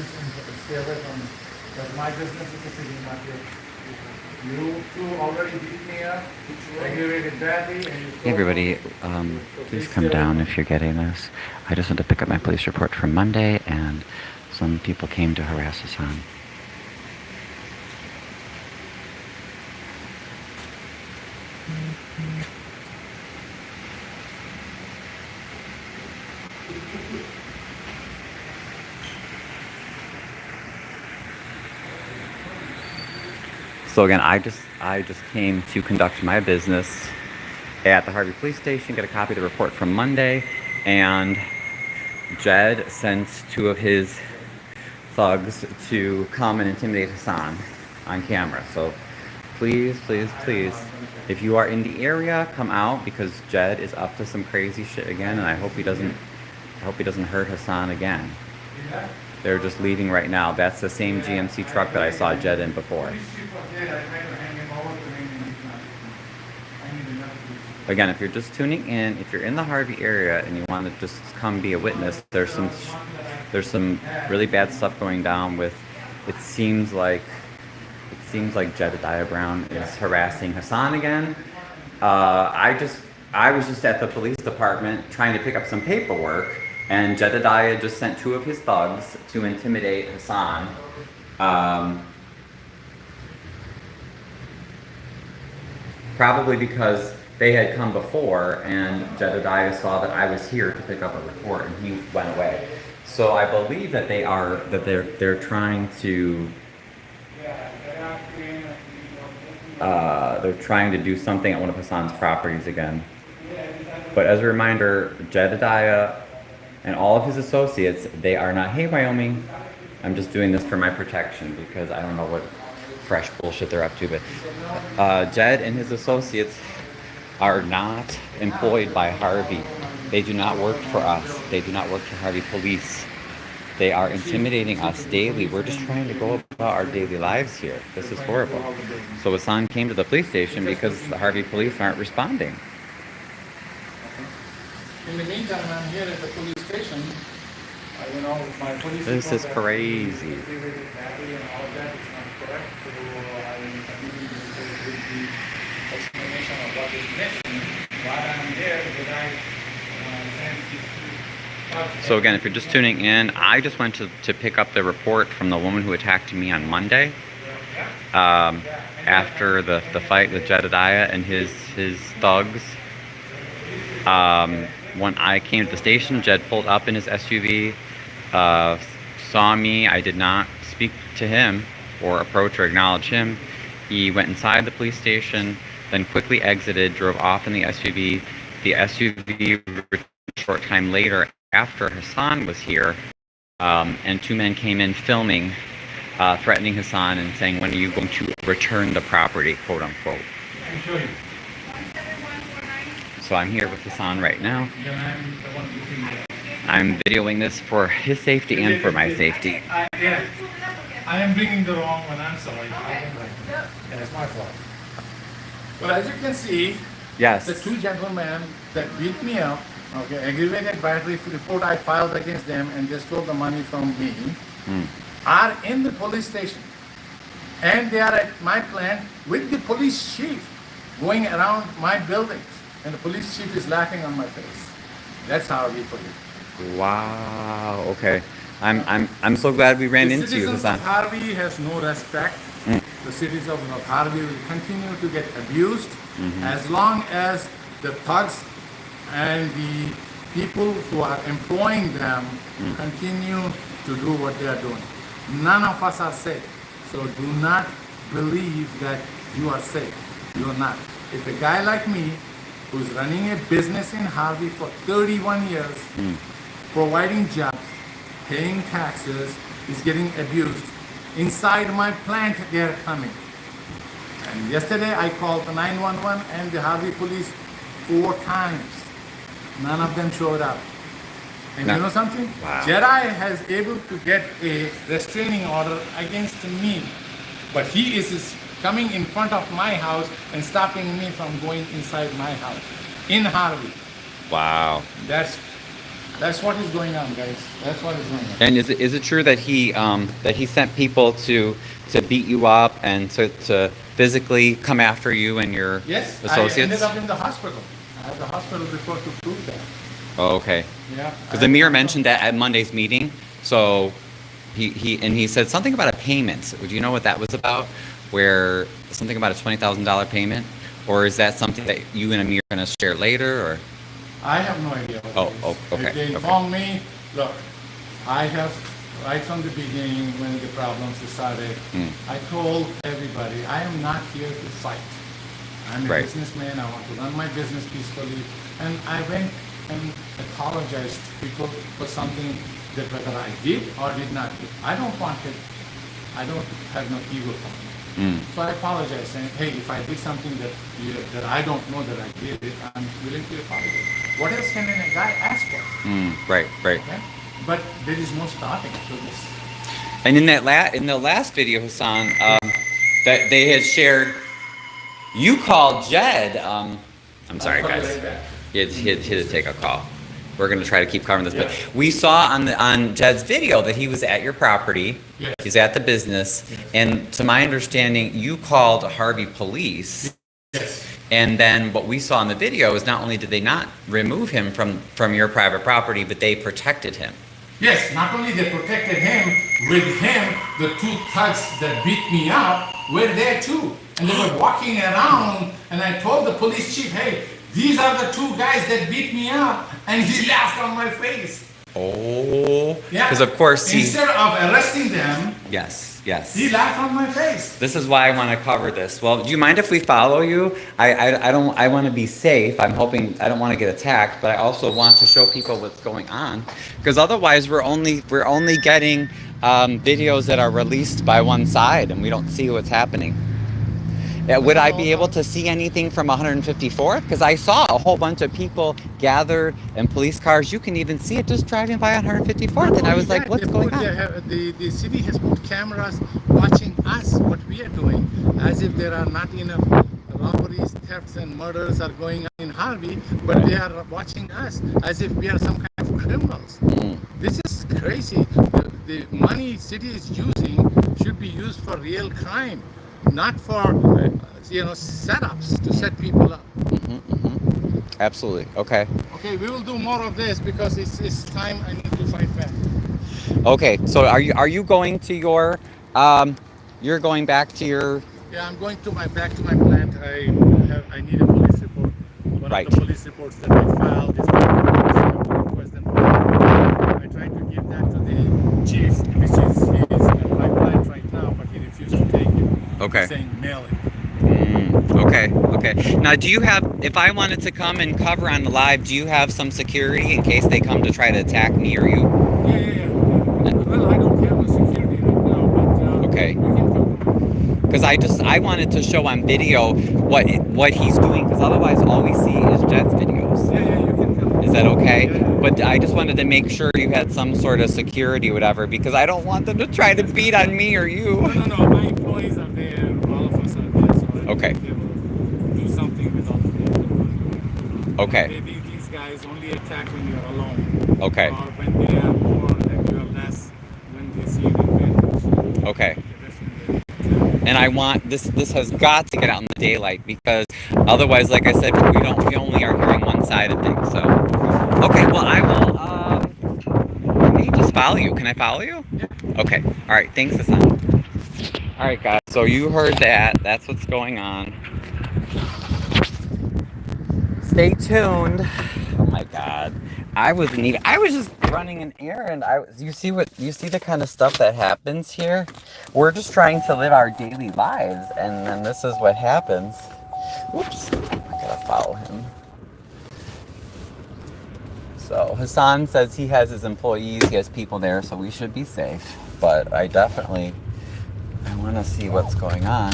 business and stay away from me. Because my business is the city market. You two already beat me up, aggravated badly, and you Hey everybody, please come down if you're getting this. I just went to pick up my police report from Monday, and some people came to harass Hasan. So again, I just came to conduct my business at the Harvey police station, get a copy of the report from Monday, and Jed sent two of his thugs to come and intimidate Hasan on camera. So please, please, please, if you are in the area, come out, because Jed is up to some crazy shit again, and I hope he doesn't hurt Hasan again. They're just leaving right now. That's the same GMC truck that I saw Jed in before. Again, if you're just tuning in, if you're in the Harvey area and you want to just come be a witness, there's some really bad stuff going down with, it seems like Jedediah Brown is harassing Hasan again. I was just at the police department trying to pick up some paperwork, and Jedediah just sent two of his thugs to intimidate Hasan. Probably because they had come before, and Jedediah saw that I was here to pick up a report, and he went away. So I believe that they're trying to do something at one of Hasan's properties again. But as a reminder, Jedediah and all of his associates, they are not, hey Wyoming, I'm just doing this for my protection because I don't know what fresh bullshit they're up to, but Jed and his associates are not employed by Harvey. They do not work for us. They do not work for Harvey Police. They are intimidating us daily. We're just trying to go about our daily lives here. This is horrible. So Hasan came to the police station because the Harvey Police aren't responding. In the meantime, I'm here at the police station. My police. This is crazy. Explanation of what is missing. While I'm there, So again, if you're just tuning in, I just went to pick up the report from the woman who attacked me on Monday. After the fight with Jedediah and his thugs. When I came to the station, Jed pulled up in his SUV, saw me. I did not speak to him or approach or acknowledge him. He went inside the police station, then quickly exited, drove off in the SUV. The SUV returned a short time later after Hasan was here, and two men came in filming, threatening Hasan and saying, when are you going to return the property, quote unquote. So I'm here with Hasan right now. I'm videoing this for his safety and for my safety. Yes, I am bringing the wrong one. I'm sorry. It's my fault. Well, as you can see, yes, the two gentlemen that beat me up, okay, aggravated battery report I filed against them, and they stole the money from me, are in the police station. And they are at my plant with the police chief going around my buildings. And the police chief is laughing on my face. That's Harvey for you. Wow. Okay. I'm so glad we ran into you, Hasan. Harvey has no respect. The citizens of Harvey will continue to get abused as long as the thugs and the people who are employing them continue to do what they are doing. None of us are safe. So do not believe that you are safe. You are not. If a guy like me, who's running a business in Harvey for 31 years, providing jobs, paying taxes, is getting abused. Inside my plant, they are coming. And yesterday I called the 911 and the Harvey police 4 times. None of them showed up. And you know something? Wow. Jedi has able to get a restraining order against me, but he is coming in front of my house and stopping me from going inside my house in Harvey. Wow. That's That's what is going on, guys. That's what is going on. And is it true that he sent people to beat you up and to physically come after you and your Yes, associates? I ended up in the hospital. I had the hospital report to prove that. Oh, okay. Yeah. Because Amir mentioned that at Monday's meeting. So he said something about a payment. Would you know what that was about? Where something about a $20,000 payment, or is that something that you and Amir are going to share later, or? I have no idea what it is. Okay. If they inform me, look, I have, right from the beginning when the problems started, I told everybody, I am not here to fight. I'm a businessman, I want to run my business peacefully. And I went and apologized to people for something that whether I did or did not do. I don't have no ego problem. So I apologize, saying, hey, if I did something that I don't know that I did it, I'm willing to apologize. What else can a guy ask for? Right. Okay? But there is no stopping to this. And in the last video, Hasan, that they had shared, you called Jed. I'm sorry, guys. He had to take a call. We're going to try to keep covering this, but we saw on Jed's video that he was at your property. Yes. He's at the business, and to my understanding, you called Harvey police. Yes. And then what we saw in the video is not only did they not remove him from your private property, but they protected him. Yes, not only they protected him, with him, the two thugs that beat me up were there too. And they were walking around, and I told the police chief, hey, these are the two guys that beat me up, and he laughed on my face. Oh, yeah. Because of course instead of arresting them, yes, he laughed on my face. This is why I want to cover this. Well, do you mind if we follow you? I want to be safe. I'm hoping I don't want to get attacked, but I also want to show people what's going on, because otherwise we're only getting videos that are released by one side, and we don't see what's happening. Would I be able to see anything from 154th? Because I saw a whole bunch of people gathered in police cars. You can even see it just driving by 154th. And I was like, what's going on? The city has put cameras watching us, what we are doing, as if there are not enough robberies, thefts, and murders are going on in Harvey, but they are watching us as if we are some kind of criminals. This is crazy. The money city is using should be used for real crime, not for setups to set people up. Absolutely. Okay, we will do more of this because it's time. I need to fight back. Okay, so are you going to your you're going back to your? Yeah, I'm going back to my plant. I need a police report. One of the police reports that I filed is request them. I tried to give that to the chief, which he's at my plant right now, but he refused to take it. Okay. He's saying mail it. Okay. Now, do you have, if I wanted to come and cover on the live, do you have some security in case they come to try to attack me or you? Yeah. Well, I don't have a security right now, but okay. You can come. Because I wanted to show on video what he's doing, because otherwise all we see is Jed's videos. Yeah, you can come. Is that okay? Yeah. But I just wanted to make sure you had some sort of security, whatever, because I don't want them to try to beat on me or you. No. My employees are there. All of us are there. So okay. They will do something with all of them. Okay. Maybe these guys only attack when you're alone. Okay. Or when they are more and you are less, when they see you advantage. Okay. And I want this has got to get out in the daylight, because otherwise, like I said, we only are hearing one side of things. So okay, well I will let me just follow you. Can I follow you? Yeah. Okay. All right, thanks, Hasan. All right, guys, so you heard that. That's what's going on. Stay tuned. Oh my God. I was just running an errand. You see the kind of stuff that happens here? We're just trying to live our daily lives, and then this is what happens. Whoops. I gotta follow him. So Hasan says he has his employees, he has people there, so we should be safe. But I want to see what's going on,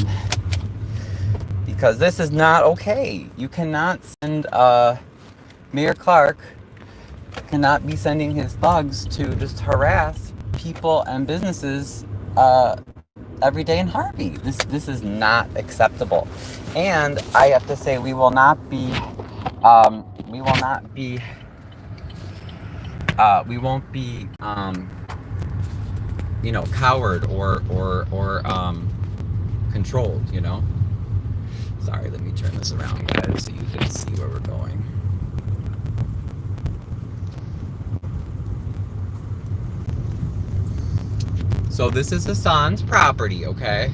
because this is not okay. You cannot send Mayor Clark cannot be sending his thugs to just harass people and businesses every day in Harvey. This is not acceptable, and I have to say we will not be you know, coward or controlled, you know. Sorry, let me turn this around, guys, so you can see where we're going. So this is Hasan's property, okay?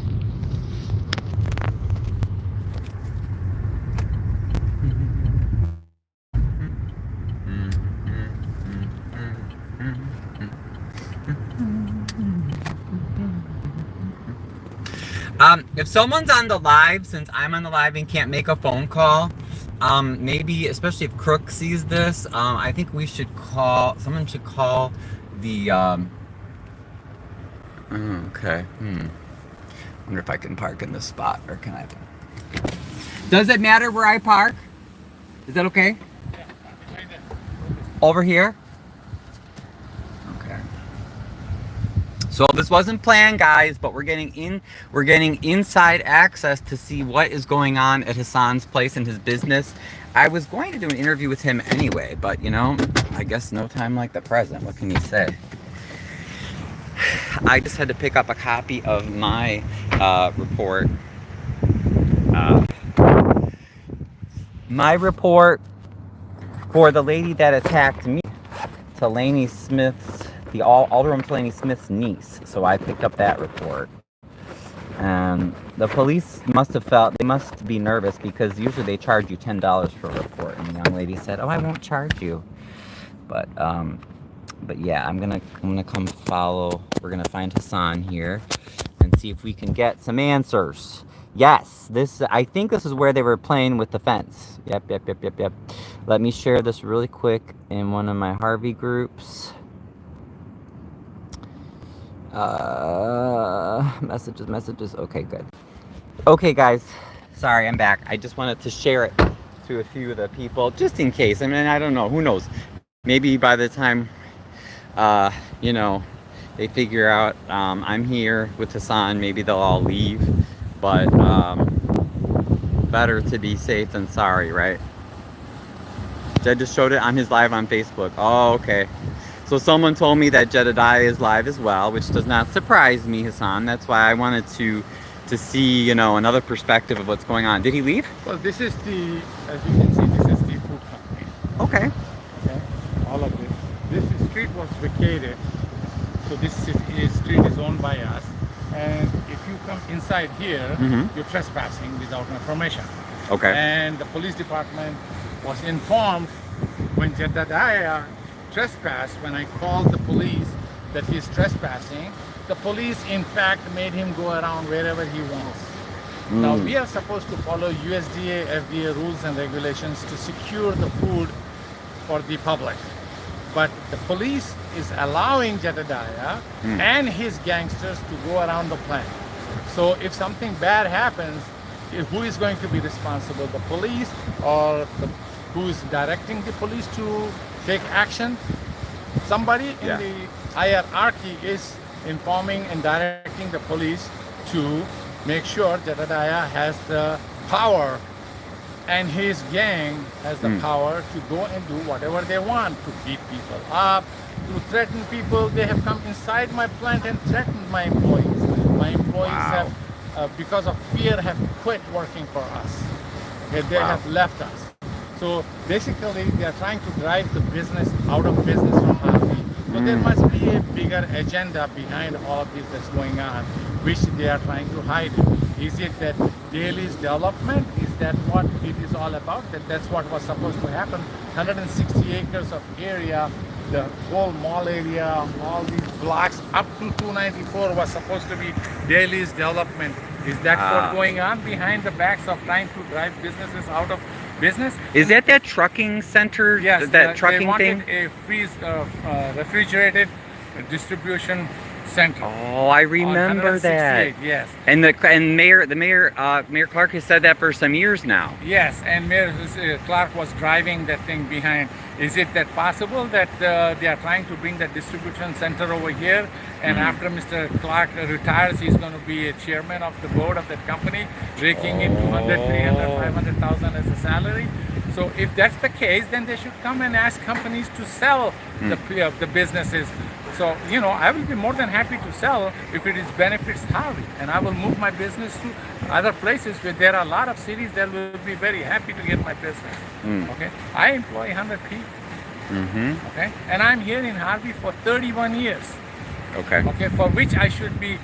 If someone's on the live, since I'm on the live and can't make a phone call, maybe, especially if Crook sees this, I think we should call, someone should call the, okay, wonder if I can park in this spot, or can I? Does it matter where I park? Is that okay? Yeah, right there. Over here? Okay. So this wasn't planned, guys, but we're getting inside access to see what is going on at Hasan's place and his business. I was going to do an interview with him anyway, but you know, I guess no time like the present. What can you say? I just had to pick up a copy of my report. My report for the lady that attacked me, Delaney Smith's, the Alderman Delaney Smith's niece. So I picked up that report. And the police must have felt, they must be nervous because usually they charge you $10 for a report. And the young lady said, "Oh, I won't charge you." But yeah, I'm gonna come follow. We're gonna find Hasan here and see if we can get some answers. Yes, I think this is where they were playing with the fence. Yep. Let me share this really quick in one of my Harvey groups. Messages. Okay, good. Okay, guys. Sorry, I'm back. I just wanted to share it to a few of the people, just in case. I mean, I don't know. Who knows? Maybe by the time, you know, they figure out I'm here with Hasan, maybe they'll all leave. But better to be safe than sorry, right? Jed just showed it on his live on Facebook. Oh, okay. So someone told me that Jedediah is live as well, which does not surprise me, Hasan. That's why I wanted to see, you know, another perspective of what's going on. Did he leave? Well, this is the, as you can see, this is the food company. Okay. Okay, all of this. This street was vacated, so this street is owned by us. And if you come inside here, you're trespassing without my permission. Okay. And the police department was informed when Jedediah trespassed, when I called the police that he's trespassing. The police, in fact, made him go around wherever he wants. Now, we are supposed to follow USDA, FDA rules and regulations to secure the food for the public. But the police is allowing Jedediah and his gangsters to go around the plant. So if something bad happens, who is going to be responsible? The police, or who is directing the police to take action? Somebody in the hierarchy is informing and directing the police to make sure Jedediah has the power, and his gang has the power to go and do whatever they want, to beat people up, to threaten people. They have come inside my plant and threatened my employees. My employees have, because of fear, have quit working for us. Okay, they have left us. So basically, they are trying to drive the business out of business from Harvey. So there must be a bigger agenda behind all of this that's going on, which they are trying to hide. Is it that Daly's development? Is that what it is all about? That's what was supposed to happen? 160 acres of area, the whole mall area, all these blocks up to 294 was supposed to be Daly's development. Is that what's going on behind the backs of trying to drive businesses out of business? Is that trucking center? Yes, that trucking they wanted thing? a refrigerated distribution center. Oh, I remember that. Yes. And Mayor Clark has said that for some years now. Yes, and Mayor Clark was driving that thing behind. Is it that possible that they are trying to bring that distribution center over here, and after Mr. Clark retires, he's going to be a chairman of the board of that company, raking in 200, 300, 500,000 as a salary? So if that's the case, then they should come and ask companies to sell the businesses. So, you know, I will be more than happy to sell if it is benefits Harvey, and I will move my business to other places where there are a lot of cities that will be very happy to get my business. Okay, I employ 100 people. Okay, and I'm here in Harvey for 31 years. Okay. Okay, for which I should be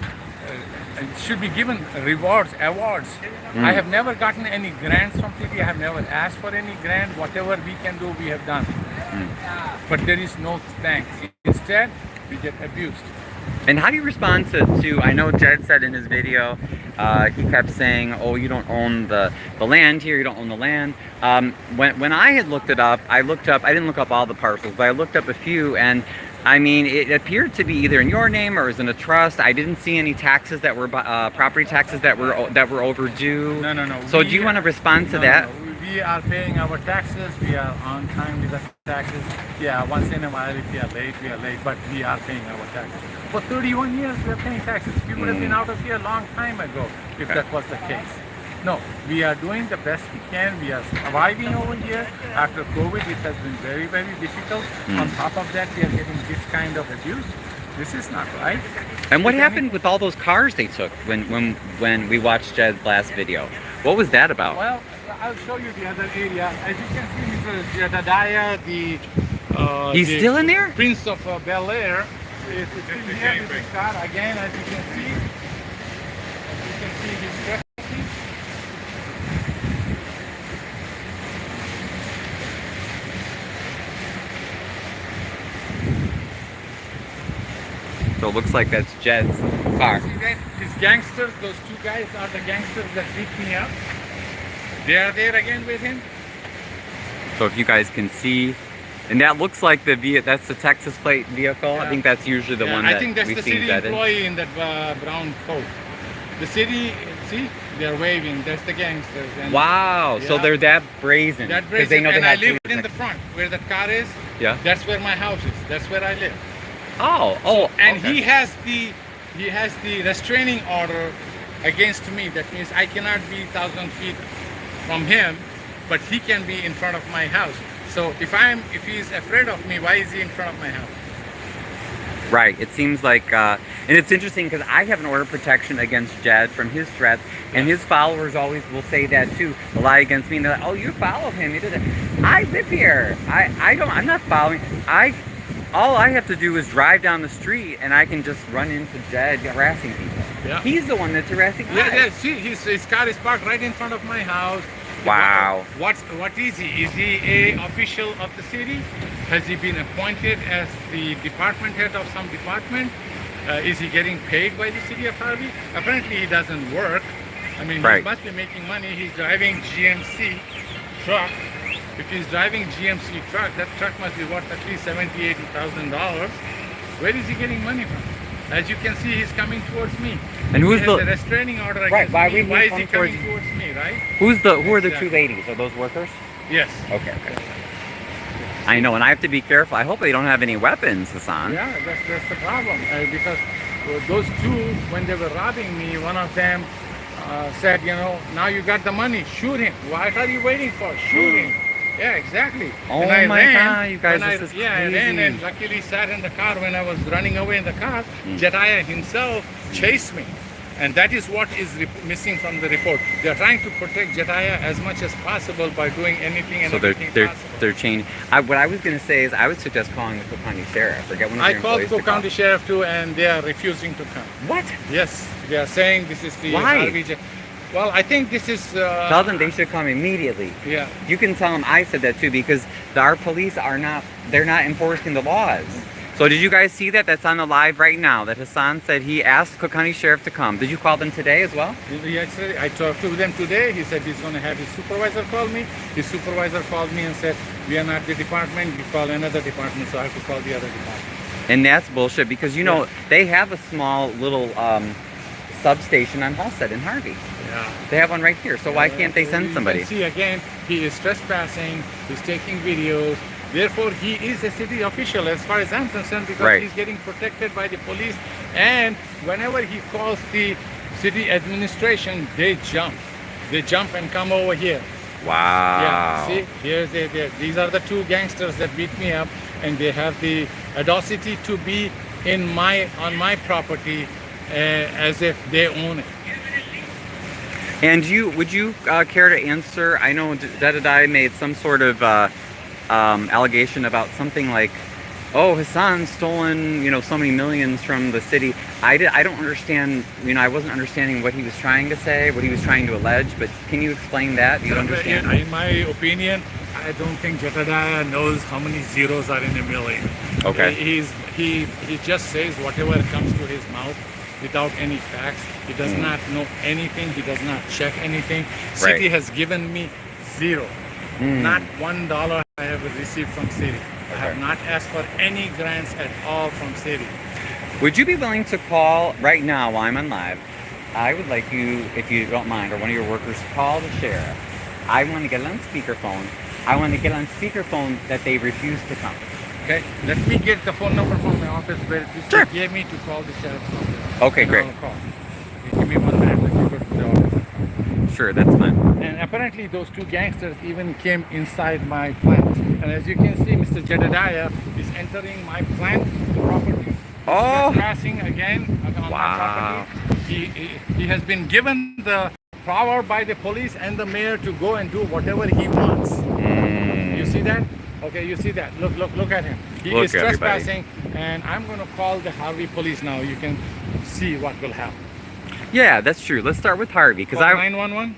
given awards. I have never gotten any grants from city. I have never asked for any grant. Whatever we can do, we have done. But there is no thanks. Instead, we get abused. And how do you respond to I know Jed said in his video, he kept saying, oh, you don't own the land here, you don't own the land. When I had looked it up, I didn't look up all the parcels, but I looked up a few, and I mean, it appeared to be either in your name or as in a trust. I didn't see any taxes that were property taxes that were overdue. No. So do you want to respond to that? No. We are paying our taxes. We are on time with the taxes. Yeah, once in a while if we are late, but we are paying our taxes. For 31 years we are paying taxes. We would have been out of here a long time ago if that was the case. No, we are doing the best we can. We are surviving over here. After COVID, it has been very, very difficult. On top of that, we are getting this kind of abuse. This is not right. And what happened with all those cars they took when we watched Jed's last video? What was that about? Well, I'll show you the other area. As you can see, Mr. Jedediah, He's still in there? Prince of Bel Air, is here with his car. Again, as you can see his trespassing. So it looks like that's Jed's car. See that? These gangsters, those two guys are the gangsters that beat me up. They are there again with him. So if you guys can see, and that looks like that's the Texas plate vehicle. Yeah. I think that's usually the one that I think that's we've the seen city Jed in. employee in that brown coat. The city, see, they're waving. That's the gangsters. And wow, so they're that brazen. That brazen. They know and they I have live in the front where that car is. Yeah. That's where my house is. That's where I live. And okay. he has the restraining order against me. That means I cannot be 1,000 feet from him, but he can be in front of my house. So if he's afraid of me, why is he in front of my house? Right. It seems like, and it's interesting because I have an order of protection against Jed from his threats, and his followers always will say that too. They'll lie against me, and they're like, "Oh, you follow him? You did it." I live here. I'm not following. All I have to do is drive down the street, and I can just run into Jed harassing people. Yeah. He's the one that's harassing. Yeah. See, his car is parked right in front of my house. Wow. What is he? Is he a official of the city? Has he been appointed as the department head of some department? Is he getting paid by the city of Harvey? Apparently he doesn't work. I mean, right. He must be making money. He's driving GMC truck. If he's driving GMC truck, that truck must be worth at least $70,000-$80,000. Where is he getting money from? As you can see, he's coming towards me. And who's the restraining order against me? Why is he coming towards me, right? Who are the two ladies? Are those workers? Yes. Okay. I know, and I have to be careful. I hope they don't have any weapons, Hasan. Yeah, that's the problem. Because those two, when they were robbing me, one of them said, now you got the money, shoot him. What are you waiting for? Shoot him. Yeah, exactly. Oh and my God, you guys, this is crazy. I ran and luckily sat in the car when I was running away in the car. Jedediah himself chased me. And that is what is missing from the report. They're trying to protect Jedediah as much as possible by doing anything and everything possible. They're changing. What I was going to say is I would suggest calling the Cook County Sheriff or get one of your employees. I called Cook County Sheriff too, and they are refusing to come. What? Yes, they are saying this is the Why? Well, I think this is... Tell them they should come immediately. Yeah. You can tell them I said that too, because our police they're not enforcing the laws. So did you guys see that? That's on the live right now, that Hasan said he asked Cook County Sheriff to come. Did you call them today as well? Yes, I talked to them today. He said he's going to have his supervisor call me. His supervisor called me and said, we are not the department, you call another department, so I have to call the other department. And that's bullshit, because they have a small little substation on Halstead in Harvey. Yeah. They have one right here, so why can't they send somebody? You can see again, he is trespassing, he's taking videos. Therefore, he is a city official as far as I'm concerned, because he's getting protected by the police. And whenever he calls the city administration, they jump. They jump and come over here. Wow. Yeah, see, these are the two gangsters that beat me up, and they have the audacity to be on my property as if they own it. And would you care to answer? I know Jedediah made some sort of allegation about something like, oh, Hasan's stolen, so many millions from the city. I don't understand, I wasn't understanding what he was trying to say, what he was trying to allege, but can you explain that? Do you understand? In my opinion, I don't think Jedediah knows how many zeros are in a million. Okay. He just says whatever comes to his mouth without any facts. He does not know anything. He does not check anything. Right. City has given me zero. Not $1 I have received from city. I have not asked for any grants at all from city. Would you be willing to call right now while I'm on live? I would like you, if you don't mind, or one of your workers, call the sheriff. I want to get it on speakerphone. I want to get on speakerphone that they refuse to come. Okay, let me get the phone number from my office where Sure. they gave me to call the sheriff's office. Okay, And great. I'll call. Okay, give me 1 minute. Let me go to the office. Sure, that's fine. And apparently those two gangsters even came inside my plant. And as you can see, Mr. Jedediah is entering my plant, the property. Oh. Trespassing again on my property. He has been given the power by the police and the mayor to go and do whatever he wants. You see that? Okay, you see that. Look at him. He Look, is trespassing, and I'm going to call the Harvey police now. You can see what will happen. Yeah, that's true. Let's start with Harvey, because Call I 911.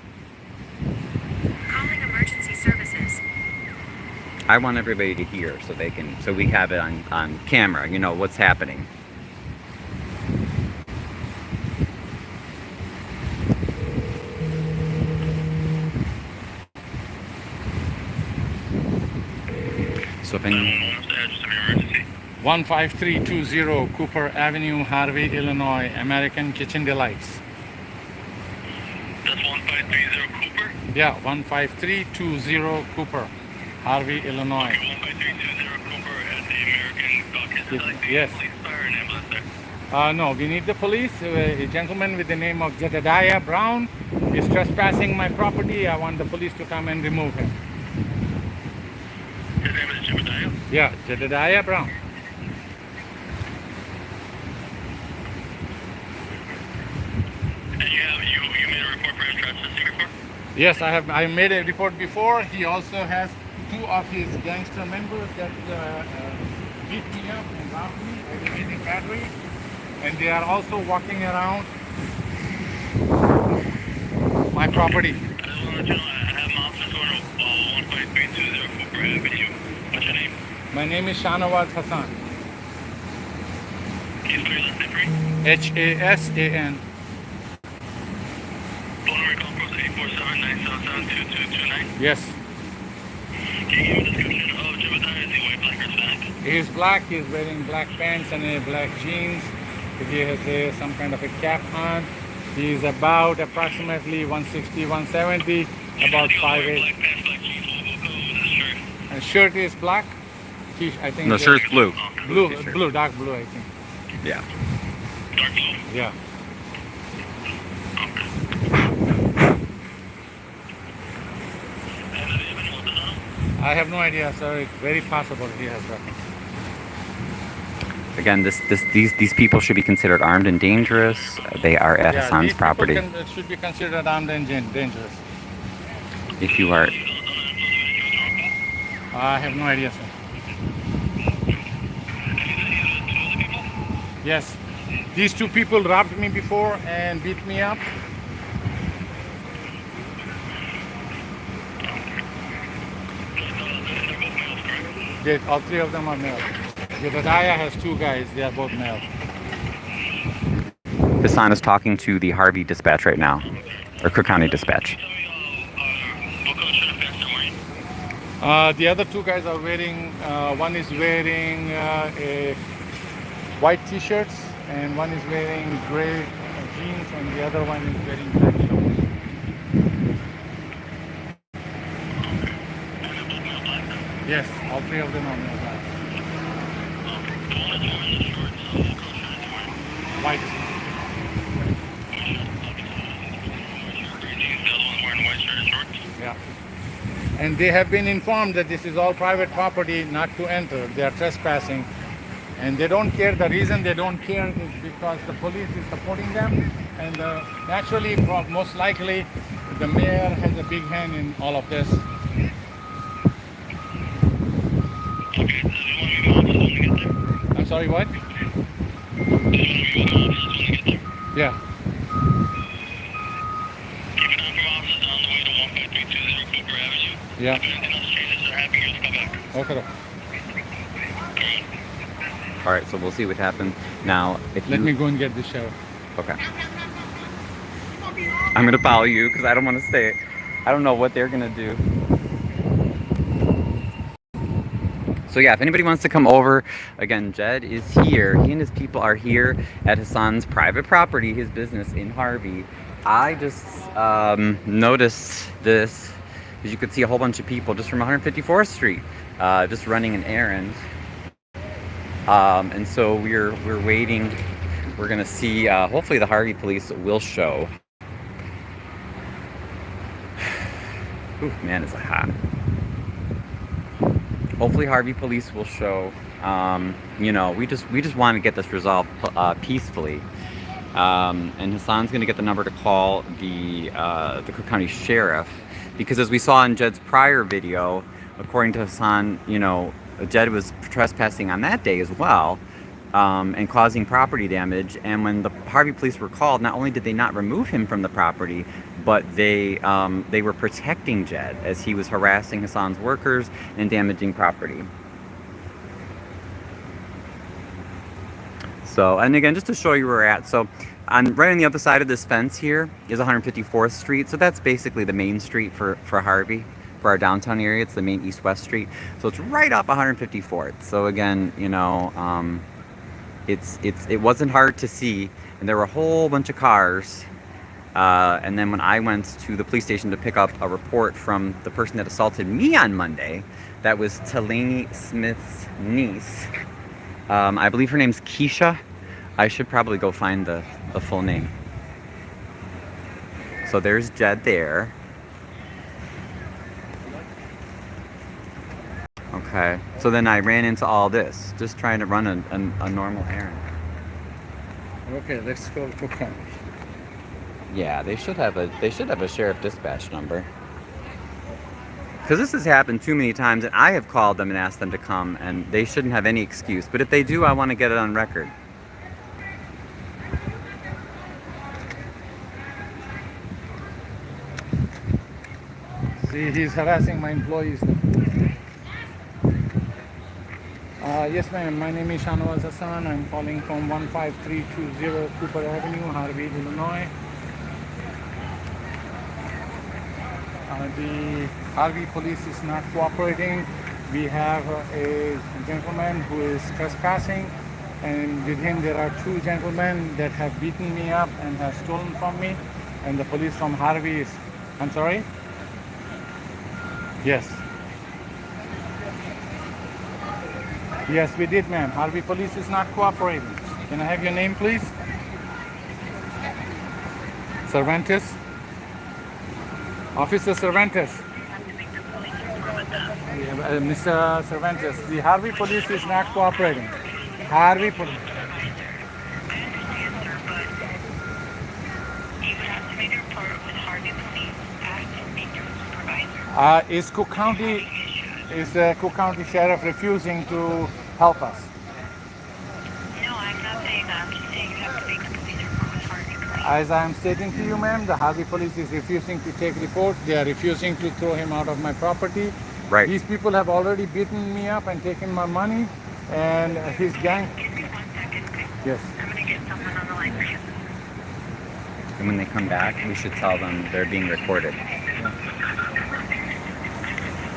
Calling emergency services. I want everybody to hear so we have it on camera, what's happening. So if anyone 15320 Cooper Avenue, Harvey, Illinois. American Kitchen Delights. That's 1530 Cooper? Yeah, 15320 Cooper, Harvey, Illinois. 1530 Cooper at the American Kitchen Delights. Yes. Police, fire, and ambulance there. No, we need the police. A gentleman with the name of Jedediah Brown is trespassing my property. I want the police to come and remove him. His name is Jedediah? Yeah, Jedediah Brown. And you made a report for him trespassing before? Yes, I made a report before. He also has two of his gangster members that beat me up and robbed me, aggravated battery, and they are also walking around my property. I just want to let you know I have my office order 15320 Cooper Avenue. What's your name? My name is Shanawaz Hasan. Can you spell your last name for me? Hasan. Phone number call for 847-977-2229. Yes. Can you give me a description of Jedediah? Is he white, black, or Hispanic? He is black. He is wearing black pants and black jeans. He has some kind of a cap on. He is about approximately 160, 170, about 5'8". Black pants, black jeans. What color was his shirt? And shirt is black. I think the shirt's blue. Blue, dark blue, I think. Yeah. Dark blue. Yeah. And does he have any weapons on him? I have no idea, sir. It's very possible he has weapons. Again, these people should be considered armed and dangerous. They are at Hasan's property. Should be considered armed and dangerous. If you are, I have no idea, sir. Yes. These two people robbed me before and beat me up. All three of them are male. Jedediah has two guys. They are both male. Hasan is talking to the Harvey dispatch right now, or Cook County dispatch. What color shirt and pants are wearing? The other two guys are wearing, one is wearing a white t-shirts and one is wearing gray jeans and the other one is wearing black shorts. Yes, all three of them are male black. The one that's wearing the shorts, what color shirt is he wearing? White. Green jeans, the other one's wearing a white shirt and shorts. Yeah. and they have been informed that this is all private property, not to enter. They are trespassing, and they don't care. The reason they don't care is because the police is supporting them, and naturally, most likely, the mayor has a big hand in all of this. Okay, do you want me to go office when we get there? I'm sorry, what? Do you want me to go to office when we get there? Yeah. Keep an eye for officers on the way to 15320 Cooper Avenue. Yeah. If anything else changes or happens, just come back. Okay. All right, so we'll see what happens. Now, if Let you... me go and get the shower. Okay. I'm gonna follow you because I don't want to stay. I don't know what they're gonna do. So yeah, if anybody wants to come over, again, Jed is here. He and his people are here at Hasan's private property, his business in Harvey. I just noticed this, as you could see a whole bunch of people just from 154th Street, just running an errand. And so we're waiting. We're gonna see. Hopefully, the Harvey police will show. Ooh, man, it's hot. Hopefully, Harvey police will show. You know, we just want to get this resolved peacefully. And Hasan's going to get the number to call the Cook County Sheriff, because as we saw in Jed's prior video, according to Hasan, you know, Jed was trespassing on that day as well, and causing property damage. And when the Harvey police were called, not only did they not remove him from the property, but they were protecting Jed as he was harassing Hasan's workers and damaging property. So, and again, just to show you where we're at, so right on the other side of this fence here is 154th Street. So that's basically the main street for Harvey, for our downtown area. It's the main east-west street. So it's right off 154th. So again, you know, it wasn't hard to see, and there were a whole bunch of cars. And then when I went to the police station to pick up a report from the person that assaulted me on Monday, that was Talani Smith's niece. I believe her name's Keisha. I should probably go find the full name. So there's Jed there. Okay, so then I ran into all this, just trying to run a normal errand. Okay, let's go to Cook County. Yeah, they should have a sheriff dispatch number. Because this has happened too many times, and I have called them and asked them to come, and they shouldn't have any excuse. But if they do, I want to get it on record. See, he's harassing my employees. Yes, ma'am. My name is Hasan. I'm calling from 15320 Cooper Avenue, Harvey, Illinois. The Harvey police is not cooperating. We have a gentleman who is trespassing, and with him there are two gentlemen that have beaten me up and have stolen from me, and the police from Harvey is... I'm sorry? Yes. Yes, we did, ma'am. Harvey police is not cooperating. Can I have your name, please? Cervantes? Officer Cervantes. Mr. Cervantes, the Harvey police is not cooperating. Harvey police. Is Cook County Sheriff refusing to help us? No, I'm not saying that. I'm just saying you have to make the police report with Harvey police. As I am stating to you, ma'am, the Harvey police is refusing to take report. They are refusing to throw him out of my property. Right. These people have already beaten me up and taken my money, and his gang... Give me 1 second, okay? Yes. I'm going to get someone on the line for you. And when they come back, we should tell them they're being recorded.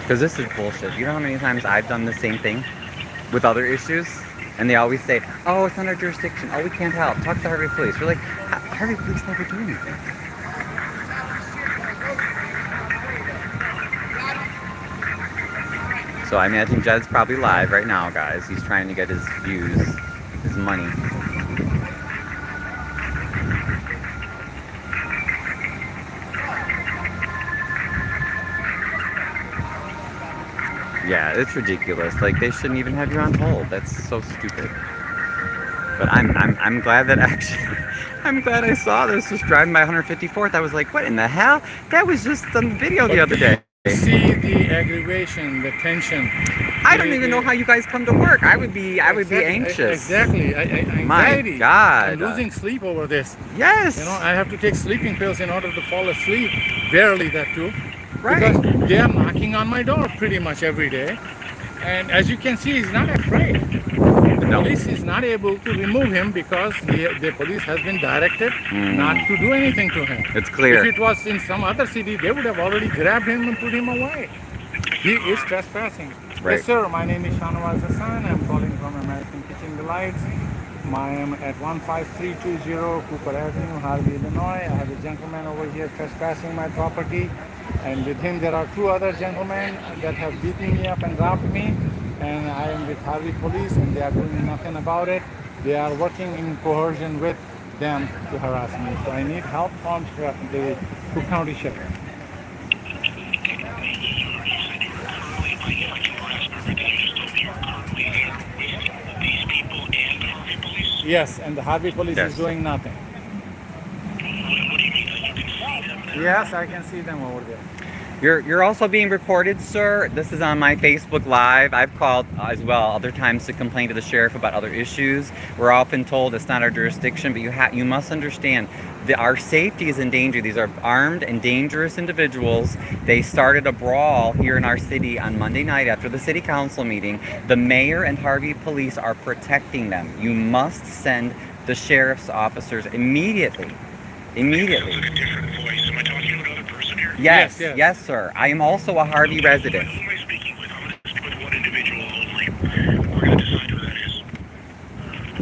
Because this is bullshit. You know how many times I've done the same thing with other issues? And they always say, oh, it's under jurisdiction. Oh, we can't help. Talk to Harvey police. We're like, Harvey police never do anything. So I imagine Jed's probably live right now, guys. He's trying to get his views, his money. Yeah, it's ridiculous. Like, they shouldn't even have you on hold. That's so stupid. But I'm glad that actually, I'm glad I saw this. Just driving by 154th, I was like, what in the hell? That was just on the video the other day. See the aggravation, the tension. I don't even know how you guys come to work. I would be anxious. Exactly. Anxiety. My God. I'm losing sleep over this. Yes. You know, I have to take sleeping pills in order to fall asleep. Barely that too. Right. Because they are knocking on my door pretty much every day. And as you can see, he's not afraid. The police is not able to remove him because the police has been directed not to do anything to him. It's clear. If it was in some other city, they would have already grabbed him and put him away. He is trespassing. Right. Yes, sir. My name is Hasan. I'm calling from American Kitchen Delights. I am at 15320 Cooper Avenue, Harvey, Illinois. I have a gentleman over here trespassing my property. And with him, there are two other gentlemen that have beaten me up and robbed me. And I am with Harvey police, and they are doing nothing about it. They are working in coercion with them to harass me. So I need help from the Cook County Sheriff. Yes, and the Harvey police is doing nothing. Yes, I can see them over there. You're also being recorded, sir. This is on my Facebook Live. I've called as well other times to complain to the sheriff about other issues. We're often told it's not our jurisdiction, but you must understand that our safety is in danger. These are armed and dangerous individuals. They started a brawl here in our city on Monday night after the city council meeting. The mayor and Harvey police are protecting them. You must send the sheriff's officers immediately. Immediately. Sounds like a different voice. Am I talking to another person here? Yes, yes, sir. I am also a Harvey resident. Who am I speaking with? I'm going to speak with one individual only. We're going to decide who that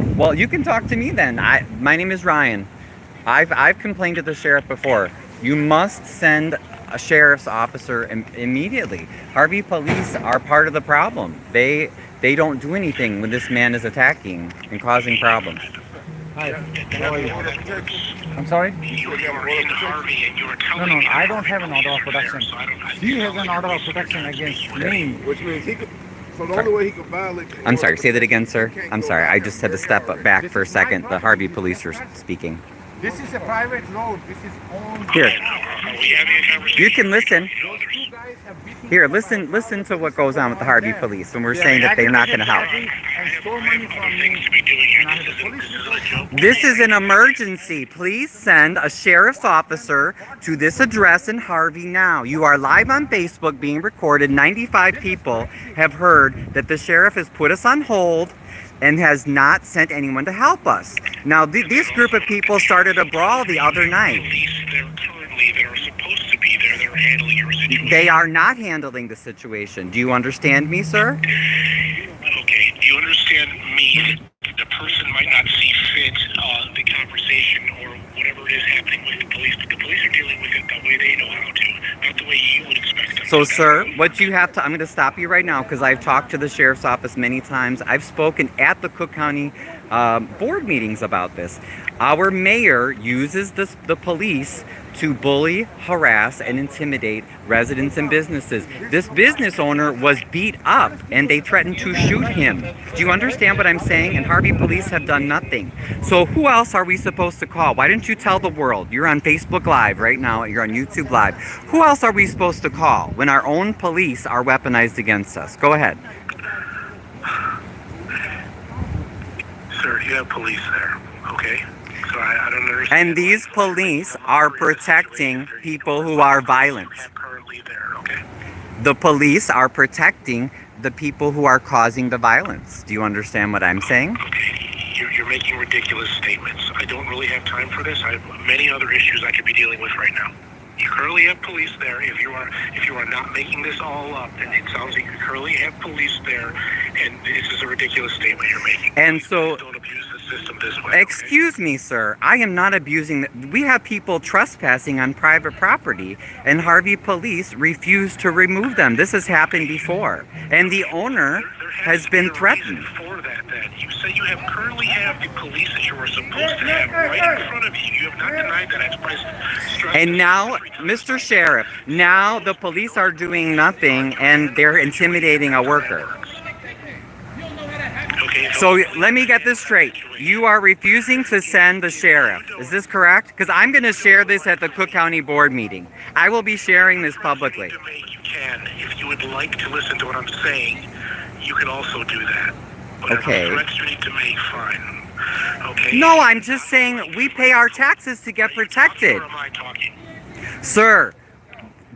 is. Well, you can talk to me then. My name is Ryan. I've complained to the sheriff before. You must send a sheriff's officer immediately. Harvey police are part of the problem. They don't do anything when this man is attacking and causing problems. Hi, how are you? I'm sorry? You're in Harvey and you're telling No, me I don't have an order of protection. He has an order of protection against me. Which means he could, so the only way he could violate... I'm sorry, say that again, sir. I'm sorry, I just had to step back for a second. The Harvey police are speaking. This is a private road. This is owned. Here, Are we having a conversation? you can listen. Those two guys have beaten Here, me up. listen to what goes on with the Harvey police when we're saying that they're not going to help. And stole money from me. Things to be doing here. And I This have a police isn't a joke. This is an emergency. Please send a sheriff's officer to this address in Harvey now. You are live on Facebook being recorded. 95 people have heard that the sheriff has put us on hold and has not sent anyone to help us. Now, this group of people started a brawl the other night. Police there currently that are supposed to be there that are handling your situation. They are not handling the situation. Do you understand me, sir? Okay, do you understand me? The person might not see fit the conversation or whatever it is happening with the police, but the police are dealing with it the way they know how to, not the way you would expect them So, to. sir, what you have to, I'm going to stop you right now because I've talked to the sheriff's office many times. I've spoken at the Cook County board meetings about this. Our mayor uses the police to bully, harass, and intimidate residents and businesses. This business owner was beat up and they threatened to shoot him. Do you understand what I'm saying? And Harvey police have done nothing. So who else are we supposed to call? Why didn't you tell the world? You're on Facebook Live right now. You're on YouTube Live. Who else are we supposed to call when our own police are weaponized against us? Go ahead. Sir, you have police there, okay? So I don't understand. And these police are protecting people who are violent. Currently there, okay? The police are protecting the people who are causing the violence. Do you understand what I'm saying? Okay, you're making ridiculous statements. I don't really have time for this. I have many other issues I could be dealing with right now. You currently have police there. If you are not making this all up, then it sounds like you currently have police there, and this is a ridiculous statement you're making. And so, Don't abuse the system this way. Okay? excuse me, sir, I am not abusing. We have people trespassing on private property, and Harvey police refuse to remove them. This has happened before, and the owner There has to been be a threatened. reason for that. that. You say you currently have the police that you are supposed to have right in front of you. You have not denied that. I've stressed And this now, every time. Mr. Sheriff, now the police are doing nothing and they're intimidating a worker. Okay, So let me get this straight. You are refusing to send the sheriff. Is this correct? Because I'm going to share this at the Cook County Board meeting. I will be sharing this publicly. You can. If you would like to listen to what I'm saying, you can also do that. Whatever Okay. threats you need to make, fine. Okay. No, I'm just saying we pay our taxes to get protected. Or am I talking? Sir,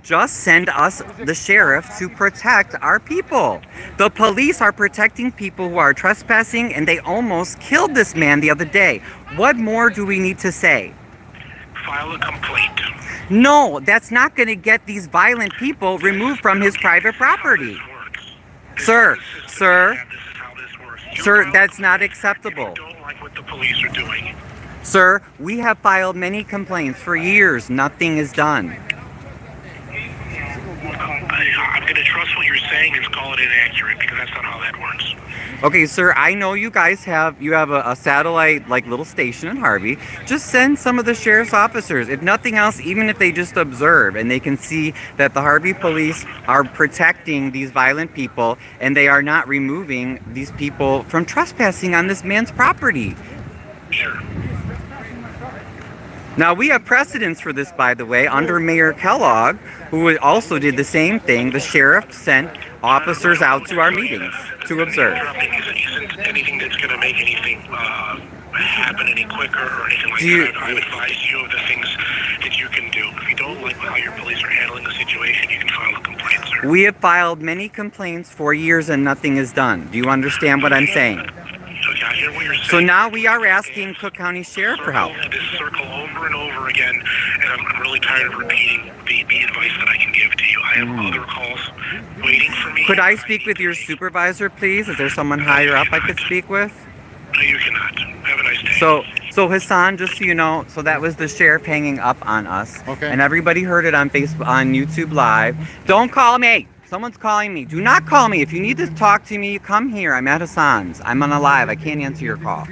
just send us the sheriff to protect our people. The police are protecting people who are trespassing, and they almost killed this man the other day. What more do we need to say? File a complaint. No, that's not going to get these violent people removed from his private property. This works. Sir, This is the system sir, we have. This is how this works. You sir, know that's not if acceptable. you don't like what the police are doing. Sir, we have filed many complaints for years. Nothing is done. I'm going to trust what you're saying and call it inaccurate because that's not how that works. Okay, sir, I know you guys have a satellite like little station in Harvey. Just send some of the sheriff's officers. If nothing else, even if they just observe and they can see that the Harvey police are protecting these violent people and they are not removing these people from trespassing on this man's property. Sure. Now, we have precedents for this, by the way, under Mayor Kellogg, who also did the same thing. The sheriff sent officers out to our meetings to observe. Isn't anything that's going to make anything happen any quicker or anything like Do you- that. I would advise you of the things that you can do. If you don't like how your police are handling the situation, you can file a complaint, sir. We have filed many complaints for years and nothing is done. Do you understand what I'm saying? Okay, I hear what you're saying. So now we are asking Cook County Sheriff for help. This circle over and over again, and I'm really tired of repeating the advice that I can give to you. I have other calls waiting for me. Could I speak with your supervisor, please? Is there someone higher up I could speak with? No, you cannot. Have a nice day. So Hasan, just so you know, so that was the sheriff hanging up on us. Okay. And everybody heard it on Facebook, on YouTube Live. Don't call me. Someone's calling me. Do not call me. If you need to talk to me, come here. I'm at Hasan's. I'm on a live. I can't answer your call.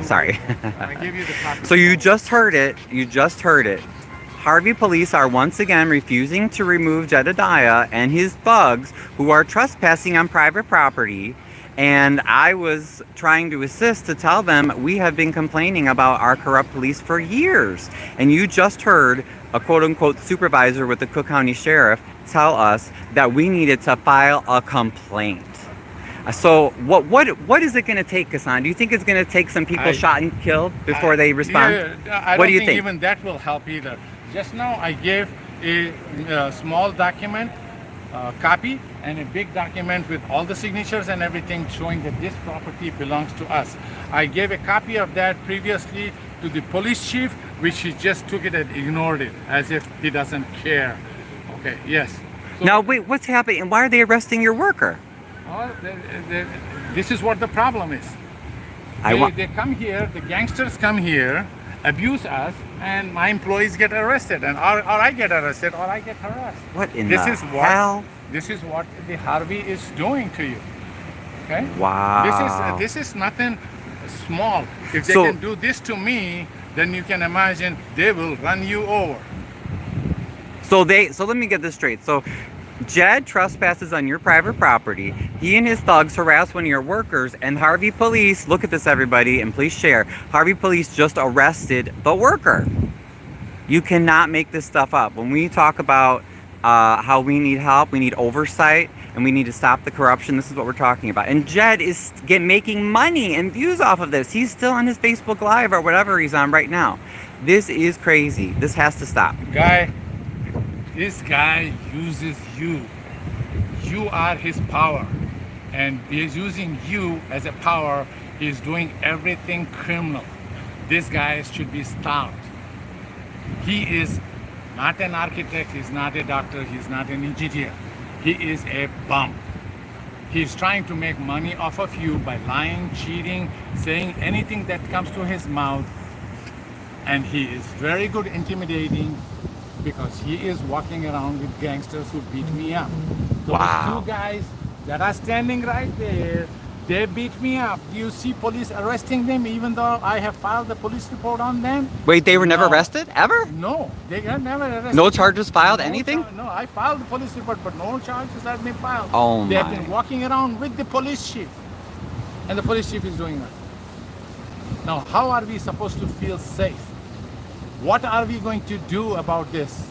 Sorry. I give you the copy. So you just heard it. You just heard it. Harvey police are once again refusing to remove Jedediah and his thugs who are trespassing on private property. And I was trying to assist to tell them we have been complaining about our corrupt police for years. And you just heard a quote-unquote supervisor with the Cook County Sheriff tell us that we needed to file a complaint. So what is it going to take, Hasan? Do you think it's going to take some people shot and killed before they respond? I What don't do you think think? even that will help either. Just now I gave a small document, copy, and a big document with all the signatures and everything showing that this property belongs to us. I gave a copy of that previously to the police chief, which he just took it and ignored it as if he doesn't care. Okay, yes. So, Now wait, what's happening? Why are they arresting your worker? this is what the problem is. They come here, the gangsters come here, abuse us, and my employees get arrested, and or I get arrested, or I get harassed. What in This the is hell? This is what the Harvey is doing to you. Okay? Wow. This is nothing small. If they So- can do this to me, then you can imagine they will run you over. So let me get this straight. So Jed trespasses on your private property. He and his thugs harass one of your workers, and Harvey police, look at this everybody, and please share. Harvey police just arrested the worker. You cannot make this stuff up. When we talk about how we need help, we need oversight, and we need to stop the corruption, this is what we're talking about. And Jed is making money and views off of this. He's still on his Facebook Live or whatever he's on right now. This is crazy. This has to stop. This guy uses you. You are his power. And he's using you as a power. He's doing everything criminal. This guy should be stopped. He is not an architect, he's not a doctor, he's not an engineer. He is a bum. He's trying to make money off of you by lying, cheating, saying anything that comes to his mouth. And he is very good intimidating, because he is walking around with gangsters who beat me up. Those Wow. two guys that are standing right there, They beat me up. Do you see police arresting them even though I have filed the police report on them? Wait, they were never No. arrested? Ever? No, they have never arrested. No charges filed? No Anything? No, I filed the police report, but no charges have been filed. Oh They have my. been walking around with the police chief, and the police chief is doing that. Now, how are we supposed to feel safe? What are we going to do about this?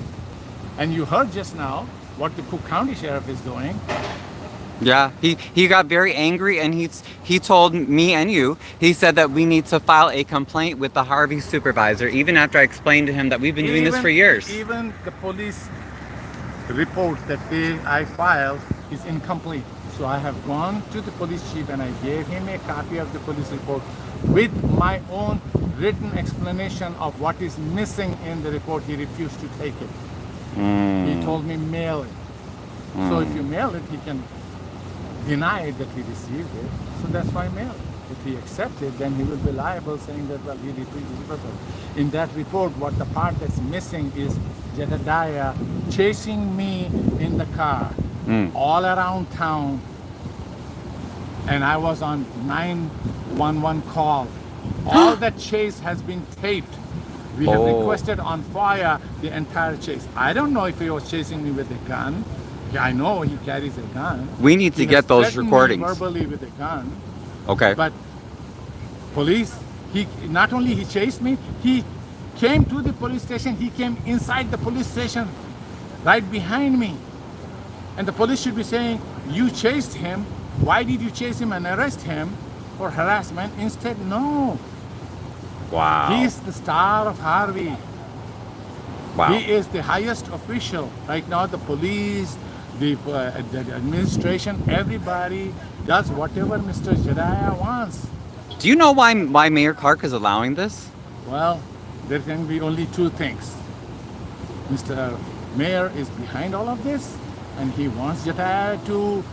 And you heard just now what the Cook County Sheriff is doing. Yeah, he got very angry, and he told me and you, he said that we need to file a complaint with the Harvey supervisor, even after I explained to him that we've been doing this for years. Even the police report that I filed is incomplete. So I have gone to the police chief and I gave him a copy of the police report with my own written explanation of what is missing in the report. He refused to take it. He told me mail it. So if you mail it, he can deny it that he received it. So that's why I mail it. If he accepts it, then he will be liable, saying that, well, he refused it. In that report, what the part that's missing is Jedediah chasing me in the car all around town, and I was on 911 call. All that chase has been taped. We have requested on fire the entire chase. I don't know if he was chasing me with a gun. Yeah, I know he carries a gun. We need to He get has those threatened me recordings. verbally with a gun. Okay. But police, he not only he chased me, he came to the police station. He came inside the police station, right behind me. And the police should be saying, "You chased him. Why did you chase him and arrest him for harassment?" Instead, no. Wow. He's the star of Harvey. Wow. He is the highest official. Right now, the police, the administration, everybody does whatever Mr. Jedediah wants. Do you know why Mayor Clark is allowing this? Well, there can be only two things. Mr. Mayor is behind all of this, and he wants Jedediah to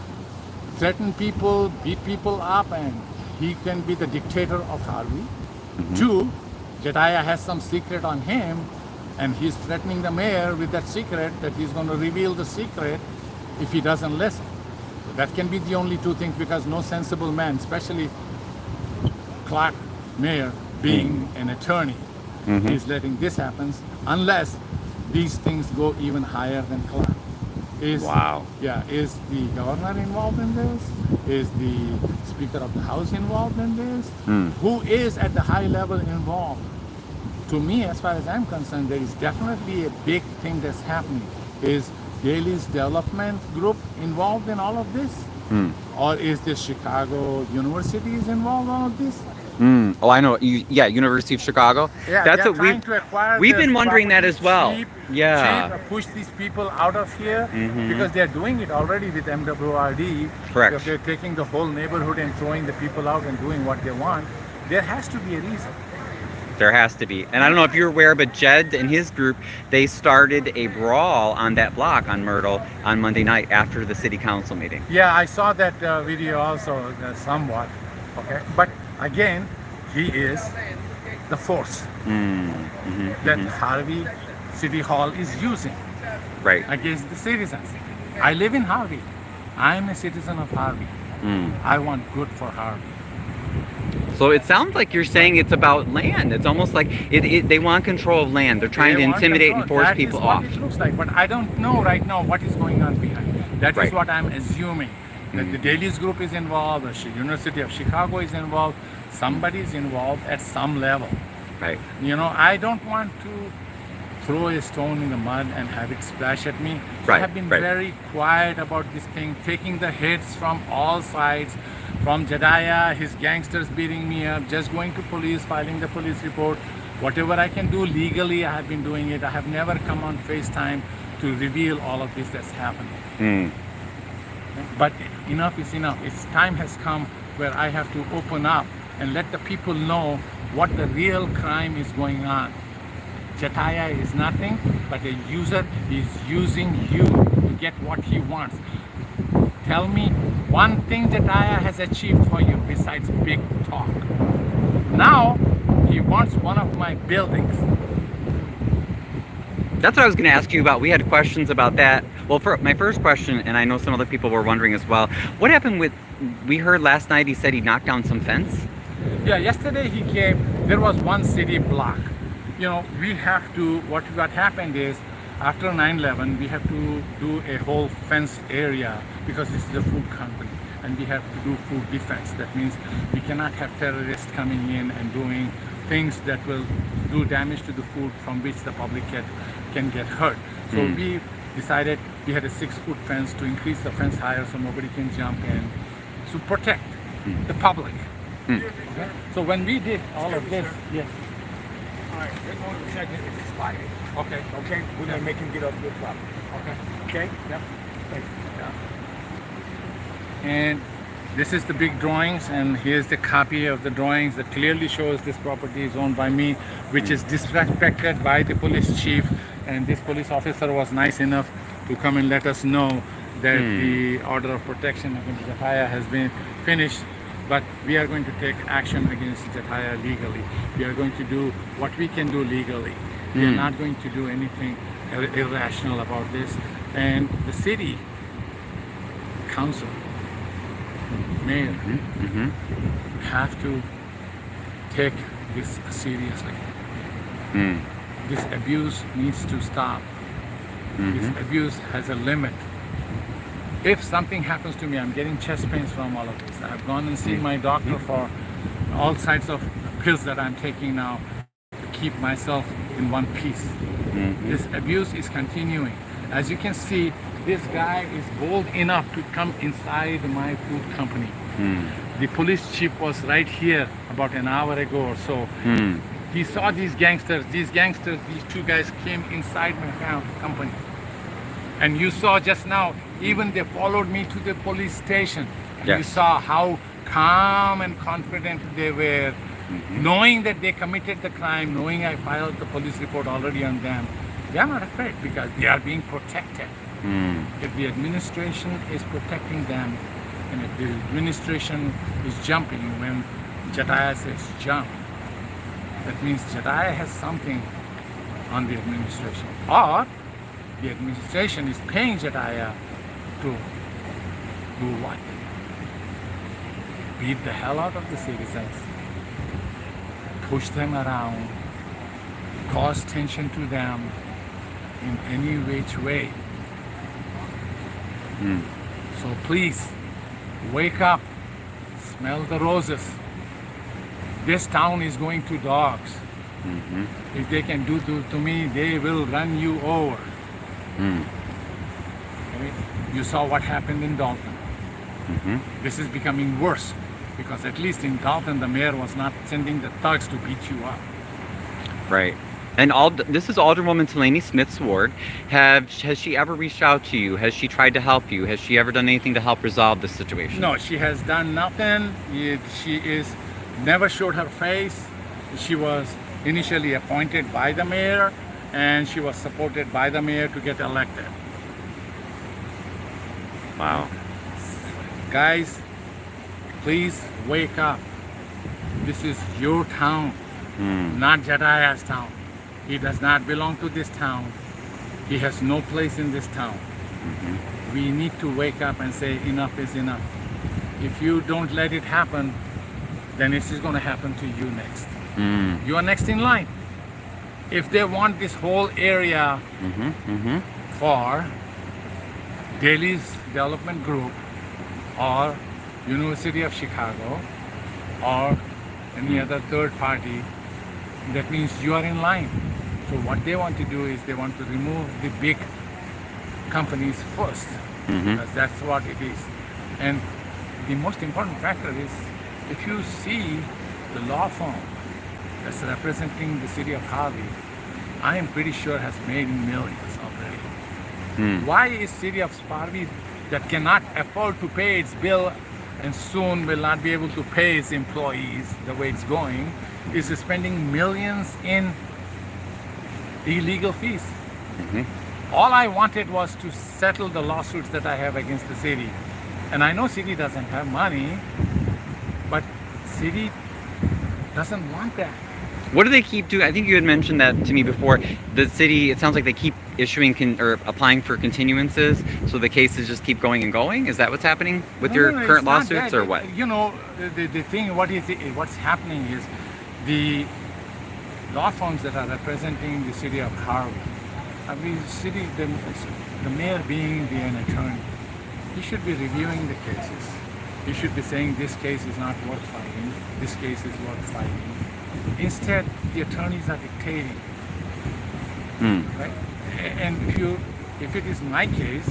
threaten people, beat people up, and he can be the dictator of Harvey. Two, Jedediah has some secret on him, and he's threatening the mayor with that secret, that he's going to reveal the secret if he doesn't listen. That can be the only two things, because no sensible man, especially Clark Mayor being an attorney, is letting this happen unless these things go even higher than Clark. Wow. Yeah, is the governor involved in this? Is the Speaker of the House involved in this? Who is at the high level involved? To me, as far as I'm concerned, there is definitely a big thing that's happening. Is Daley's development group involved in all of this? Or is the Chicago University is involved in all of this? Oh, I know. Yeah, University of Chicago. Yeah, That's they're what trying to acquire we've this been wondering that property as well. cheap, Yeah. push these people out of here because they're doing it already with MWRD. Correct. If they're taking the whole neighborhood and throwing the people out and doing what they want, there has to be a reason. There has to be. And I don't know if you're aware, but Jed and his group, they started a brawl on that block on Myrtle on Monday night after the city council meeting. Yeah, I saw that video also somewhat. Okay, but again, he is the force that Harvey City Hall is using Right. against the citizens. I live in Harvey. I'm a citizen of Harvey. I want good for Harvey. So it sounds like you're saying it's about land. It's almost like they want control of land. They're trying They to want intimidate and control. force That people is what off. it looks like, but I don't know right now what is going on behind. That is Right. what I'm assuming. That the Daley's group is involved, the University of Chicago is involved, somebody is involved at some level. Right. You know, I don't want to throw a stone in the mud and have it splash at me. So I Right, have been right. very quiet about this thing, taking the hits from all sides, from Jedediah, his gangsters beating me up, just going to police, filing the police report. Whatever I can do legally, I have been doing it. I have never come on FaceTime to reveal all of this that's happening. But enough is enough. It's time has come where I have to open up and let the people know what the real crime is going on. Jedediah is nothing but a user. He's using you to get what he wants. Tell me one thing Jedediah has achieved for you besides big talk. Now he wants one of my buildings. That's what I was going to ask you about. We had questions about that. Well, for my first question, and I know some other people were wondering as well, what happened with we heard last night he said he knocked down some fence. Yeah, yesterday he came, there was one city block. You know, we have to, what happened is, after 9/11, we have to do a whole fence area because this is a food company and we have to do food defense. That means we cannot have terrorists coming in and doing things that will do damage to the food from which the public can get hurt. So we decided we had a 6-foot fence to increase the fence higher so nobody can jump in to protect the public. Okay? So when we did all of this, yes. All right, we're going to check it if it's expired. Okay. Okay, we're gonna make him get off your property. Okay. Okay? Yep. Thank you. And this is the big drawings, and here's the copy of the drawings that clearly shows this property is owned by me, which is disrespected by the police chief. And this police officer was nice enough to come and let us know that the order of protection against Jataya has been finished. But we are going to take action against Jataya legally. We are going to do what we can do legally. We are not going to do anything irrational about this. And the city council, mayor, have to take this seriously. This abuse needs to stop. This abuse has a limit. If something happens to me, I'm getting chest pains from all of this. I've gone and seen my doctor for all types of pills that I'm taking now to keep myself in one piece. This abuse is continuing. As you can see, this guy is bold enough to come inside my food company. The police chief was right here about an hour ago or so. He saw these gangsters, these 2 guys came inside my company. And you saw just now, even they followed me to the police station. And you saw how calm and confident they were, knowing that they committed the crime, knowing I filed the police report already on them. They are not afraid because they are being protected. If the administration is protecting them, and if the administration is jumping when Jataya says jump, that means Jataya has something on the administration. Or the administration is paying Jataya to do what? Beat the hell out of the citizens, push them around, cause tension to them in any which way. So please, wake up, smell the roses. This town is going to dogs. If they can do to me, they will run you over. Okay? You saw what happened in Dalton. This is becoming worse because at least in Dalton, the mayor was not sending the thugs to beat you up. Right. And this is Alderwoman Delaney Smith's ward. Has she ever reached out to you? Has she tried to help you? Has she ever done anything to help resolve this situation? No, she has done nothing. She is never showed her face. She was initially appointed by the mayor, and she was supported by the mayor to get elected. Wow. Guys, please wake up. This is your town, not Jataya's town. He does not belong to this town. He has no place in this town. We need to wake up and say enough is enough. If you don't let it happen, then this is going to happen to you next. You are next in line. If they want this whole area for Delhi's development group or University of Chicago or any other third party, that means you are in line. So what they want to do is they want to remove the big companies first, because that's what it is. And the most important factor is, if you see the law firm that's representing the city of Harvey, I am pretty sure has made millions already. Why is city of Harvey that cannot afford to pay its bill and soon will not be able to pay its employees the way it's going, is spending millions in illegal fees? All I wanted was to settle the lawsuits that I have against the city. And I know city doesn't have money, but city doesn't want that. What do they keep doing? I think you had mentioned that to me before. The city, it sounds like they keep issuing or applying for continuances, so the cases just keep going and going. Is that what's happening with your No, current it's not lawsuits, that. or what? You know, the thing, what's happening is the law firms that are representing the city of Harvey, I mean, the mayor being an attorney, he should be reviewing the cases. He should be saying this case is not worth fighting, this case is worth fighting. Instead, the attorneys are dictating, right? And if it is my case,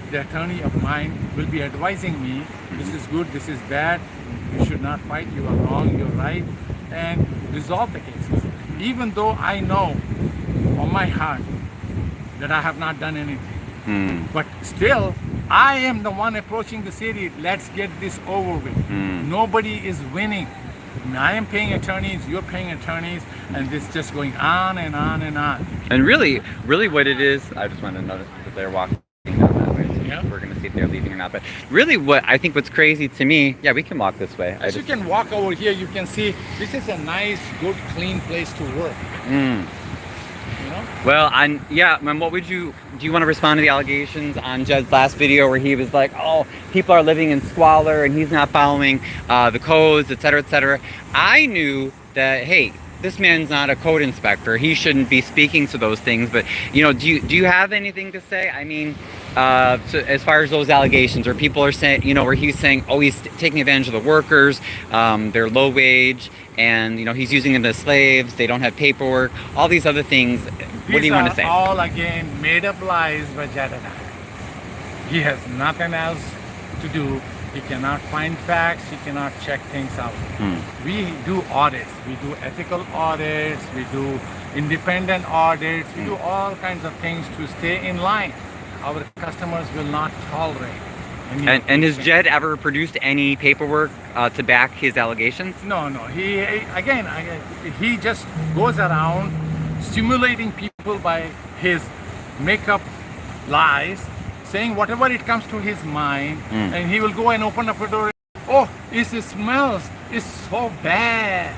the attorney of mine will be advising me, this is good, this is bad, you should not fight, you are wrong, you're right, and resolve the cases. Even though I know on my heart that I have not done anything. But still, I am the one approaching the city, let's get this over with. Nobody is winning. I am paying attorneys, you're paying attorneys, and this just going on and on and on. And really what it is, I just want to notice that they're walking down that way. So Yeah. we're going to see if they're leaving or not. But really what's crazy to me, yeah, we can walk this way. As you can walk over here, you can see this is a nice, good, clean place to work. You know? Well, what do you want to respond to the allegations on Jed's last video where he was like, oh, people are living in squalor and he's not following the codes, et cetera, et cetera. I knew that, hey, this man's not a code inspector. He shouldn't be speaking to those things. But, do you have anything to say? I mean, as far as those allegations, or people are saying, where he's saying, oh, he's taking advantage of the workers, they're low wage, and, he's using them as slaves, they don't have paperwork, all these other things. What do you want to say? These are all, again, made up lies by Jedediah. He has nothing else to do. He cannot find facts. He cannot check things out. We do audits. We do ethical audits. We do independent audits. We do all kinds of things to stay in line. Our customers will not tolerate any of And these has things. Jed ever produced any paperwork to back his allegations? No. He just goes around stimulating people by his make-up lies, saying whatever it comes to his mind, and he will go and open up a door. Oh, it smells. It's so bad.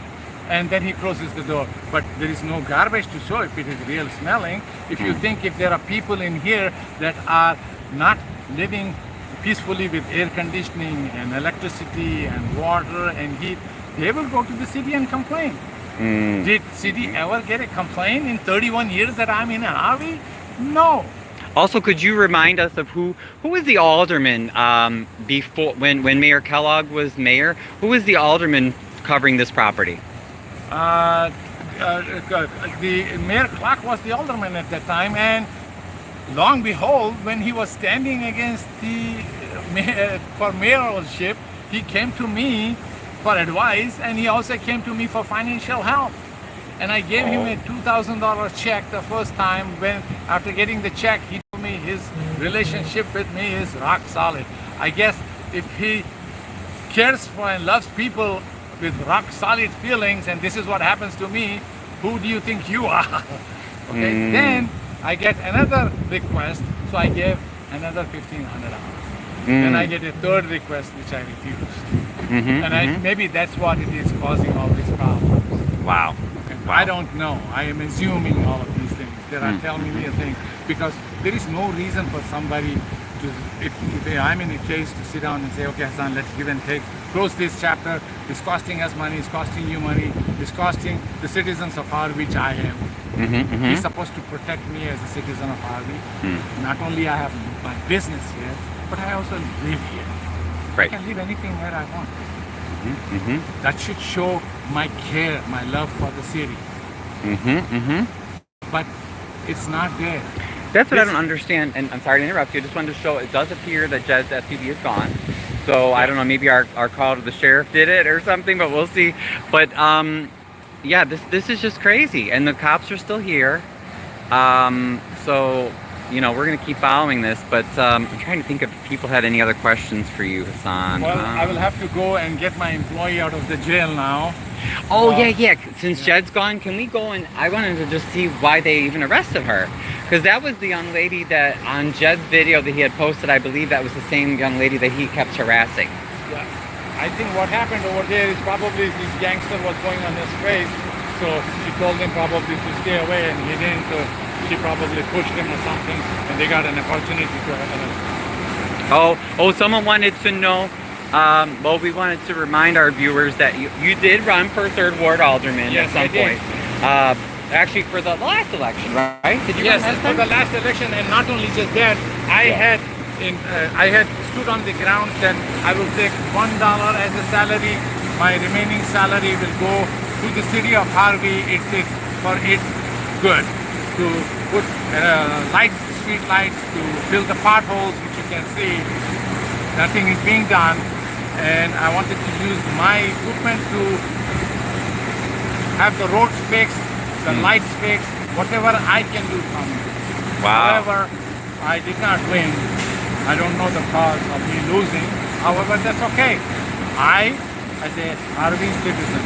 And then he closes the door. But there is no garbage to show if it is real smelling. If you think if there are people in here that are not living peacefully with air conditioning and electricity and water and heat, they will go to the city and complain. Did city ever get a complaint in 31 years that I'm in a Harvey? No. Also, could you remind us of who was the alderman before when Mayor Kellogg was mayor? Who was the alderman covering this property? The Mayor Clark was the alderman at that time, and long behold, when he was standing against for mayoralship, he came to me for advice, and he also came to me for financial help. And I gave him a $2,000 check the first time. When after getting the check, he told me his relationship with me is rock solid. I guess if he cares for and loves people with rock solid feelings, and this is what happens to me, who do you think you are? Okay. Then I get another request, so I gave another $1,500. Then I get a third request, which I refused. Maybe that's what it is causing all these problems. Wow. I don't know. I am assuming all of these things. There are telling me a thing because there is no reason for somebody to, if I'm in a case, to sit down and say, okay, Hasan, let's give and take. Close this chapter. It's costing us money. It's costing you money. It's costing the citizens of Harvey, which I am. He's supposed to protect me as a citizen of Harvey. Not only I have my business here, but I also live here. Right. I can live anything where I want. That should show my care, my love for the city. But it's not there. That's what I don't understand, and I'm sorry to interrupt you. I just wanted to show, it does appear that Jed's SUV is gone. So I don't know, maybe our call to the sheriff did it or something, but we'll see. But yeah, this is just crazy, and the cops are still here. So we're gonna keep following this, but I'm trying to think if people had any other questions for you, Hasan. Well, I will have to go and get my employee out of the jail now. Oh, yeah. Since Jed's gone, can we go and I wanted to just see why they even arrested her. Because that was the young lady that on Jed's video that he had posted, I believe that was the same young lady that he kept harassing. Yeah. I think what happened over there is probably this gangster was going on his face So she told him probably to stay away, and he didn't. So she probably pushed him or something, and they got an opportunity to harass. Oh, someone wanted to know. Well, we wanted to remind our viewers that you did run for 3rd Ward Alderman Yes, at some I did. point. Actually, for the last election, right? Did you Yes, run for the last election, and not only just that, I had stood on the ground that I will take $1 as a salary. My remaining salary will go to the city of Harvey. It is for its good to put lights, street lights, to fill the potholes, which you can see. Nothing is being done, and I wanted to use my equipment to have the roads fixed, the lights fixed, whatever I can do from it. Wow. However, I did not win. I don't know the cause of me losing. However, that's okay. I, as a Harvey citizen,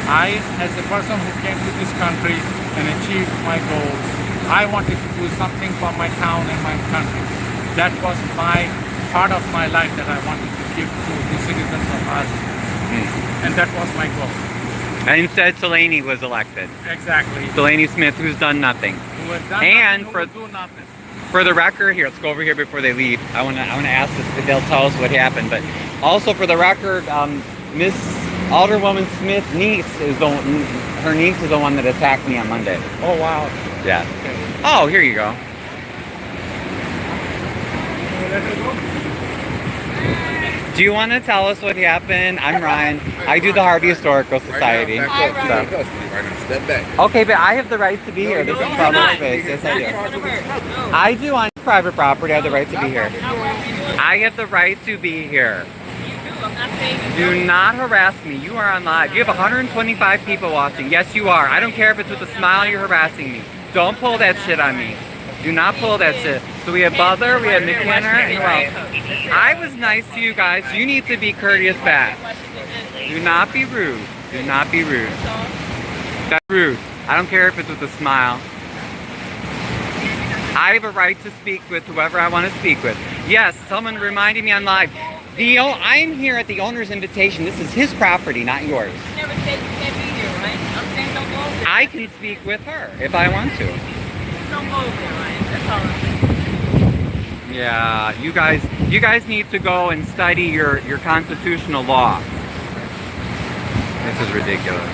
I, as a person who came to this country and achieved my goals, I wanted to do something for my town and my country. That was my part of my life that I wanted to give to the citizens of Harvey. And that was my goal. And instead, Delaney was elected. Exactly. Delaney Smith, who's done nothing. Who has done And nothing, for- who will do nothing. For the record, here, let's go over here before they leave. I wanna ask if they'll tell us what happened. But also for the record, Miss Alderwoman Smith's niece is her niece is the one that attacked me on Monday. Oh wow. Yeah. Oh, here you go. Do you want to tell us what happened? I'm Ryan. I do the Harvey Historical Society. Step back. Okay, but I have the right to be here. This is public space. Yes, I do. I do on private property. I have the right to be here. I have the right to be here. Do not harass me. You are on live. You have 125 people watching. Yes, you are. I don't care if it's with a smile you're harassing me. Don't pull that shit on me. Do not pull that shit. So we have Butler, we have McKenna, and who else? I was nice to you guys. You need to be courteous back. Do not be rude. Do not be rude. That's rude. I don't care if it's with a smile. I have a right to speak with whoever I want to speak with. Yes, someone reminded me on live. I am here at the owner's invitation. This is his property, not yours. Never said you can't be here, right? I'm saying don't go over there. I can speak with her if I want to. Don't go over there, right? That's all I'm saying. Yeah, you guys need to go and study your constitutional law. This is ridiculous.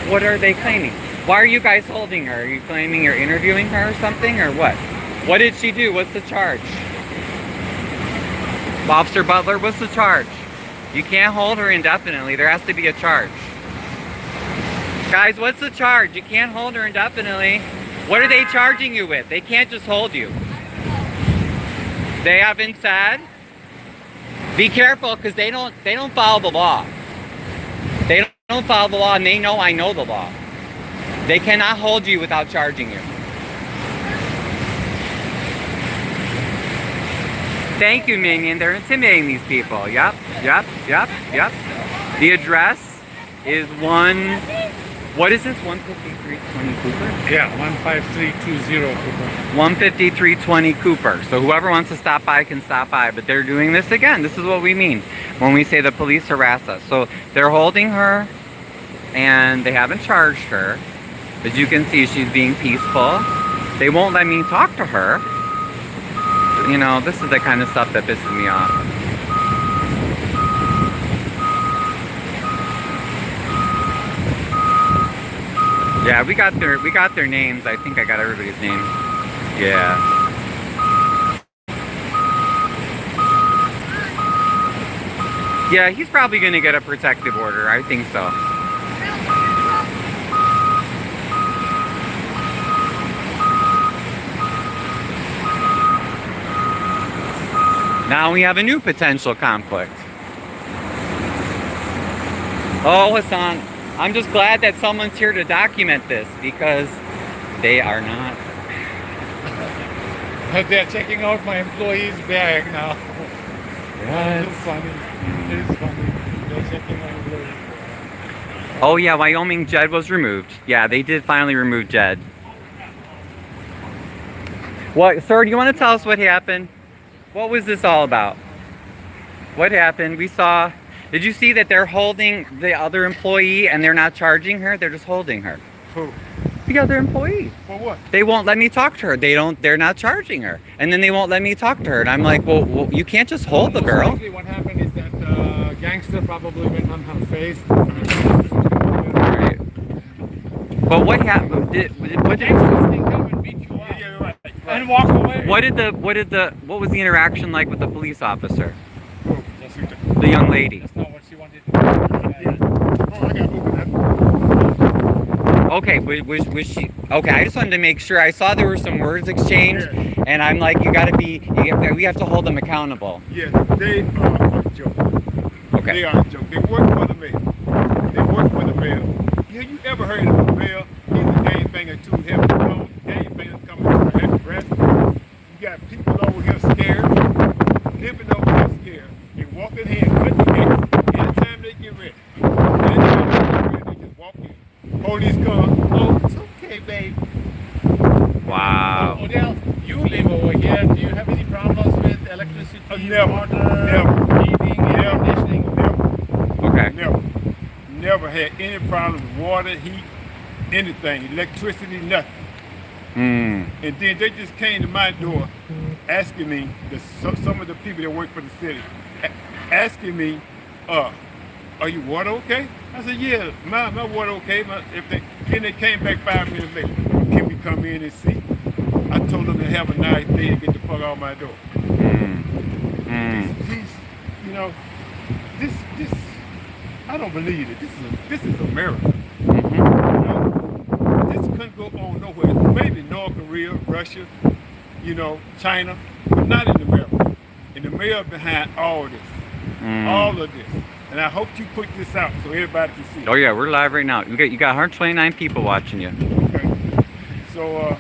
What are they claiming? Why are you guys holding her? Are you claiming you're interviewing her or something, or what? What did she do? What's the charge? Officer Butler, what's the charge? You can't hold her indefinitely. There has to be a charge. Guys, what's the charge? You can't hold her indefinitely. What are they charging you with? They can't just hold you. They haven't said. Be careful, because they don't follow the law. They don't follow the law, and they know I know the law. They cannot hold you without charging you. Thank you, Minion. They're intimidating these people. Yep. The address is what is this? 15320 Cooper? Yeah, 15320 Cooper. 15320 Cooper. So whoever wants to stop by can stop by. But they're doing this again. This is what we mean when we say the police harass us. So they're holding her, and they haven't charged her. As you can see, she's being peaceful. They won't let me talk to her. You know, this is the kind of stuff that pisses me off. Yeah, we got their names. I think I got everybody's names. Yeah. Yeah, he's probably gonna get a protective order. I think so. Now we have a new potential conflict. Oh, Hasan, I'm just glad that someone's here to document this, because they are not. They're checking out my employee's bag now. What? It's funny. It is funny. They're checking my employee. Oh yeah, Wyoming Jed was removed. Yeah, they did finally remove Jed. What, sir, do you want to tell us what happened? What was this all about? What happened? We saw. Did you see that they're holding the other employee and they're not charging her? They're just holding her. Who? The other employee. For what? They won't let me talk to her. They're not charging her. And then they won't let me talk to her. And I'm like, well you can't just hold the girl. Basically what happened is that gangster probably went on her face. Right. But what happened? What did Gangsters can come and beat you up. Yeah, right. And walk away. what was the interaction like with the police officer? That's The young lady. not what she wanted to do. Oh, I got Okay, was she okay? I just wanted to make sure. I saw there were some words exchanged, and I'm like, we have to hold them accountable. Yes, they are a joke. Okay. They are a joke. They work for the mayor. They work for the mayor. Have you ever heard of a mayor? He's a gangbanger too. Have gangbangers coming to have arrest. You got people over here scared, living over here scared. They walk in here and cut the gates anytime they get ready. Anytime they get ready, they just walk in. Police come. Oh, it's okay, babe. Wow. Odell, you live over here. Do you have any problems with electricity, Never. water, Never. heating, air conditioning? Okay. Never had any problem with water, heat, anything, electricity, nothing. Mm. And then they just came to my door asking me, some of the people that work for the city, asking me, are you water okay? I said, yeah, my water okay. Then they came back 5 minutes later. Can we come in and see? I told them to have a nice day and get the fuck out my door. This, I don't believe it. This is America. Mm-hmm. You know, this couldn't go on nowhere. Maybe North Korea, Russia, China, but not in America. And the mayor behind all this, all of this. And I hope you put this out so everybody can see it. Oh yeah, we're live right now. You got 129 people watching you. Okay. So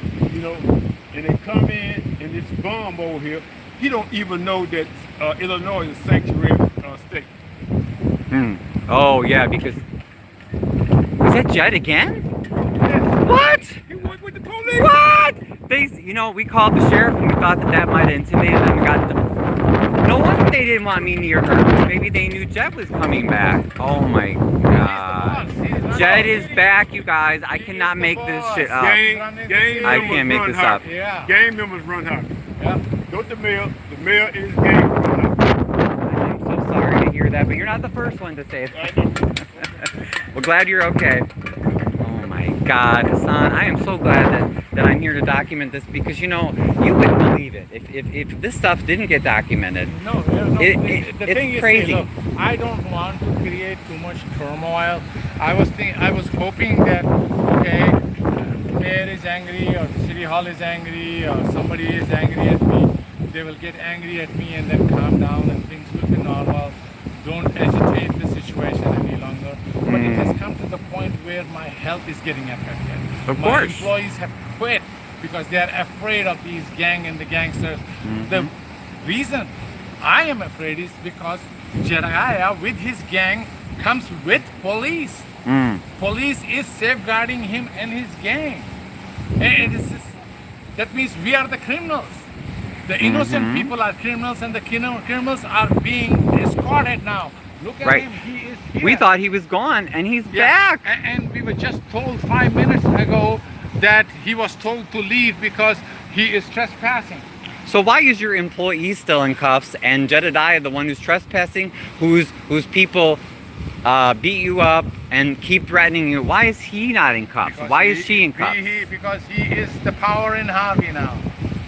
and they come in and this bum over here, he don't even know that Illinois is a sanctuary state. Mm. Oh yeah, because was that Jed again? Yeah. What? He worked with the police. What? We called the sheriff and we thought that might have intimidated them and got them. No wonder they didn't want me near her. Maybe they knew Jed was coming back. Oh my god. Jed is back, you guys. I cannot make this shit up. I can't make this up. Yeah. Gang members run hot. Yeah. Don't the mayor. The mayor is gang run hot. I'm so sorry to hear that, but you're not the first one to say that. Well, glad you're okay. Oh my god, Hasan, I am so glad that I'm here to document this because you wouldn't believe it if this stuff didn't get documented. No. The It's thing crazy. Look, I don't want to create too much turmoil. I was hoping that mayor is angry or the city hall is angry or somebody is angry at me. They will get angry at me and then calm down and things will be normal. Don't agitate the situation any longer. But it has come to the point where my health is getting affected. Of My course. employees have quit because they are afraid of these gang and the gangsters. The reason I am afraid is because Jedediah with his gang comes with police. Police is safeguarding him and his gang. And that means we are the criminals. The innocent people are criminals and the criminals are being escorted now. Look at him, he is here. We thought he was gone and he's back. And we were just told 5 minutes ago that he was told to leave because he is trespassing. So why is your employee still in cuffs and Jedediah the one who's trespassing, whose people beat you up and keep threatening you? Why is he not in cuffs? Why is she in cuffs? Because he is the power in Harvey now.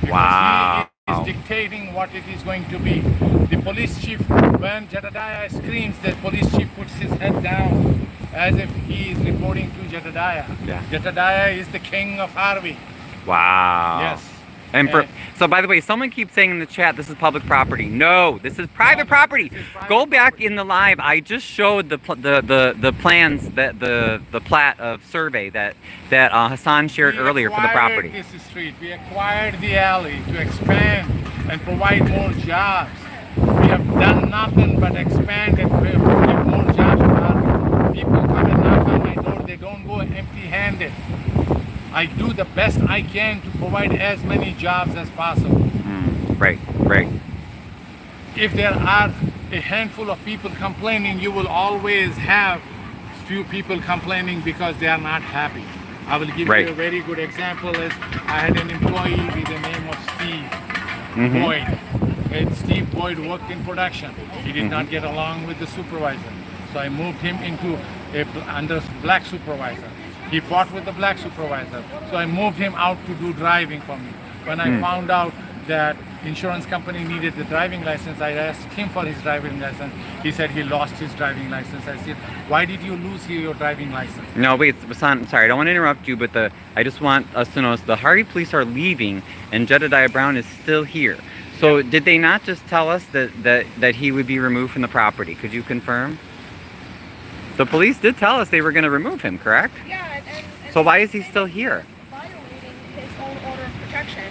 Because Wow. He is dictating what it is going to be. The police chief, when Jedediah screams, the police chief puts his head down as if he is reporting to Jedediah. Yeah. Jedediah is the king of Harvey. Wow. Yes. And so, by the way, someone keeps saying in the chat, this is public property. No, this is private property. Go back in the live. I just showed the plans, that the plat of survey that Hasan shared earlier for the property. We acquired this street. We acquired the alley to expand and provide more jobs. We have done nothing but expand and provide more jobs for Harvey. People come and knock on my door. They don't go empty-handed. I do the best I can to provide as many jobs as possible. Right. If there are a handful of people complaining, you will always have few people complaining because they are not happy. I will give Right. you a very good example is I had an employee with the name of Steve Boyd. And Steve Boyd worked in production. He did not get along with the supervisor. So I moved him into under black supervisor. He fought with the black supervisor. So I moved him out to do driving for me. When I found out that insurance company needed the driving license, I asked him for his driving license. He said he lost his driving license. I said, why did you lose your driving license? No, wait, Hasan, I'm sorry, I don't want to interrupt you, but I just want us to know the Harvey police are leaving and Jedediah Brown is still here. So did they not just tell us that he would be removed from the property? Could you confirm? The police did tell us they were going to remove him, correct? Yeah, and So why is he still here? violating his own order of protection.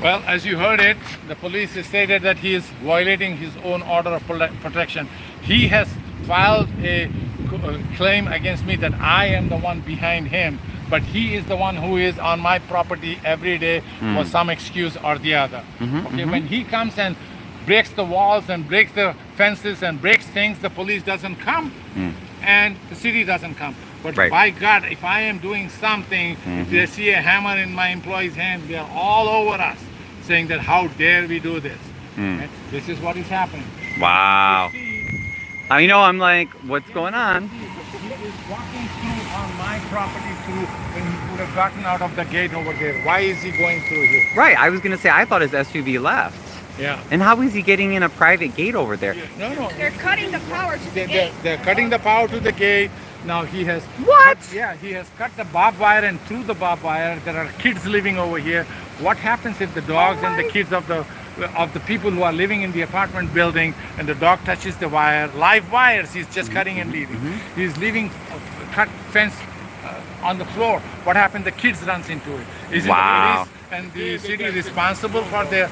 Well, as you heard it, the police stated that he is violating his own order of protection. He has filed a claim against me that I am the one behind him, but he is the one who is on my property every day for some excuse or the other. Okay, when he comes and breaks the walls and breaks the fences and breaks things, the police doesn't come and the city doesn't come. But Right. by God, if I am doing something, if they see a hammer in my employee's hand, they are all over us saying that how dare we do this. Okay? This is what is happening. Wow. I know, I'm like, what's going on? He is walking through on my property through when he would have gotten out of the gate over there. Why is he going through here? Right, I was going to say, I thought his SUV left. Yeah. And how is he getting in a private gate over there? No. They're cutting the power to the gate. They're cutting the power to the gate. Now he has What? he has cut the barbed wire, and through the barbed wire there are kids living over here. What happens if the dogs and the kids of the people who are living in the apartment building and the dog touches the wire, live wires, he's just cutting and leaving. He's leaving cut fence on the floor. What happened? The kids runs into it. Is Wow. it police and the city responsible for the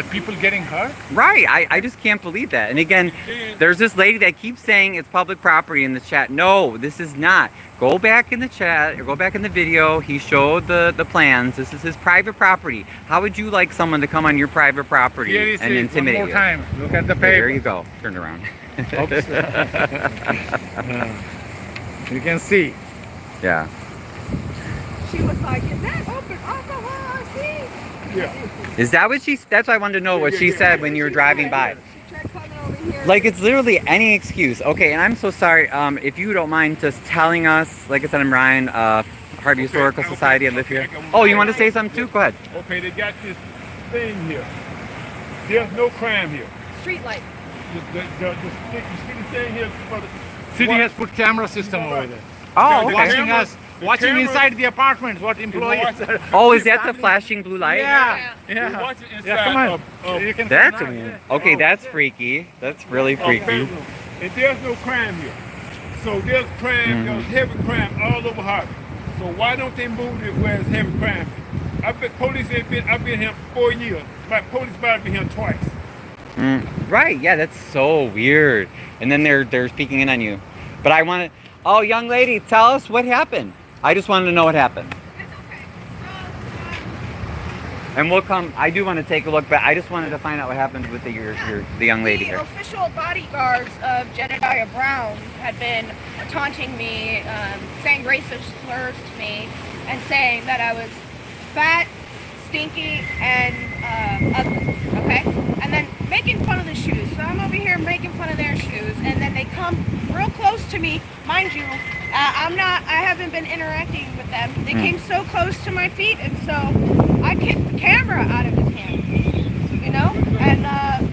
people getting hurt? Right, I just can't believe that. And again, there's this lady that keeps saying it's public property in the chat. No, this is not. Go back in the chat, or go back in the video. He showed the plans. This is his private property. How would you like someone to come on your private property Here is and it. intimidate One more you? time. Look at the There paper. you go. Turn around. Oops. You can see. Yeah. She was like, is that open alcohol? I see. Yeah. Is that what she? That's why I wanted to know what she said when you were driving by. She tried coming over here. Like, it's literally any excuse. Okay, and I'm so sorry. If you don't mind just telling us, like I said, I'm Ryan, Harvey Historical Society. I live here. Oh, you want to say something too? Go ahead. Okay, they got this thing here. There's no crime here. Street light. You see the thing here? For the, City has put camera system over there. Oh, The okay. Watching us, watching camera- inside the apartments, what employees are. Oh, is that the flashing blue light? Yeah. They're Yeah. watching inside Yeah, come on. of You can That's come on. weird. Okay, that's freaky. That's really freaky. bedroom. And there's no crime here. So there's crime, there's heavy crime all over Harvey. So why don't they move it where it's heavy crime? I've been here for 4 years. My police about to be here twice. Right, yeah, that's so weird. And then they're speaking in on you. But I want to. Oh, young lady, tell us what happened. I just wanted to know what happened. It's okay. And we'll come. I do want to take a look, but I just wanted to find out what happened with the young lady The here. official bodyguards of Jedediah Brown had been taunting me, saying racist slurs to me, and saying that I was fat, stinky, and ugly. Okay, and then making fun of the shoes. So I'm over here making fun of their shoes, and then they come real close to me. Mind you, I haven't been interacting with them. They came so close to my feet, and so I kicked the camera out of his hand, you know, and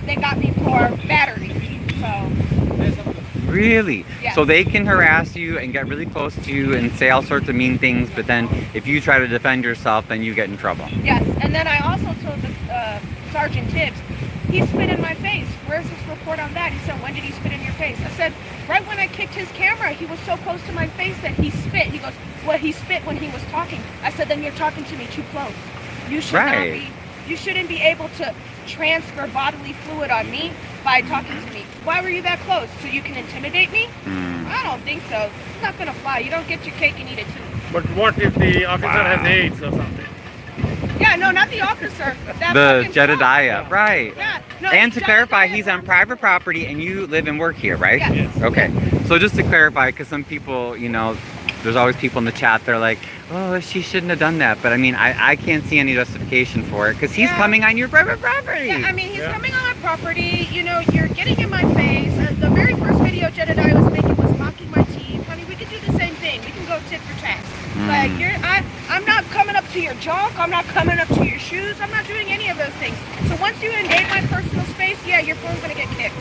they got me for battery. So Really? Yes. So they can harass you and get really close to you and say all sorts of mean things, but then if you try to defend yourself, then you get in trouble. yes, and then I also told the Sergeant Tibbs, he spit in my face. Where's this report on that? He said, when did he spit in your face? I said, right when I kicked his camera, he was so close to my face that he spit. He goes, well, he spit when he was talking. I said, then you're talking to me too close. You should not Right. be. You shouldn't be able to transfer bodily fluid on me by talking to me. Why were you that close? So you can intimidate me? I don't think so. It's not gonna fly. You don't get your cake and eat it too. But what if the officer has AIDS or something? Yeah, no, not the officer. That The fucking Jedediah, cop. right. Yeah. No, And to clarify, Jedediah he's on Brown. private property and you live and work here, right? Yes. Okay. So just to clarify, because some people, you know, there's always people in the chat, they're like, oh, she shouldn't have done that. But I mean, I can't see any justification for it because he's Yeah. coming on your private property. Yeah, I mean, he's coming on my property. You know, you're getting in my face. The very first video Jedediah was making was mocking my teeth. Honey, we could do the same thing. We can go tit for tat. Like, I'm not coming up to your junk. I'm not coming up to your shoes. I'm not doing any of those things. So once you invade my personal space, yeah, your phone's gonna get kicked.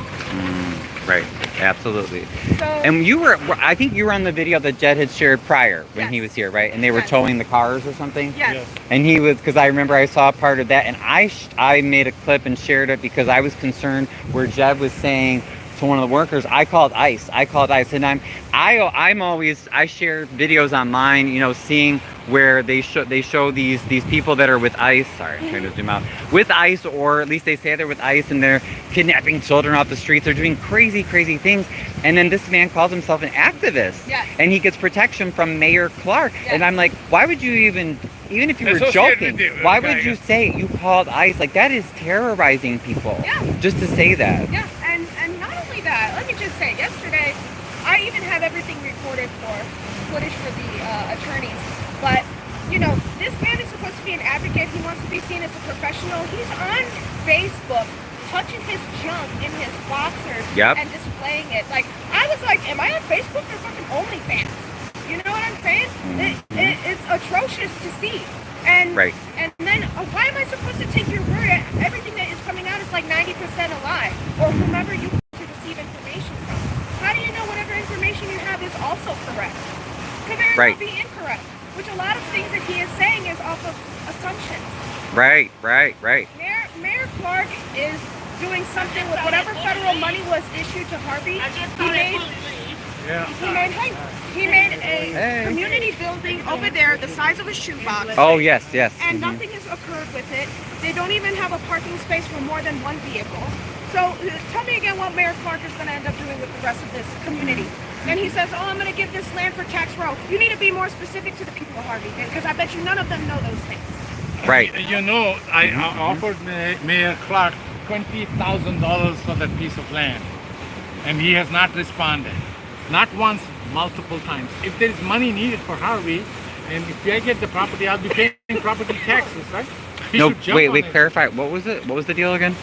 Right, absolutely. So, And you were, I think you were on the video that Jed had shared prior when Yes. he was here, right? And they were Yes. towing the cars or something? yes. And he was, because I remember I saw part of that, and I made a clip and shared it because I was concerned where Jed was saying to one of the workers, I called ICE, and I share videos on mine, you know, seeing where they show these people that are with ICE. Sorry, I'm trying to zoom out. With ICE, or at least they say they're with ICE, and they're kidnapping children off the streets. They're doing crazy things. And then this man calls himself an activist, Yes. and he gets protection from Mayor Clark. Yes. And I'm like, why would you even if you were Associated joking, with it, why okay, would you yeah. say you called ICE? Like, that is terrorizing people. Yeah. Just to say that. Yeah, and not only that, let me just say, yesterday, I even have everything recorded for footage for the attorneys. But, you know, this man is supposed to be an advocate. He wants to be seen as a professional. He's on Facebook touching his junk in his boxers Yep. and displaying it. Like, I was like, am I on Facebook or fucking OnlyFans? You know what I'm saying? It's atrocious to see. And Right. and then why am I supposed to take your word? Everything that is coming out is like 90% a lie, or whomever you to receive information from. How do you know whatever information you have is also correct? Could very Right. well be incorrect, which a lot of things that he is saying is off of assumptions. Right. Mayor Clark is doing something with whatever federal money was issued to Harvey. He made a community building over there the size of a shoebox. Oh, yes. And nothing has occurred with it. They don't even have a parking space for more than one vehicle. So tell me again what Mayor Clark is going to end up doing with the rest of this community. And he says, oh, I'm going to give this land for tax row. You need to be more specific to the people, Harvey, because I bet you none of them know those things. Right. You know, I offered Mayor Clark $20,000 for that piece of land, and he has not responded. Not once, multiple times. If there is money needed for Harvey, and if I get the property, I'll be paying property taxes, right? He No, should jump wait, on it. clarify. What was it? What was the deal again?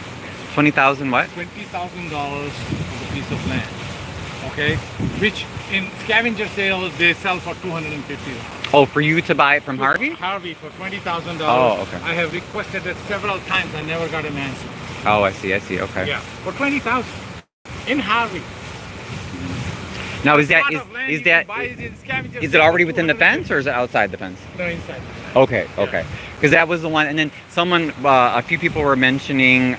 20,000 what? $20,000 for the piece of land, okay? Which in scavenger sales they sell for $250. Oh, for you to buy it from Harvey? Harvey for $20,000. Oh, okay. I have requested it several times. I never got an answer. Oh, I see. Okay. Yeah, for $20,000 in Harvey. Now, is Plot that of land is you that can buy it in scavenger is it sales already for within the $250. fence or is it outside the fence? No, inside. Okay. Because that was the one, and then someone, a few people were mentioning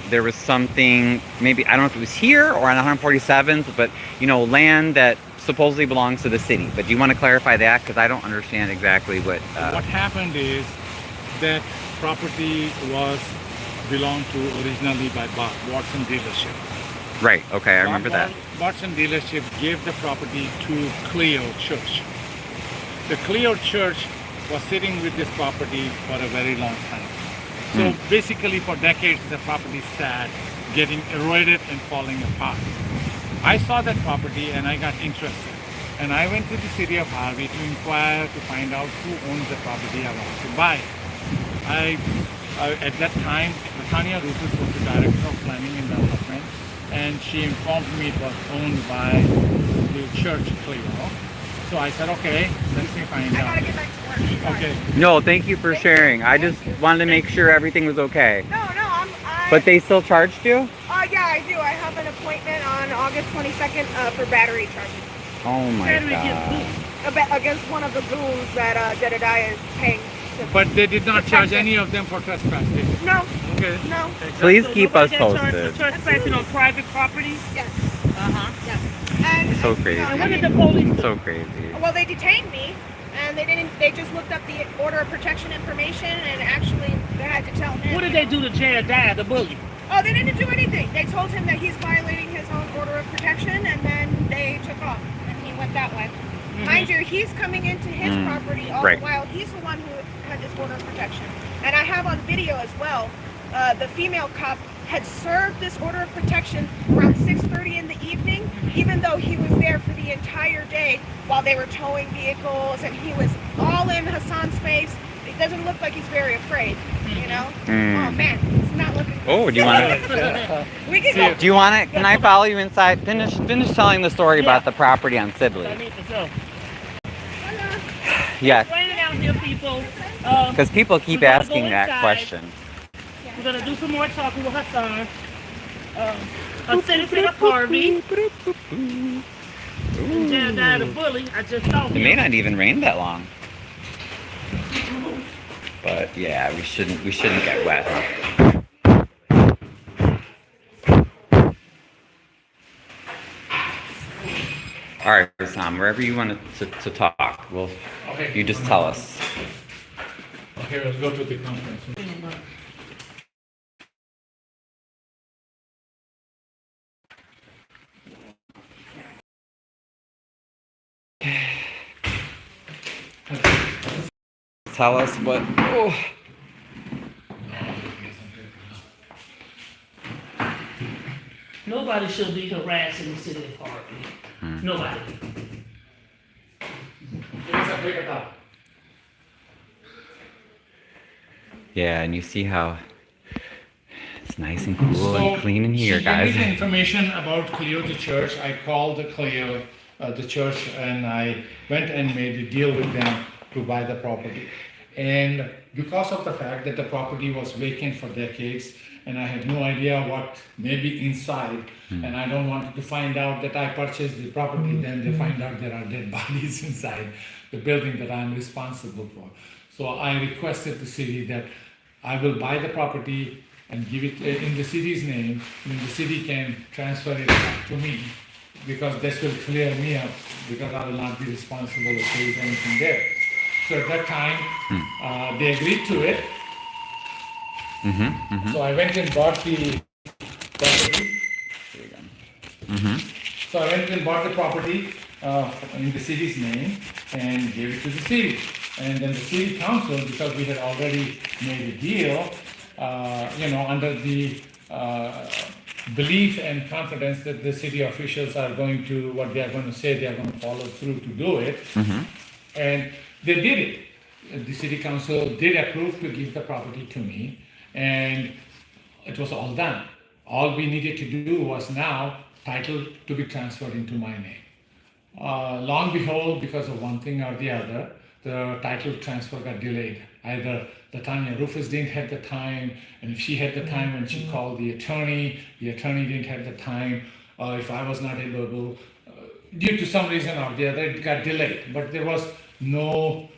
there was something, maybe I don't know if it was here or on 147th, but you know, land that supposedly belongs to the city. But do you want to clarify that? Because I don't understand exactly what. What happened is that property belonged to originally by Watson dealership. Right. Okay, I remember that. Watson dealership gave the property to Cleo Church. The Cleo Church was sitting with this property for a very long time. So basically for decades the property sat, getting eroded and falling apart. I saw that property and I got interested. And I went to the city of Harvey to inquire to find out who owns the property I wanted to buy. At that time, Tanya Rufus was the director of planning and development, and she informed me it was owned by the church Cleo. So I said, okay, let me find I out. gotta get back to work. Okay. No, thank you for sharing. I just wanted to make sure everything was okay. No, But they still charged you? yeah, I do. I have an appointment on August 22nd for battery charges. Oh my god. Against one of the goons that Jedediah is paying. But they did not charge any of them for trespassing. No, Okay. no. Please So keep nobody us got charged posted. for trespassing on private property? Yes. Uh-huh. And So crazy. And what did the police do? So crazy. well, they detained me, and they just looked up the order of protection information, and actually they had to tell him. What did they do to Jedediah, the bully? Oh, they didn't do anything. They told him that he's violating his own order of protection, and then they took off, and he went that way. Mind you, he's coming into his property all Right. the while. He's the one who had this order of protection. And I have on video as well, the female cop had served this order of protection around 6:30 in the evening, even though he was there for the entire day while they were towing vehicles, and he was all in Hasan's face. It doesn't look like he's very afraid, you know? Oh man, it's not looking good. Oh, do you want to? We can go. Do you want it? Can I follow you inside? Finish telling the story about the property on I Sibley. need to go. Yeah, Raining out here, people. because people keep we're gonna asking go that inside. question. We're gonna do some more talking with Hasan. A citizen of Harvey. And Jedediah the bully. I just saw It may him. not even rain that long. But yeah, we shouldn't get wet. All right, Hasan, wherever you want to talk, Okay. you just tell us. Okay, let's go to the conference. Tell us what. Oh. Nobody should be harassed in the city of Harvey. Nobody. Yeah, and you see how it's nice and cool and clean in here, she gave me guys. the information about Cleo the church. I called the Cleo, the church, and I went and made a deal with them to buy the property. And because of the fact that the property was vacant for decades, and I had no idea what may be inside, and I don't want to find out that I purchased the property, then they find out there are dead bodies inside the building that I'm responsible for. So I requested the city that I will buy the property and give it in the city's name, and the city can transfer it back to me, because this will clear me up, because I will not be responsible if there is anything there. So at that time, they agreed to it. So I went and bought the property. So I went and bought the property in the city's name and gave it to the city. And then the city council, because we had already made a deal, under the belief and confidence that the city officials are going to, what they are going to say, they are going to follow through to do it. And they did it. The city council did approve to give the property to me, and it was all done. All we needed to do was now title to be transferred into my name. Long behold, because of one thing or the other, the title transfer got delayed. Either Latanya Rufus didn't have the time, and if she had the time when she called the attorney didn't have the time, or if I was not able, due to some reason or the other, it got delayed. But there was no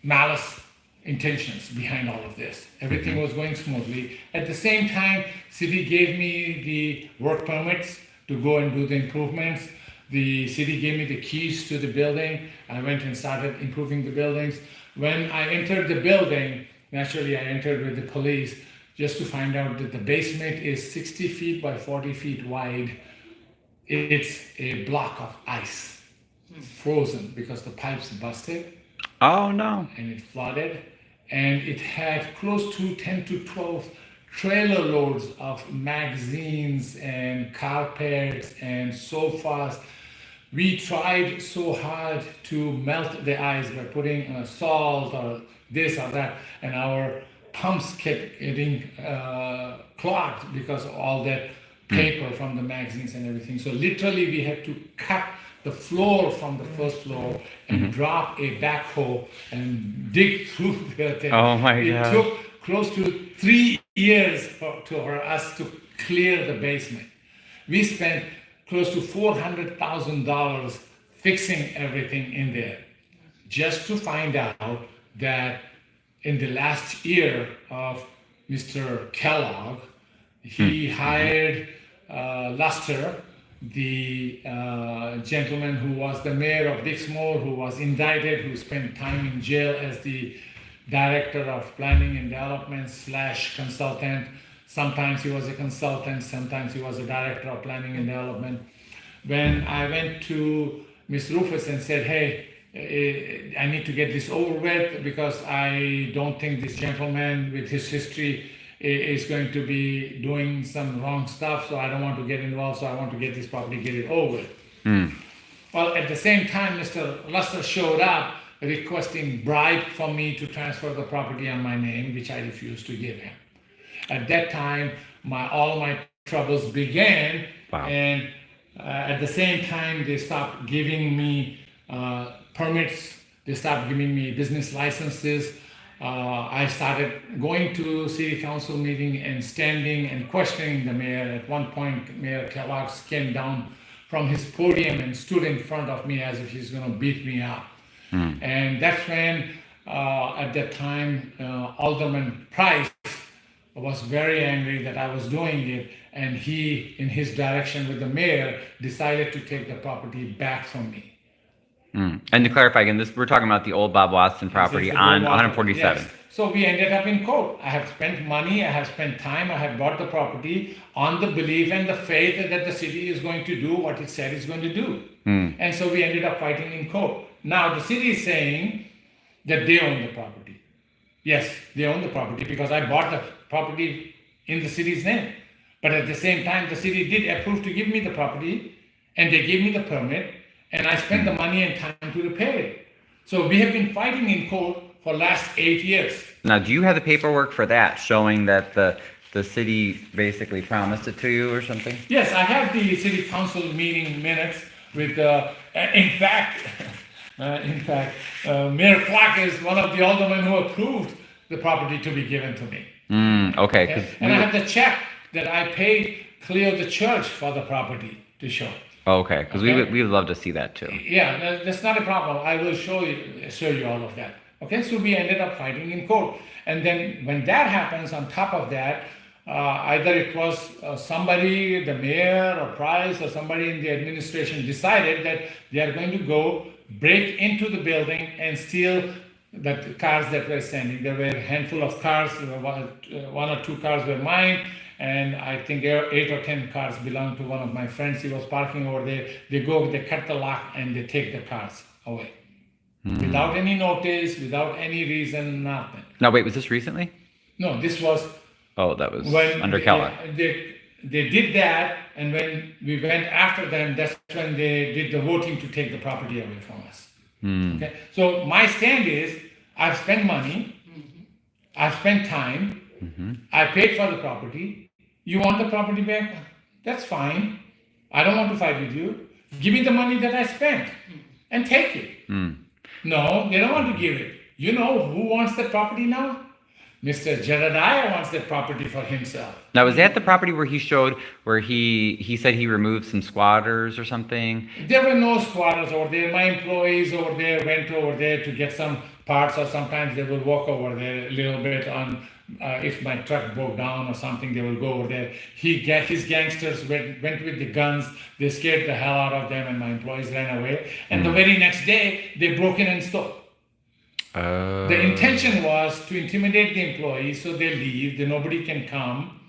malice intentions behind all of this. Everything was going smoothly. At the same time, city gave me the work permits to go and do the improvements. The city gave me the keys to the building. I went and started improving the buildings. When I entered the building, naturally I entered with the police just to find out that the basement is 60 feet by 40 feet wide. It's a block of ice, frozen because the pipes busted. Oh no. And it flooded, and it had close to 10 to 12 trailer loads of magazines and carpets and sofas. We tried so hard to melt the ice by putting salt or this or that, and our pumps kept getting clogged because of all that paper from the magazines and everything. So literally we had to cut the floor from the first floor and drop a backhoe and dig through the thing. Oh my It God. took close to 3 years for us to clear the basement. We spent close to $400,000 fixing everything in there, just to find out that in the last year of Mr. Kellogg, he hired Luster, the gentleman who was the mayor of Dixmoor, who was indicted, who spent time in jail as the director of planning and development / consultant. Sometimes he was a consultant, sometimes he was a director of planning and development. When I went to Miss Rufus and said, hey, I need to get this over with because I don't think this gentleman with his history is going to be doing some wrong stuff, so I don't want to get involved, so I want to get this property, get it over with. Well, at the same time, Mr. Russell showed up requesting bribe from me to transfer the property on my name, which I refused to give him. At that time, all my troubles began, and at the same time, they stopped giving me permits, they stopped giving me business licenses. I started going to city council meeting and standing and questioning the mayor. At one point, Mayor Kellogg came down from his podium and stood in front of me as if he's going to beat me up. And that's when, at that time, Alderman Price was very angry that I was doing it, and he, in his direction with the mayor, decided to take the property back from me. And to clarify again, we're talking about the old Bob Watson property on 147. Yes. So we ended up in court. I have spent money, I have spent time, I have bought the property on the belief and the faith that the city is going to do what it said it's going to do. And so we ended up fighting in court. Now the city is saying that they own the property. Yes, they own the property because I bought the property in the city's name. But at the same time, the city did approve to give me the property, and they gave me the permit, and I spent the money and time to repair it. So we have been fighting in court for last 8 years. Now, do you have the paperwork for that showing that the city basically promised it to you or something? Yes, I have the city council meeting minutes with, in fact, Mayor Clark is one of the aldermen who approved the property to be given to me. Okay. And I have the check that I paid clear the church for the property to show. Okay, because we would love to see that too. Yeah, that's not a problem. I will show you all of that. Okay, so we ended up fighting in court. And then when that happens, on top of that, either it was somebody, the mayor or Price or somebody in the administration decided that they are going to go break into the building and steal the cars that were standing. There were a handful of cars, one or two cars were mine, and I think 8 or 10 cars belonged to one of my friends. He was parking over there. They cut the lock and they take the cars away. Without any notice, without any reason, nothing. Now, wait, was this recently? No, this was... Oh, that was under Kellogg. They did that, and when we went after them, that's when they did the voting to take the property away from us. Okay? So my stand is, I've spent money, I've spent time, I paid for the property. You want the property back? That's fine. I don't want to fight with you. Give me the money that I spent and take it. No, they don't want to give it. You know who wants the property now? Mr. Jedediah wants that property for himself. Now, was that the property where he showed, where he said he removed some squatters or something? There were no squatters over there. My employees over there went over there to get some parts, or sometimes they will walk over there a little bit on, if my truck broke down or something, they will go over there. His gangsters went with the guns. They scared the hell out of them, and my employees ran away. And the very next day, they broke in and stole. The intention was to intimidate the employees so they leave, then nobody can come.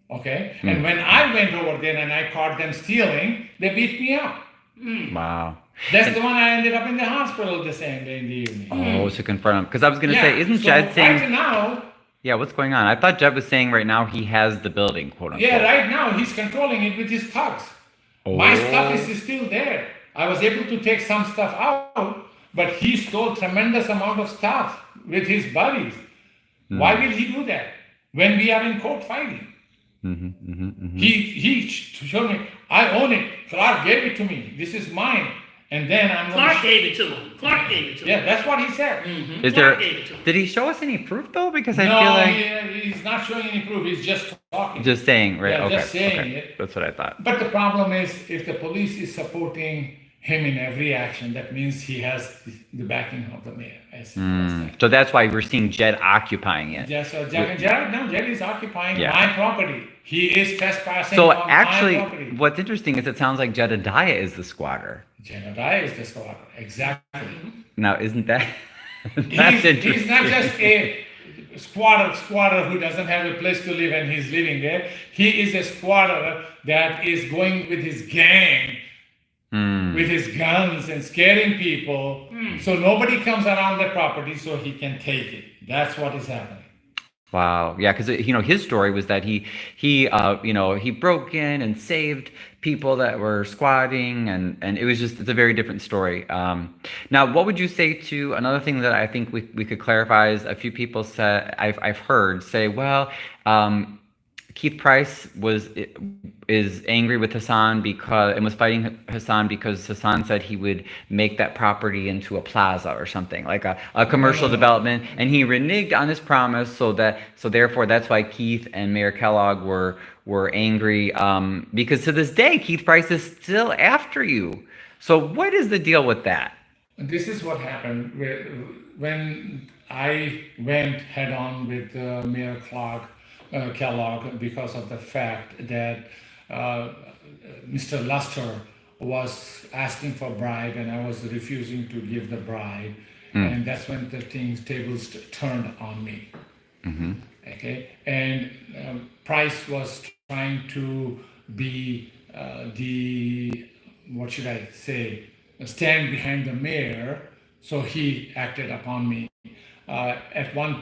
Okay? And when I went over there and I caught them stealing, they beat me up. Wow. That's the one I ended up in the hospital the same day in the evening. Oh, to confront him. Because I was going to say, isn't Jed saying... Right now... Yeah, what's going on? I thought Jed was saying right now he has the building, quote unquote. Yeah, right now he's controlling it with his thugs. My stuff is still there. I was able to take some stuff out, but he stole tremendous amount of stuff with his buddies. Why will he do that when we are in court fighting? He showed me, I own it. Clark gave it to me. This is mine. And then I'm Clark gave it to him. Clark gave it to him. Yeah, that's what he said. Is there? Did he show us any proof though? Because I feel like he's not showing any proof. He's just talking. Just saying, right? Yeah, Okay. just saying Okay. it. That's what I thought. But the problem is, if the police is supporting him in every action, that means he has the backing of the mayor. So that's why we're seeing Jed occupying it. Yes, so Jed is occupying my property. He is trespassing So on actually, my property. what's interesting is it sounds like Jedediah is the squatter. Jedediah is the squatter, exactly. Now, isn't that? That's interesting. He's not just a squatter who doesn't have a place to live and he's living there. He is a squatter that is going with his gang with his guns and scaring people. So nobody comes around the property so he can take it. That's what is happening. Wow. Yeah, because his story was that he broke in and saved people that were squatting, and it's a very different story. Now, what would you say to another thing that I think we could clarify is a few people said I've heard say, well, Keith Price is angry with Hasan and was fighting Hasan because Hasan said he would make that property into a plaza or something, like a commercial development, and he reneged on his promise. So therefore that's why Keith and Mayor Kellogg were angry, because to this day Keith Price is still after you. So what is the deal with that? This is what happened when I went head on with Mayor Kellogg because of the fact that Mr. Luster was asking for bribe and I was refusing to give the bribe, and that's when the tables turned on me. Okay, and Price was trying to be stand behind the mayor, so he acted upon me. At one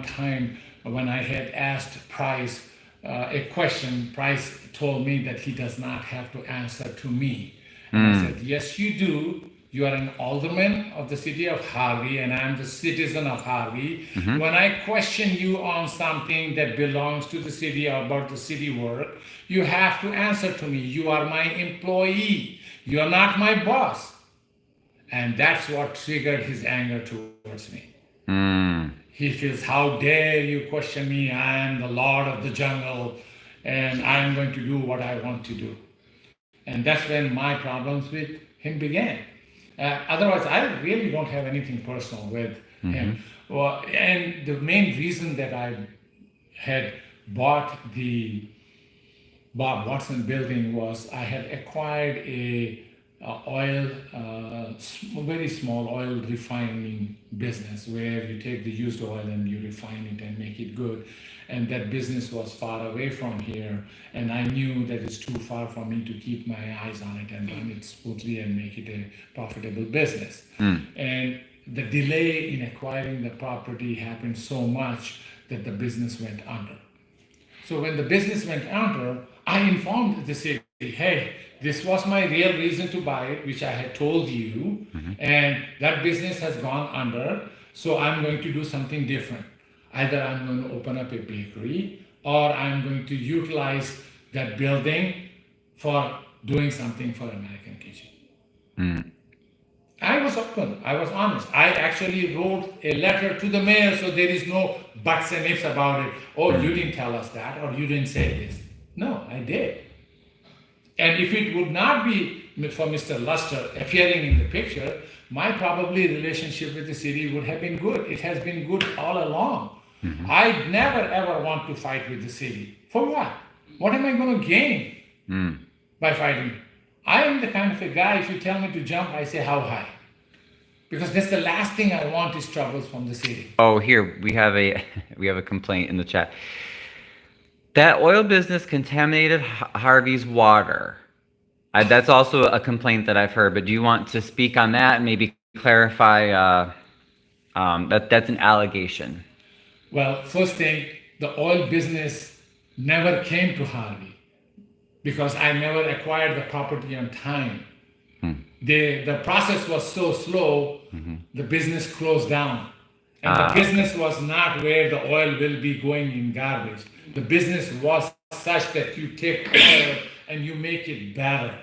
time, when I had asked Price a question, Price told me that he does not have to answer to me. And I said, yes, you do. You are an alderman of the city of Harvey, and I'm the citizen of Harvey. When I question you on something that belongs to the city or about the city work, you have to answer to me. You are my employee. You are not my boss. And that's what triggered his anger towards me. He feels, how dare you question me? I am the lord of the jungle, and I'm going to do what I want to do. And that's when my problems with him began. Otherwise, I really don't have anything personal with him. Well, and the main reason that I had bought the Bob Watson building was I had acquired a very small oil refining business where you take the used oil and you refine it and make it good. And that business was far away from here, and I knew that it's too far for me to keep my eyes on it and run it smoothly and make it a profitable business. And the delay in acquiring the property happened so much that the business went under. So when the business went under, I informed the city, hey, this was my real reason to buy it, which I had told you, and that business has gone under, so I'm going to do something different. Either I'm going to open up a bakery, or I'm going to utilize that building for doing something for American Kitchen. I was open, I was honest. I actually wrote a letter to the mayor, so there is no buts and ifs about it. Oh, you didn't tell us that, or you didn't say this. No, I did. And if it would not be for Mr. Luster appearing in the picture, my probably relationship with the city would have been good. It has been good all along. I never ever want to fight with the city. For what? What am I going to gain by fighting? I am the kind of a guy, if you tell me to jump, I say how high. Because that's the last thing I want is troubles from the city. Oh, here we have a complaint in the chat. That oil business contaminated Harvey's water. That's also a complaint that I've heard, but do you want to speak on that and maybe clarify that that's an allegation? Well, first thing, the oil business never came to Harvey because I never acquired the property on time. The process was so slow, the business closed down. And the business was not where the oil will be going in garbage. The business was such that you take oil and you make it better.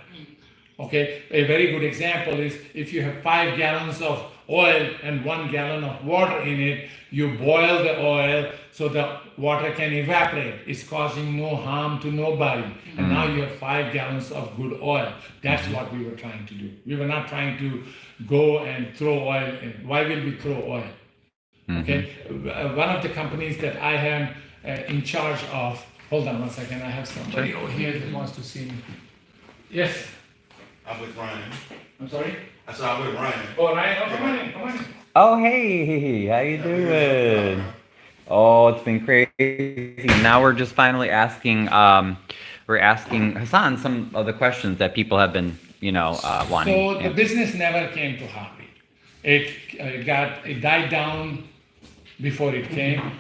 Okay, a very good example is if you have 5 gallons of oil and 1 gallon of water in it, you boil the oil so the water can evaporate. It's causing no harm to nobody. And now you have 5 gallons of good oil. That's what we were trying to do. We were not trying to go and throw oil in. Why will we throw oil? Okay, one of the companies that I am in charge of, hold on one second, I have somebody over here that wants to see me. Yes. I'm with Ryan. I'm sorry? I said I'm with Ryan. Oh, Ryan, oh, come on. Oh, hey, how you doing? Oh, it's been crazy. Now we're just finally asking, we're asking Hasan some of the questions that people have been, wanting. So the answers. business never came to Harvey. It died down before it came.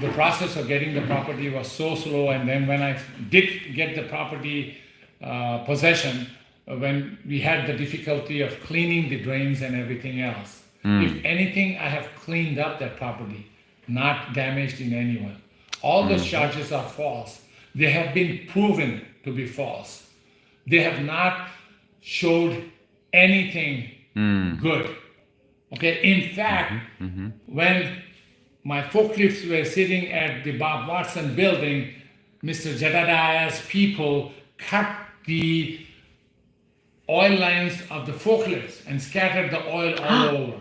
The process of getting the property was so slow, and then when I did get the property possession, when we had the difficulty of cleaning the drains and everything else. If anything, I have cleaned up that property, not damaged in anyone. All those charges are false. They have been proven to be false. They have not showed anything good. Okay, in fact, when my forklifts were sitting at the Bob Watson building, Mr. Jedediah's people cut the oil lines of the forklifts and scattered the oil all over.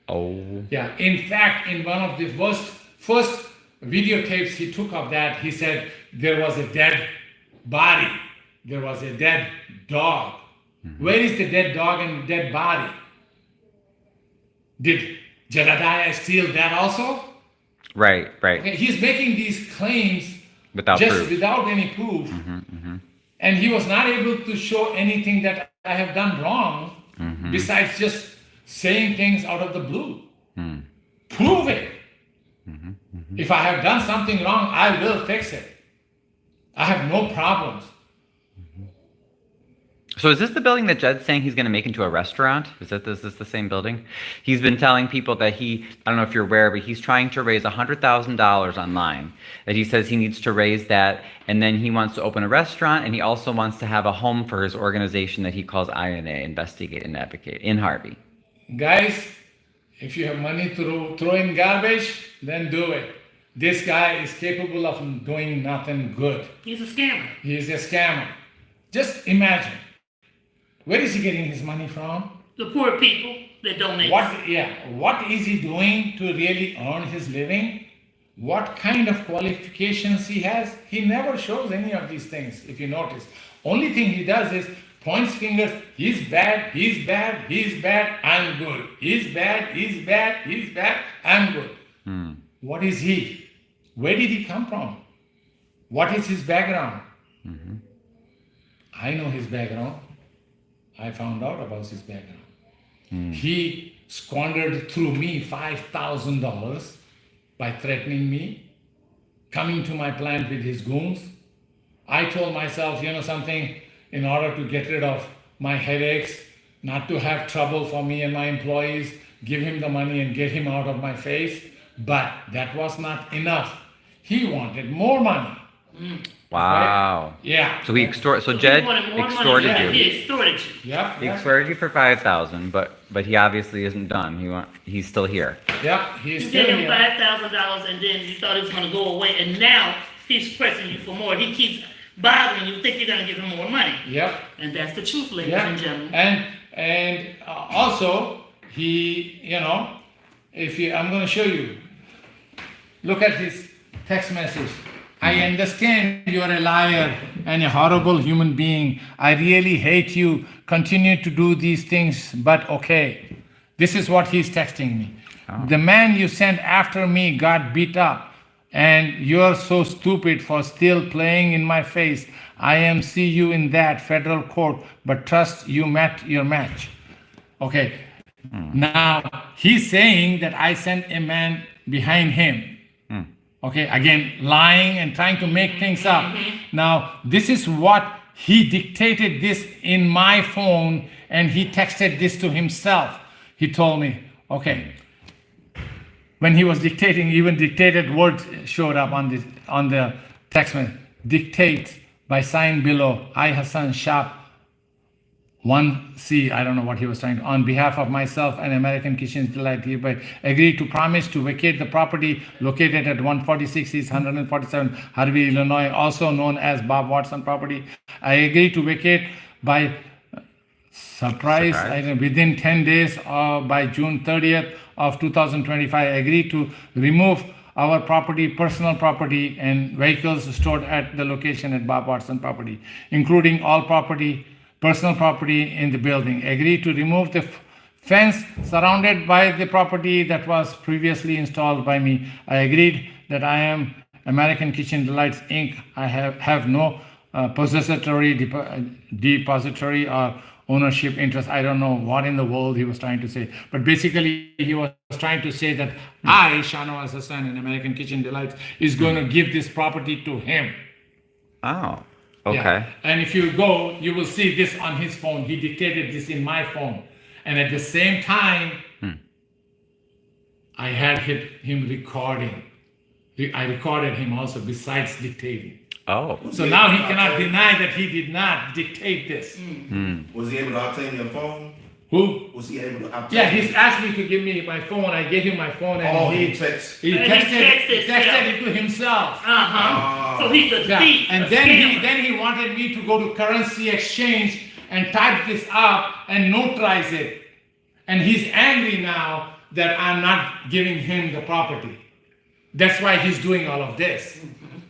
Oh. Yeah, in fact, in one of the first videotapes he took of that, he said there was a dead body. There was a dead dog. Where is the dead dog and the dead body? Did Jedediah steal that also? Right. Okay, he's making these claims Without proof. without any proof. And he was not able to show anything that I have done wrong besides just saying things out of the blue. Prove it. If I have done something wrong, I will fix it. I have no problems. So is this the building that Jed's saying he's going to make into a restaurant? Is this the same building? He's been telling people that I don't know if you're aware, but he's trying to raise $100,000 online. That he says he needs to raise that, and then he wants to open a restaurant, and he also wants to have a home for his organization that he calls INA, Investigate and Advocate, in Harvey. Guys, if you have money to throw in garbage, then do it. This guy is capable of doing nothing good. He's a scammer. He is a scammer. Just imagine. Where is he getting his money from? The poor people that donate. What is he doing to really earn his living? What kind of qualifications he has? He never shows any of these things, if you notice. Only thing he does is points fingers, he's bad, he's bad, he's bad, I'm good. He's bad, he's bad, he's bad, I'm good. What is he? Where did he come from? What is his background? I know his background. I found out about his background. He squandered through me $5,000 by threatening me, coming to my plant with his goons. I told myself, something, in order to get rid of my headaches, not to have trouble for me and my employees, give him the money and get him out of my face. But that was not enough. He wanted more money. Wow. Right? Yeah. So Jed extorted you. He extorted you. Yep. He extorted you for $5,000, but he obviously isn't done. He's still here. Yep. He's You still gave him here. $5,000 and then you thought it was going to go away, and now he's pressing you for more. He keeps bothering you, think you're going to give him more money. Yep. And that's the truth, ladies and gentlemen. And also he, I'm going to show you. Look at his text message. I understand you're a liar and a horrible human being. I really hate you. Continue to do these things, but okay. This is what he's texting me. The man you sent after me got beat up, and you're so stupid for still playing in my face. I am see you in that federal court, but trust you met your match. Okay. Now, he's saying that I sent a man behind him. Okay, again, lying and trying to make things up. Now, this is what he dictated this in my phone, and he texted this to himself. He told me, okay. When he was dictating, even dictated words showed up on the text message. Dictate by sign below. I, Hasan, shop 1C, I don't know what he was trying to, on behalf of myself and American Kitchen's Delight, hereby agree to promise to vacate the property located at 146 East 147 Harvey, Illinois, also known as Bob Watson property. I agree to vacate by surprise. Within 10 days by June 30th of 2025. I agree to remove our property, personal property, and vehicles stored at the location at Bob Watson property, including all property, personal property in the building. Agree to remove the fence surrounded by the property that was previously installed by me. I agreed that I am American Kitchen Delights Inc. I have no possessory, depository, or ownership interest. I don't know what in the world he was trying to say. But basically, he was trying to say that I, Shano Hasan in American Kitchen Delights, is going to give this property to him. Oh, okay. Yeah. And if you go, you will see this on his phone. He dictated this in my phone. And at the same time, I had him recording. I recorded him also besides dictating. Oh. So now he cannot deny that he did not dictate this. Was he able to obtain your phone? Who? Was he able to obtain? Yeah, he's asked me to give me my phone. I gave him my phone and he texted it to himself. So he's a thief. And then he wanted me to go to currency exchange and type this up and notarize it. And he's angry now that I'm not giving him the property. That's why he's doing all of this.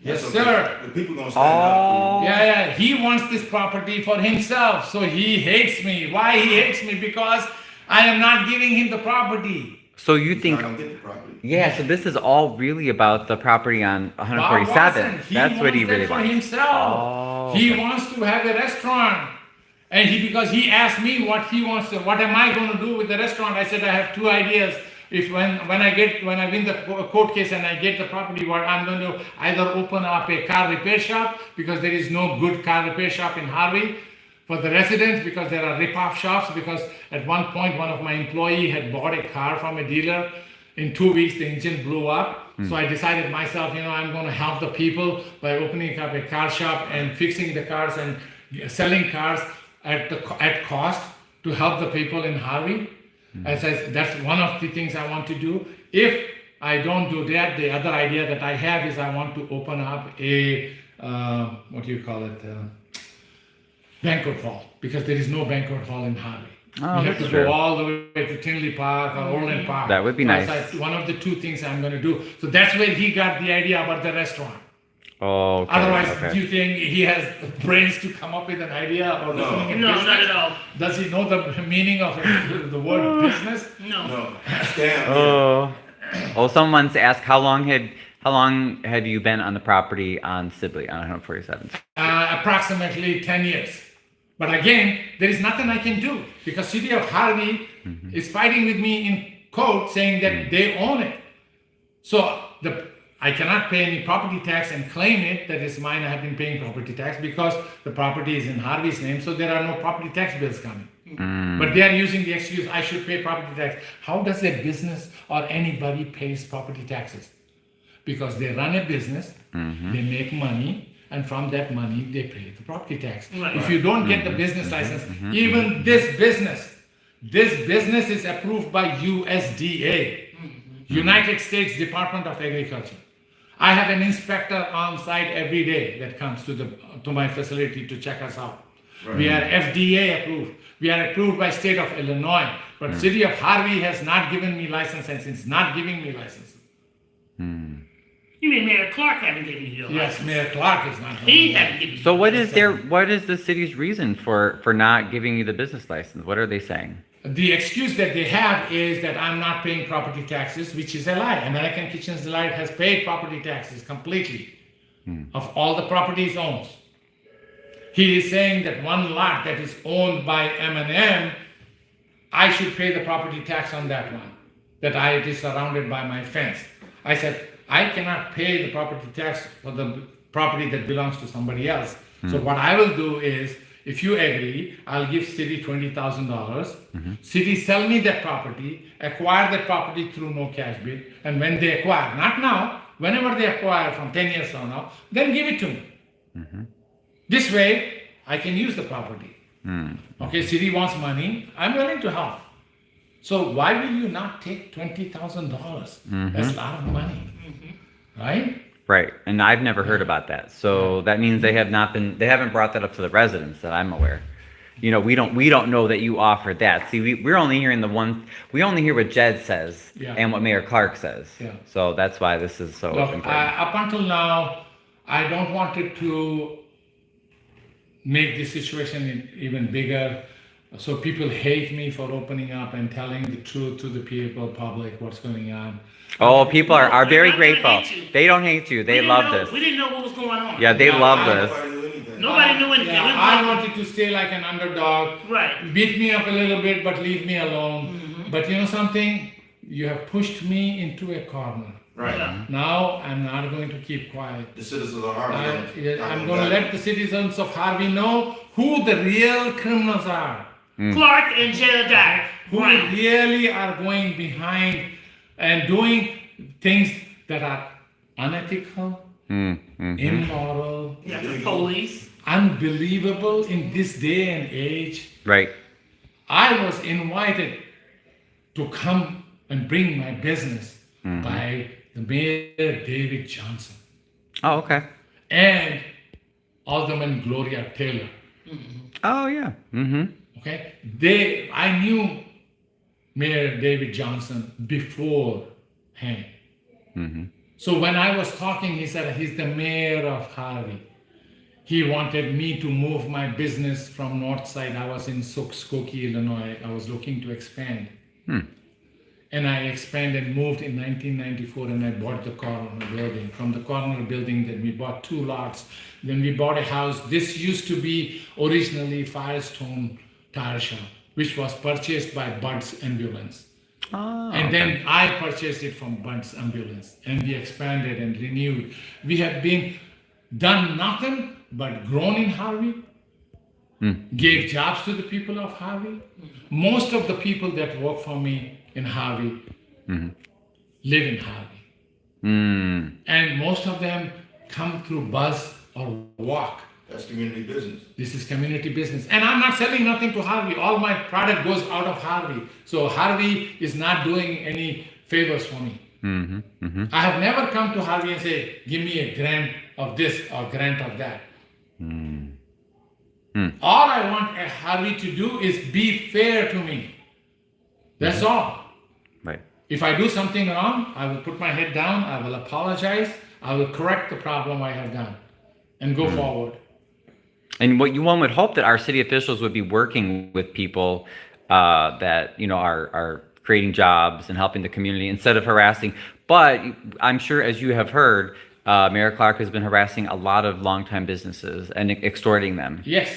Yes, sir. The people gonna stand up for you. Yeah. He wants this property for himself. So he hates me. Why he hates me? Because I am not giving him the property. So you think? Not gonna get the property. Yeah. So this is all really about the property on 147. That's what he really for wants. himself. Oh. He wants to have a restaurant. And because he asked me what he wants to, what am I going to do with the restaurant? I said I have two ideas. If when I win the court case and I get the property, what I'm going to either open up a car repair shop because there is no good car repair shop in Harvey for the residents because there are rip-off shops. Because at one point one of my employee had bought a car from a dealer. In 2 weeks the engine blew up. So I decided myself, I'm going to help the people by opening up a car shop and fixing the cars and selling cars at cost to help the people in Harvey. That's one of the things I want to do. If I don't do that, the other idea that I have is I want to open up a banquet hall, because there is no banquet hall in Harvey. Oh, you have to go all the way to Tinley Park or Orland Park. That would be nice. One of the two things I'm going to do. So that's where he got the idea about the restaurant. Oh, okay. Otherwise, do you think he has brains to come up with an idea or No, not at all. Does he know the meaning of the word business? No. Scam. Oh, someone's asked how long had you been on the property on Sibley on 147? Approximately 10 years. But again, there is nothing I can do because city of Harvey is fighting with me in court saying that they own it. So I cannot pay any property tax and claim it that is mine. I have been paying property tax because the property is in Harvey's name, so there are no property tax bills coming. But they are using the excuse, I should pay property tax. How does a business or anybody pays property taxes? Because they run a business, they make money, and from that money they pay the property tax. Right. If you don't get the business license, even this business is approved by USDA, United States Department of Agriculture. I have an inspector on site every day that comes to my facility to check us out. Right. We are FDA approved. We are approved by state of Illinois, but city of Harvey has not given me license and it's not giving me license. You mean Mayor Clark haven't given you your license? Yes, Mayor Clark is not. He haven't given you. So what is the city's reason for not giving you the business license? What are they saying? The excuse that they have is that I'm not paying property taxes, which is a lie. American Kitchens Delight has paid property taxes completely of all the properties owns. He is saying that one lot that is owned by M&M, I should pay the property tax on that one, that it is surrounded by my fence. I said, I cannot pay the property tax for the property that belongs to somebody else. So what I will do is, if you agree, I'll give city $20,000. City sell me that property, acquire that property through no cash bid, and when they acquire, not now, whenever they acquire from 10 years from now, then give it to me. This way, I can use the property. Okay, city wants money, I'm willing to help. So why will you not take $20,000? That's a lot of money, right? Right, and I've never heard about that. So that means they haven't brought that up to the residents that I'm aware. We don't know that you offered that. See, we're only hearing we only hear what Jed says and what Mayor Clark says. So that's why this is so important. Up until now, I don't want it to make the situation even bigger. So people hate me for opening up and telling the truth to the public, what's going on. Oh, people are very grateful. They don't hate you. They love this. We didn't know what was going on. Yeah, they love this. Nobody knew anything. Yeah, We I were- wanted to stay like an underdog. Right. Beat me up a little bit, but leave me alone. Mm-hmm. But you know something? You have pushed me into a corner. Right. Yeah. Now I'm not going to keep quiet. The citizens of Harvey. I'm going to let the citizens of Harvey know who the real criminals are. Clark and Jedediah. Who Right. really are going behind and doing things that are unethical, immoral, Yeah, the police. unbelievable in this day and age. Right. I was invited to come and bring my business by the Mayor David Johnson Oh, okay. and Alderman Gloria Taylor. Oh, yeah. Mm-hmm. Okay, I knew Mayor David Johnson beforehand. So when I was talking, he said he's the mayor of Harvey. He wanted me to move my business from North Side. I was in Skokie, Illinois. I was looking to expand. And I expanded, moved in 1994, and I bought the corner building. From the corner building, then we bought 2 lots. Then we bought a house. This used to be originally Firestone Tire Shop, which was purchased by Bud's Ambulance. And then I purchased it from Bud's Ambulance, and we expanded and renewed. We have been done nothing but grown in Harvey, gave jobs to the people of Harvey. Most of the people that work for me in Harvey live in Harvey. And most of them come through bus or walk. That's community business. This is community business. And I'm not selling nothing to Harvey. All my product goes out of Harvey. So Harvey is not doing any favors for me. I have never come to Harvey and say, give me a grant of this or grant of that. All I want a Harvey to do is be fair to me. That's all. Right. If I do something wrong, I will put my head down, I will apologize, I will correct the problem I have done and go forward. And one would hope that our city officials would be working with people that are creating jobs and helping the community instead of harassing. But I'm sure, as you have heard, Mayor Clark has been harassing a lot of longtime businesses and extorting them. Yes,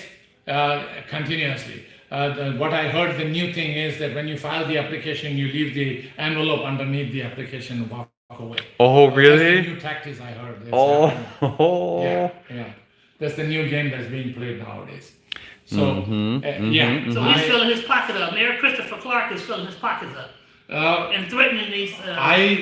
continuously. What I heard, the new thing is that when you file the application, you leave the envelope underneath the application and walk away. Oh, That's really? the new tactics I heard. That's Oh. Yeah. That's the new game that's being played nowadays. So, yeah. So he's filling his pocket up. Mayor Christopher Clark is filling his pockets up and threatening these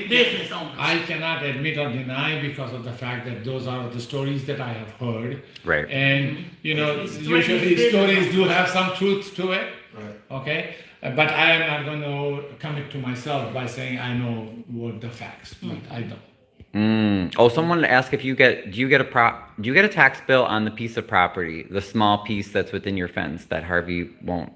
business owners. I cannot admit or deny because of the fact that those are the stories that I have heard. Right. And, He's usually threatening stories business do have some truth to it. Right. Okay? But I am not going to commit to myself by saying I know what the facts, but I don't. Oh, someone asked if do you get a tax bill on the piece of property, the small piece that's within your fence that Harvey won't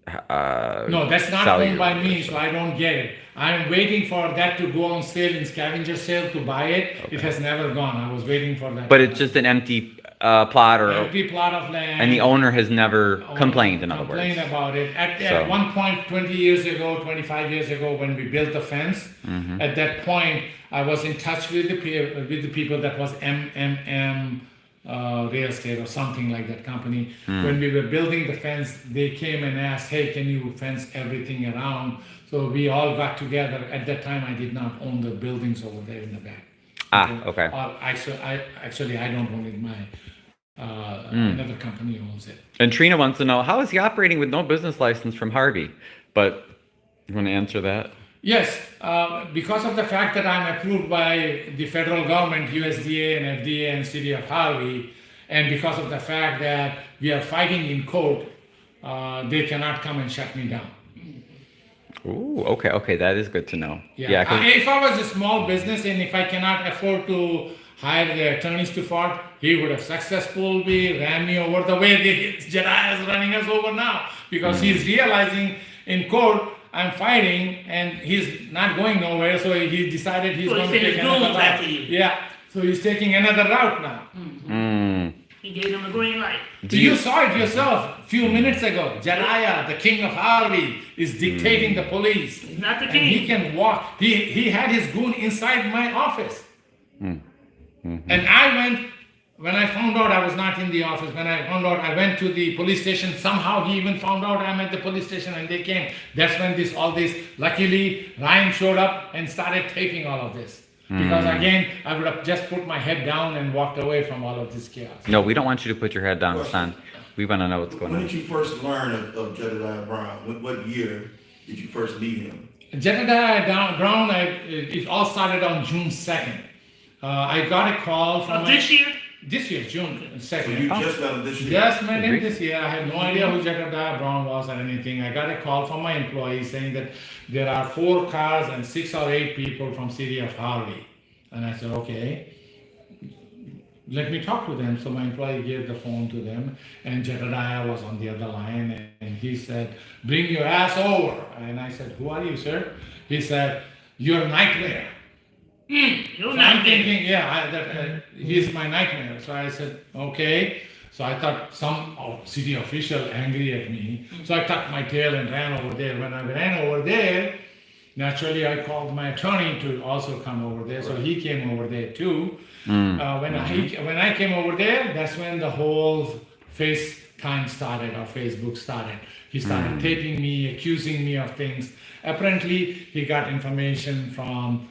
No, that's not sell owned you? by me, so I don't get it. I'm waiting for that to go on sale in scavenger sale to buy it. It has never gone. I was waiting for that. But it's just an empty plot, or empty plot of land. and the owner has never complained. In other words, Complained about it. At So- one point, 20 years ago, 25 years ago, when we built the fence, at that point, I was in touch with the people that was MMM Real Estate or something like that company. When we were building the fence, they came and asked, "Hey, can you fence everything around?" So we all got together. At that time, I did not own the buildings over there in the back. Okay. Actually, I don't own it. Another company owns it. And Trina wants to know, how is he operating with no business license from Harvey? But you want to answer that? Yes, because of the fact that I'm approved by the federal government, USDA and FDA and City of Harvey, and because of the fact that we are fighting in court, they cannot come and shut me down. Ooh, okay, that is good to know. Yeah. 'Cause- If I was a small business and if I cannot afford to hire the attorneys to fight, he would have successfully ran me over the way Jedediah is running us over now, because he's realizing in court I'm fighting and he's not going nowhere, so he decided he's So going he's to take sending another goons route. after you. Yeah, so he's taking another route now. He gave them a green light. You saw it yourself a few minutes ago. Jedediah, the king of Harvey, is dictating the police. He's not the And he king. can walk. He had his goon inside my office. And I went when I found out I was not in the office, when I found out I went to the police station, somehow he even found out I'm at the police station and they came. That's when luckily Ryan showed up and started taping all of this. Because again, I would have just put my head down and walked away from all of this chaos. No, we don't want you to put your head down, Hasan. We want to know what's going When on. did you first learn of Jedediah Brown? What year did you first meet him? Jedediah Brown, it all started on June 2nd. I got a call from This year? This year, June 2nd. So you just met him this year? Just met him this year. I had no idea who Jedediah Brown was or anything. I got a call from my employee saying that there are 4 cars and 6 or 8 people from city of Harvey. And I said, okay, let me talk to them. So my employee gave the phone to them and Jedediah was on the other line and he said, bring your ass over. And I said, who are you, sir? He said, you're a nightmare. You're So I'm not thinking, he's my nightmare. So I said, okay. So I thought some city official angry at me. So I tucked my tail and ran over there. When I ran over there, naturally I called my attorney to also come over there. So he came over there too. When I came over there, that's when the whole FaceTime started or Facebook started. He started taping me, accusing me of things. Apparently, he got information from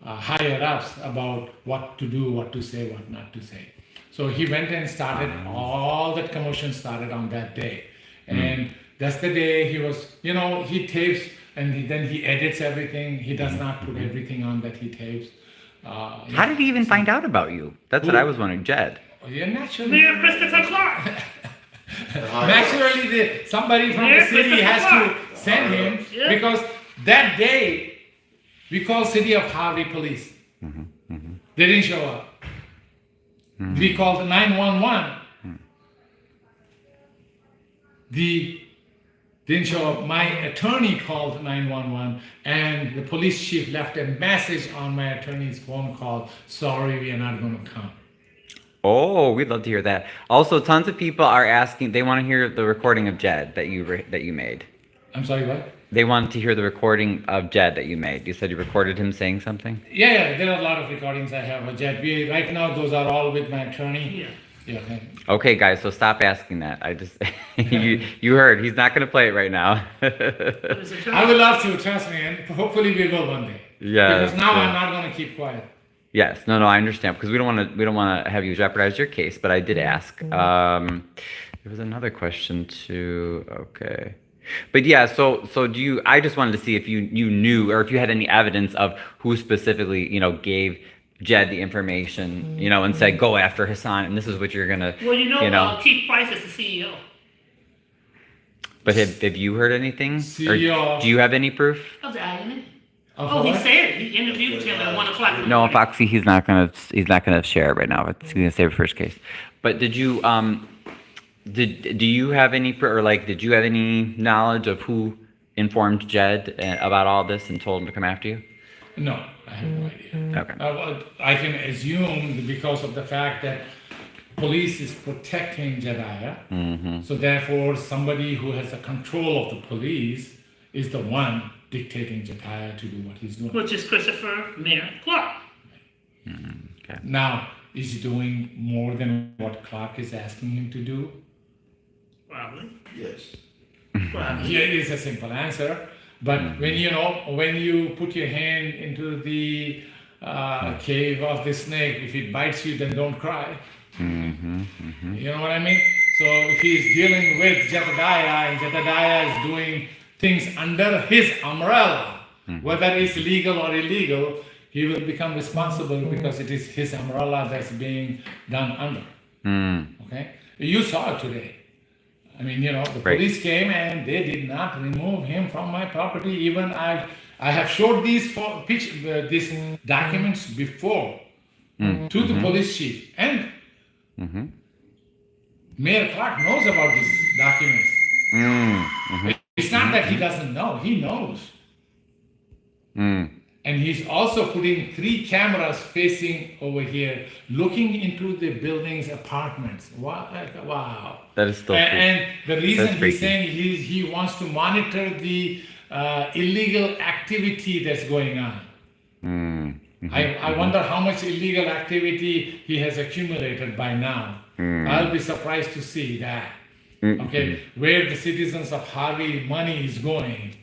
higher ups about what to do, what to say, what not to say. So he went and started, all that commotion started on that day. And that's the day he was, he tapes and then he edits everything. He does not put everything on that he tapes. How did he even find out about you? That's what I was wondering, Jed. Yeah, naturally. Mayor Christopher Clark. Naturally, somebody from the city has to send him because that day, we called City of Harvey police. They didn't show up. We called 911. They didn't show up. My attorney called 911 and the police chief left a message on my attorney's phone call. Sorry, we are not going to come. Oh, we'd love to hear that. Also, tons of people are asking, they want to hear the recording of Jed that you made. I'm sorry, what? They wanted to hear the recording of Jed that you made. You said you recorded him saying something? Yeah, there are a lot of recordings I have of Jed. Right now, those are all with my attorney. Yeah. Okay. Okay, guys, so stop asking that. I just, you heard, he's not going to play it right now. I would love to, trust me, and hopefully we will one day. Yeah. Because now I'm not going to keep quiet. Yes, no, I understand because we don't want to have you jeopardize your case. But I did ask. There was another question too. Okay, but yeah. So do you? I just wanted to see if you knew or if you had any evidence of who specifically gave Jed the information, and said go after Hasan, and this is what you're gonna. Well, Chief Price is the CEO. But have you heard anything? CEO. Or do you have any proof? Of the INA. He said it. He interviewed him at 1 o'clock in the No, morning. Foxy, he's not gonna share it right now. He's gonna save it for his case. But did you do you have any did you have any knowledge of who informed Jed about all this and told him to come after you? No, I have no idea. Okay. I can assume because of the fact that police is protecting Jedediah, so therefore somebody who has the control of the police is the one dictating Jedediah to do what he's doing. Which is Christopher Mayor Clark. Okay. Now, is he doing more than what Clark is asking him to do? Probably. Yes. Probably. Here is a simple answer. But when you put your hand into the cave of the snake, if it bites you, then don't cry. You know what I mean? So if he's dealing with Jedediah and Jedediah is doing things under his umbrella, whether it's legal or illegal, he will become responsible because it is his umbrella that's being done under. Okay? You saw it today. I mean, the police came and they did not remove him from my property. Even I have showed these documents before to the police chief. And Mayor Clark knows about these documents. It's not that he doesn't know, he knows. And he's also putting 3 cameras facing over here, looking into the building's apartments. Wow. That is still and the reason he's saying he wants to monitor the illegal activity that's going on. I wonder how much illegal activity he has accumulated by now. I'll be surprised to see that. Okay, where the citizens of Harvey money is going.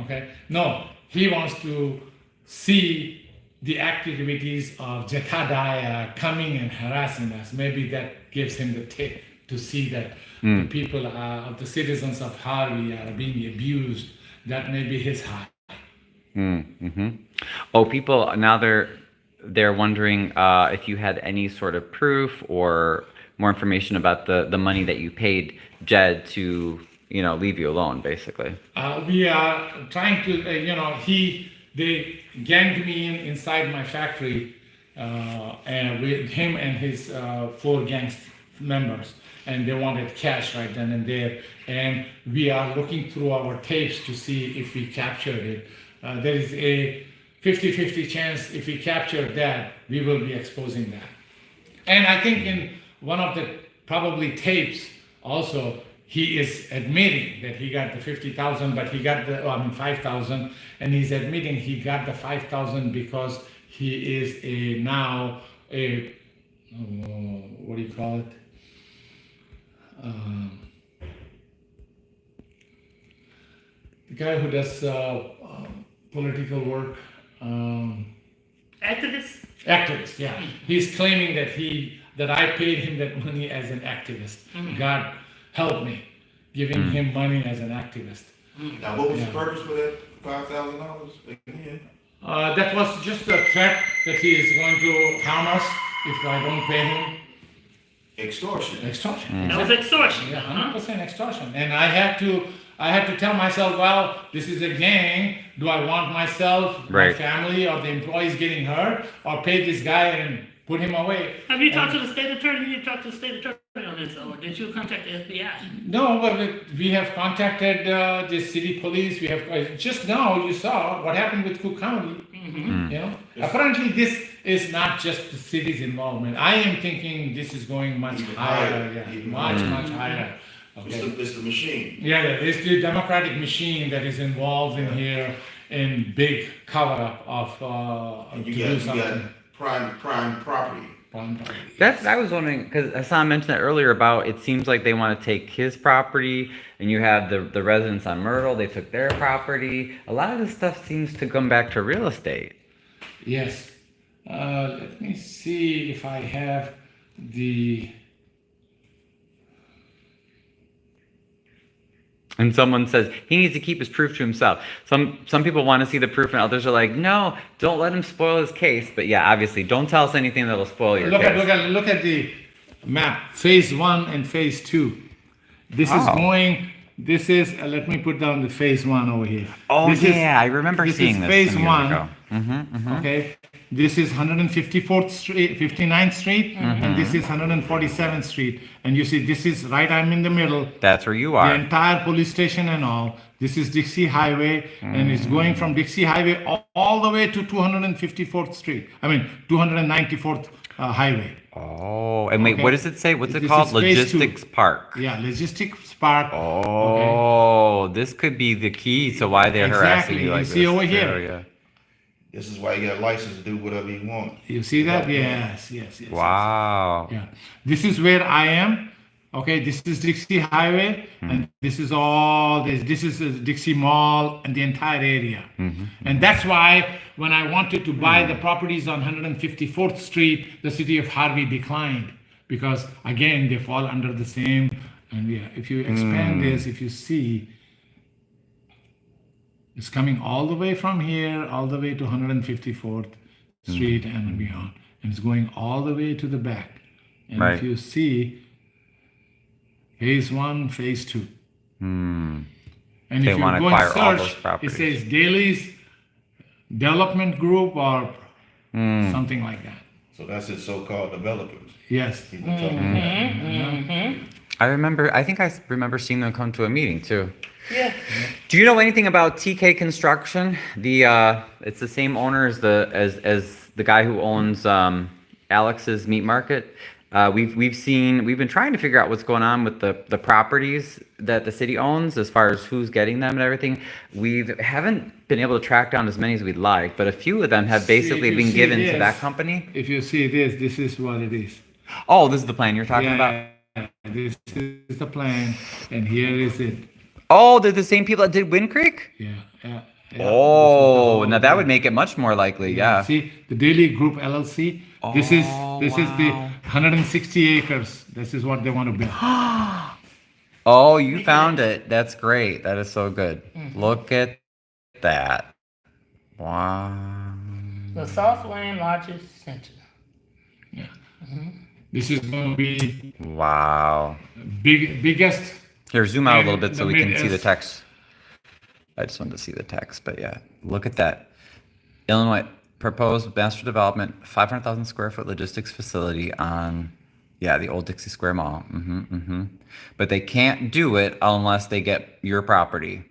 Okay, no, he wants to see the activities of Jedediah coming and harassing us. Maybe that gives him the tip to see that the people of the citizens of Harvey are being abused. That may be his high. Oh, people now they're wondering if you had any sort of proof or more information about the money that you paid Jed to leave you alone, basically. We are trying to they ganged me inside my factory and with him and his 4 gang members, and they wanted cash right then and there, and we are looking through our tapes to see if we captured it. There is a 50-50 chance if we capture that, we will be exposing that. And I think in one of the probably tapes also, he is admitting that he got the 50,000, but he got the 5,000, and he's admitting he got the 5,000 because he is now a what do you call it? The guy who does political work. Activist? Activist, yeah. He's claiming that I paid him that money as an activist. God help me, giving him money as an activist. Now, what was the purpose for that $5,000 again? That was just a threat that he is going to harm us if I don't pay him. Extortion. Extortion. That was extortion. Yeah, 100% extortion. And I had to tell myself, well, this is a gang. Do I want myself, my family, or the employees getting hurt, or pay this guy and put him away? Have you talked to the state attorney? You talked to the state attorney on this, or did you contact the FBI? No, but we have contacted the city police. We have just now you saw what happened with Cook County. Apparently this is not just the city's involvement. I am thinking this is going much higher. Much higher. Okay. It's the machine. Yeah, it's the democratic machine that is involved in here in big cover-up of You got prime property. That's I was wondering, because Hasan mentioned that earlier about it seems like they want to take his property, and you have the residents on Myrtle, they took their property. A lot of this stuff seems to come back to real estate. Yes. Let me see if I have the... And someone says he needs to keep his proof to himself. Some people want to see the proof, and others are like, no, don't let him spoil his case. But yeah, obviously, don't tell us anything that'll spoil your case. Look at the map, phase 1 and phase 2. This is going. This is. Let me put down the phase 1 over here. Oh I remember seeing this. Phase 1. Ago. Okay. This is 154th Street, 59th Street, and this is 147th Street. And you see, this is right, I'm in the middle. That's where you are. The entire police station and all. This is Dixie Highway, and it's going from Dixie Highway all the way to 254th Street. 294th Highway. Oh, and wait, what does it say? What's it called? Logistics Park. Yeah, Logistics Park. Oh, this could be the key to why they're harassing you like this. You see over here. Yeah. This is why you got a license to do whatever you want. You see that? Yes. Wow. Yeah. This is where I am. Okay, this is Dixie Highway, and this is all this. This is Dixie Mall and the entire area. And that's why when I wanted to buy the properties on 154th Street, the city of Harvey declined, because again they fall under the same. And yeah, if you expand this, if you see, it's coming all the way from here, all the way to 154th Street and beyond. And it's going all the way to the back. And if you see, phase 1, phase 2. And if you go and search, it says Daly's Development Group or something like that. So that's his so-called developers. Yes. I think I remember seeing them come to a meeting too. Yeah. Do you know anything about TK Construction? It's the same owner as the guy who owns Alex's Meat Market. We've been trying to figure out what's going on with the properties that the city owns as far as who's getting them and everything. We haven't been able to track down as many as we'd like, but a few of them have basically been given to that company. If you see this is what it is. Oh, this is the plan you're talking about? Yeah, this is the plan, and here is it. Oh, they're the same people that did Wind Creek? Yeah. Oh, now that would make it much more likely, yeah. See, the Daily Group LLC, this is the 160 acres. This is what they want to build. Oh, you found it. That's great. That is so good. Look at that. Wow. The Southland Lodges Center. Yeah. This is going to be Wow. biggest. Here, zoom out a little bit so we can see the Midwest. text. I just wanted to see the text, but yeah, look at that. Illinois proposed master development, 500,000 square foot logistics facility on, the old Dixie Square Mall. But they can't do it unless they get your property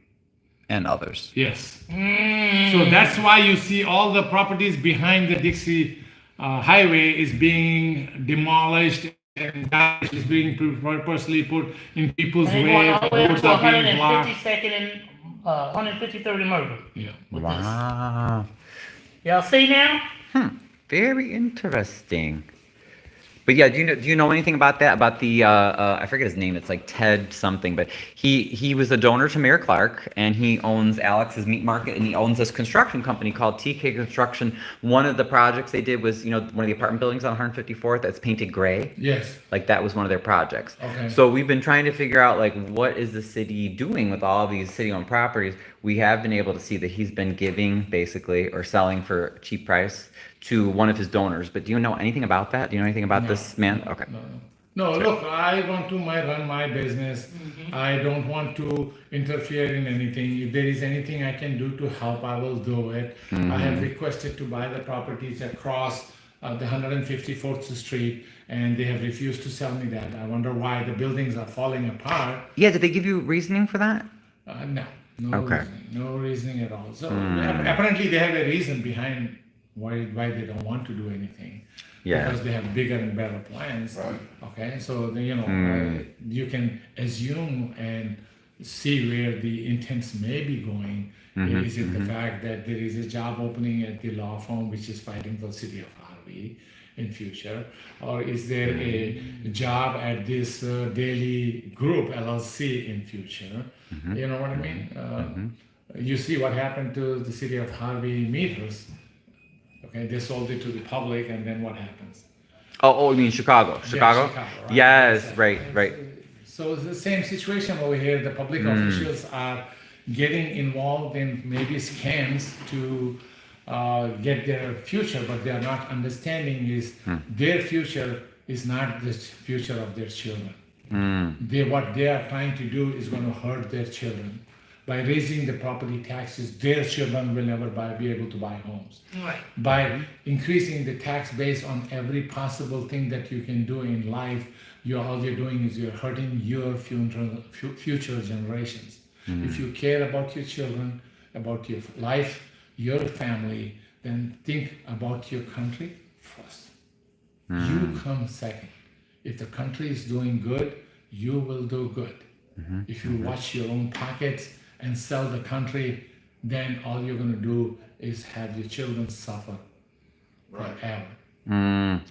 and others. Yes. So that's why you see all the properties behind the Dixie highway is being demolished and that is being purposely put in people's And way. they're going all the way up Roads to are being blocked. 152nd and 153rd and Murder. Yeah. Wow. Y'all see now? Very interesting. But yeah, do you know anything about that? About the I forget his name. It's like Ted something. But he was a donor to Mayor Clark, and he owns Alex's Meat Market, and he owns this construction company called TK Construction. One of the projects they did was one of the apartment buildings on 154th that's painted gray. Yes. Like that was one of their projects. Okay. So we've been trying to figure out like what is the city doing with all these city-owned properties. We have been able to see that he's been giving basically or selling for a cheap price to one of his donors. But do you know anything about that? Do you know anything about this man? Okay. No, look, I want to run my business. I don't want to interfere in anything. If there is anything I can do to help, I will do it. I have requested to buy the properties across the 154th Street, and they have refused to sell me that. I wonder why the buildings are falling apart. Yeah, did they give you reasoning for that? No Okay. reasoning, no reasoning at all. So apparently they have a reason behind why they don't want to do anything. Yeah. Because they have bigger and better plans. Right. Okay, so you can assume and see where the intents may be going. Is it the fact that there is a job opening at the law firm which is fighting for the city of Harvey in future, or is there a job at this Daily Group LLC in future? You know what I mean? You see what happened to the city of Harvey meters. Okay, they sold it to the public, and then what happens? Oh, you mean Chicago? Chicago? Chicago, right. Yes, right. So it's the same situation over here. The public officials are getting involved in maybe scams to get their future, but they are not understanding is their future is not the future of their children. What they are trying to do is going to hurt their children. By raising the property taxes, their children will never be able to buy homes. Right. By increasing the tax base on every possible thing that you can do in life, all you're doing is you're hurting your future generations. If you care about your children, about your life, your family, then think about your country first. You come second. If the country is doing good, you will do good. If you watch your own pockets and sell the country, then all you're going to do is have your children suffer forever.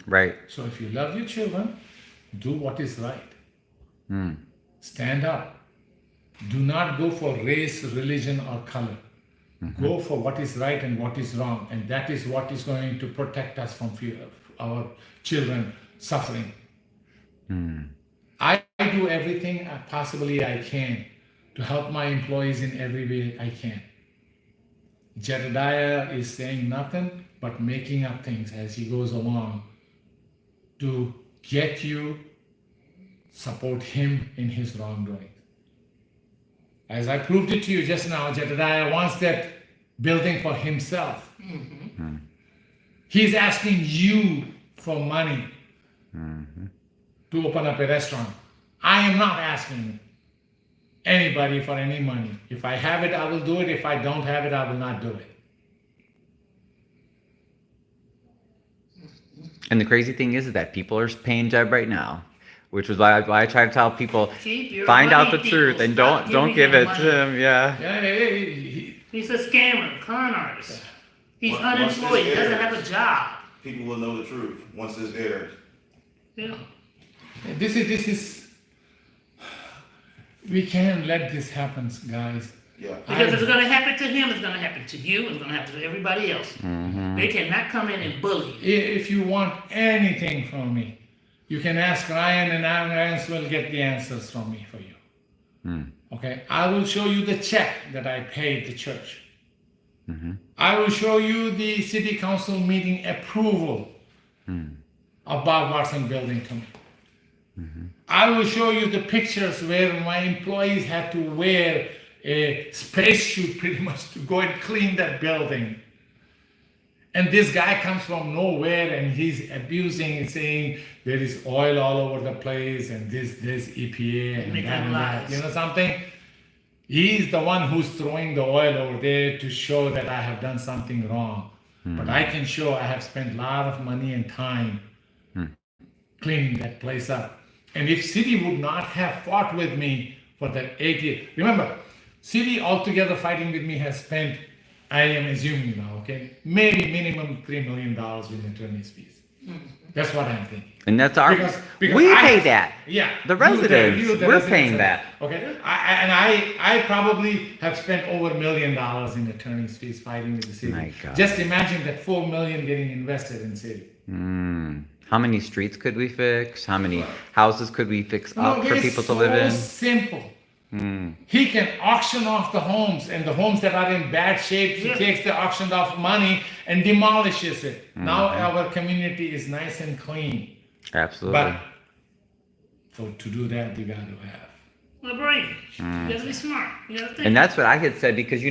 Right. So if you love your children, do what is right. Stand up. Do not go for race, religion, or color. Go for what is right and what is wrong, and that is what is going to protect us from our children suffering. I do everything possibly I can to help my employees in every way I can. Jedediah is saying nothing but making up things as he goes along to get you support him in his wrongdoing. As I proved it to you just now, Jedediah wants that building for himself. He's asking you for money to open up a restaurant. I am not asking anybody for any money. If I have it, I will do it. If I don't have it, I will not do it. And the crazy thing is that people are paying Jeb right now, which was why I try to tell people, Keep your find out money, the truth people. and Stop don't giving give him it to money. him. Yeah. He's a scammer, con artist. He's Once this unemployed, he doesn't airs, have a job. People will know the truth once this airs. Yeah. This is, we can't let this happen, guys. Yeah. Because it's gonna happen to him, it's gonna happen to you, it's gonna happen to everybody else. Mm-hmm. They cannot come in and bully you. If you want anything from me, you can ask Ryan, and Ryan will get the answers from me for you. Okay? I will show you the check that I paid the church. I will show you the city council meeting approval of Bob Watson building to me. I will show you the pictures where my employees had to wear a spacesuit pretty much to go and clean that building. And this guy comes from nowhere and he's abusing and saying there is oil all over the place and this EPA and Making that and that. lies. You know something? He's the one who's throwing the oil over there to show that I have done something wrong. But I can show I have spent a lot of money and time cleaning that place up. And if city would not have fought with me for that 8 years, remember, city altogether fighting with me has spent, I am assuming now, okay, maybe minimum $3 million in attorney's fees. That's what I'm thinking. And that's our, Because we I- pay that. Yeah. The you, residents, the we're residents paying are- that. Okay. I probably have spent over $1 million in attorney's fees fighting with the city. My God. Just imagine that $4 million getting invested in city. How many streets could we fix? How many houses could we fix up for it's people to live in? so simple. He can auction off the homes, and the homes that are in bad shape, he takes the auctioned off money and demolishes it. Now our community is nice and clean. Absolutely. But to do that, you got to have. Well, brain. You gotta be smart. You gotta think. And that's what I had said because,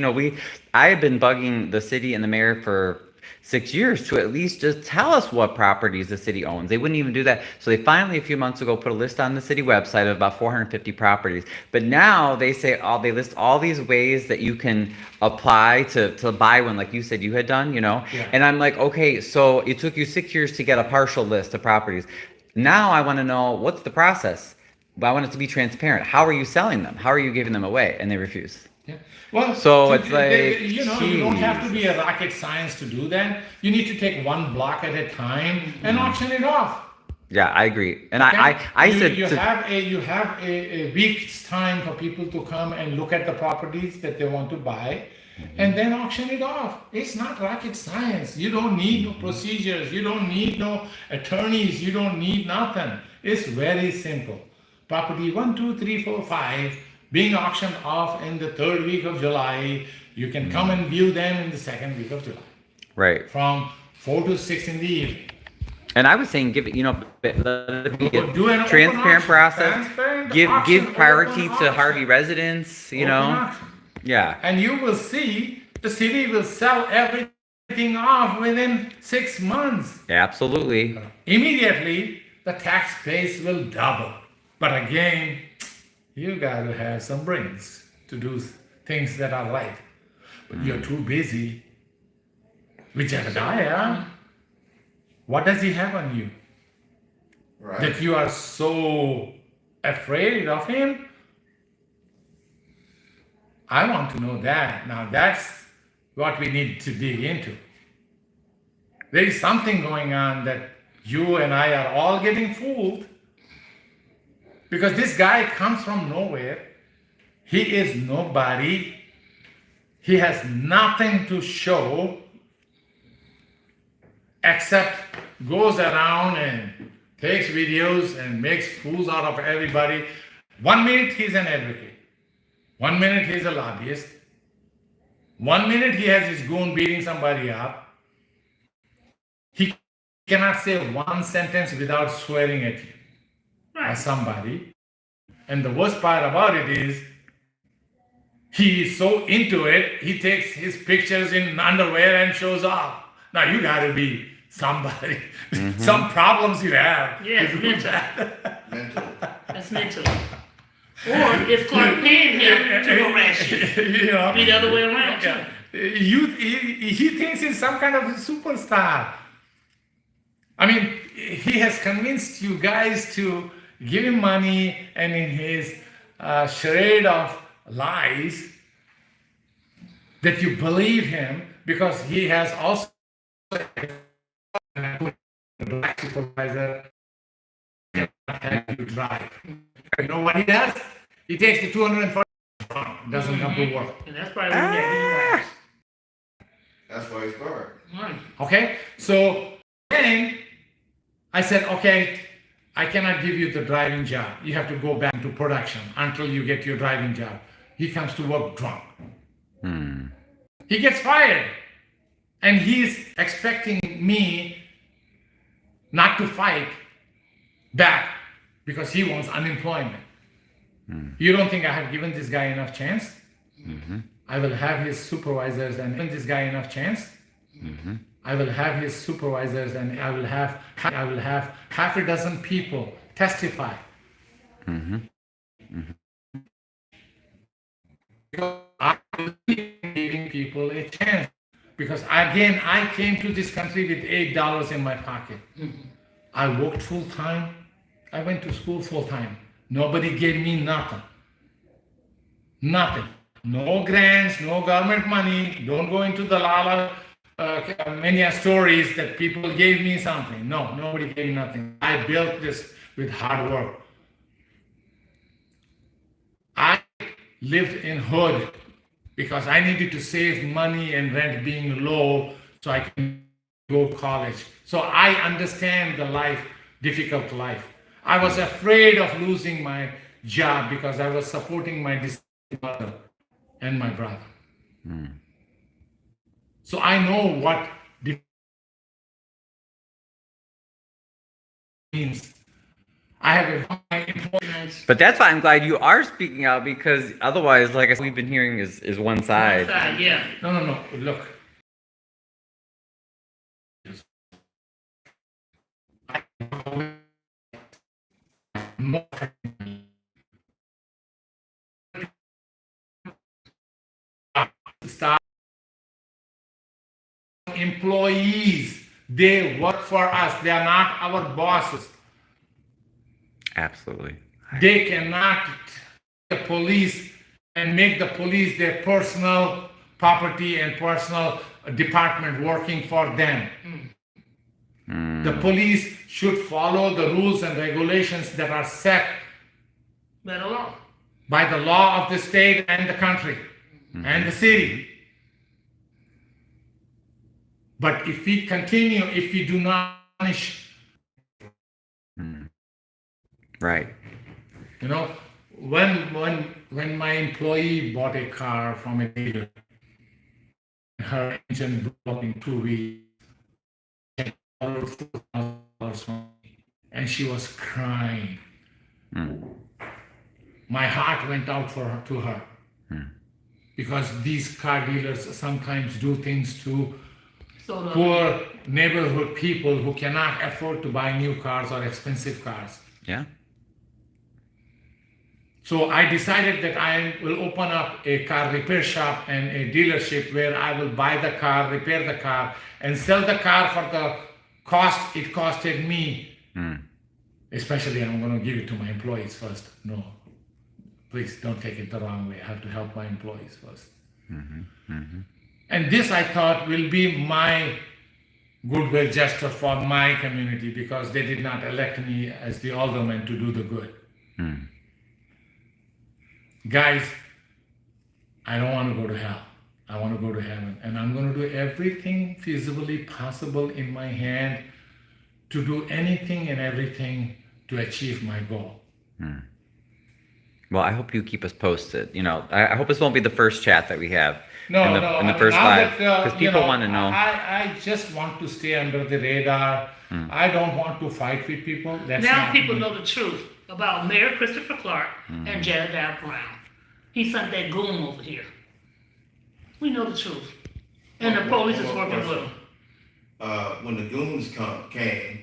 I have been bugging the city and the mayor for 6 years to at least just tell us what properties the city owns. They wouldn't even do that. So they finally, a few months ago, put a list on the city website of about 450 properties. But now they say, they list all these ways that you can apply to buy one, like you said you had done, Yeah. And I'm like, okay, so it took you 6 years to get a partial list of properties. Now I want to know, what's the process? But I want it to be transparent. How are you selling them? How are you giving them away? And they refuse. Yeah. Well, So it's like, you don't have to be a rocket science to do that. You need to take one block at a time and auction it off. Yeah, I agree. And Okay? I you, said you to- have a week's time for people to come and look at the properties that they want to buy, and then auction it off. It's not rocket science. You don't need no procedures. You don't need no attorneys. You don't need nothing. It's very simple. Property 1, 2, 3, 4, 5 being auctioned off in the 3rd week of July. You can come and view them in the 2nd week of July, right. from 4 to 6 in the evening. And I was saying, let it be a Do an open transparent auction. process. Transparent Give auction, priority open to auction. Harvey residents. Open auction. Yeah. And you will see the city will sell everything off within 6 months. Absolutely. Immediately, the tax base will double. But again, you got to have some brains to do things that are right. But you're too busy with Jedediah. What does he have on you? Right. That you are so afraid of him? I want to know that. Now that's what we need to dig into. There is something going on that you and I are all getting fooled. Because this guy comes from nowhere. He is nobody. He has nothing to show except goes around and takes videos and makes fools out of everybody. 1 minute he's an advocate. 1 minute he's a lobbyist. 1 minute he has his goon beating somebody up. He cannot say one sentence without swearing at you. As somebody. And the worst part about it is he is so into it, he takes his pictures in underwear and shows off. Now you gotta be somebody. Some problems you have. Yeah, to it's do mental. that. Mental. That's mental. Or it's called paying him to harass you. You know, Be the other way around too. he thinks he's some kind of a superstar. I mean, he has convinced you guys to give him money, and in his charade of lies, that you believe him because he has also a black supervisor cannot help you drive. You know what he does? He takes the 240 doesn't come to work. And that's probably what that That's why he started. right. Okay? So then I said, okay, I cannot give you the driving job. You have to go back to production until you get your driving job. He comes to work drunk. He gets fired. And he's expecting me not to fight back because he wants unemployment. You don't think I have given this guy enough chance? I will have his supervisors and given this guy enough chance. I will have his supervisors and I will have half a dozen people testify. Because I will be giving people a chance. Because again, I came to this country with $8 in my pocket. I worked full time. I went to school full time. Nobody gave me nothing. Nothing. No grants, no government money. Don't go into the many stories that people gave me something. No, nobody gave me nothing. I built this with hard work. I lived in hood because I needed to save money and rent being low so I can go to college. So I understand the life, difficult life. I was afraid of losing my job because I was supporting my disabled mother and my brother. So I know what means. I have my employees. But that's why I'm glad you are speaking out, because otherwise, like I said, we've been hearing is one side. Yeah. No. Look. Start employees. They work for us. They are not our bosses. Absolutely. They cannot the police and make the police their personal property and personal department working for them. The police should follow the rules and regulations that are set by the law of the state and the country and the city. But if we continue, if we do not punish, right. You know, when my employee bought a car from a dealer, her engine blew up in 2 weeks, and she was crying. My heart went out to her because these car dealers sometimes do things to poor neighborhood people who cannot afford to buy new cars or expensive cars. Yeah. So I decided that I will open up a car repair shop and a dealership where I will buy the car, repair the car, and sell the car for the cost it costed me. Especially, I'm going to give it to my employees first. No, please don't take it the wrong way. I have to help my employees first. And this, I thought, will be my goodwill gesture for my community because they did not elect me as the alderman to do the good. Guys, I don't want to go to hell. I want to go to heaven. And I'm going to do everything feasibly possible in my hand to do anything and everything to achieve my goal. Well, I hope you keep us posted. You know, I hope this won't be the first chat that we have in the No, first now live, that, because people want to know. I just want to stay under the radar. I don't want to fight with people. That's Now not people me. know the truth about Mayor Christopher Clark and Jedediah Brown. He sent that goon over here. We know the truth. And the police is working with him. When the goons came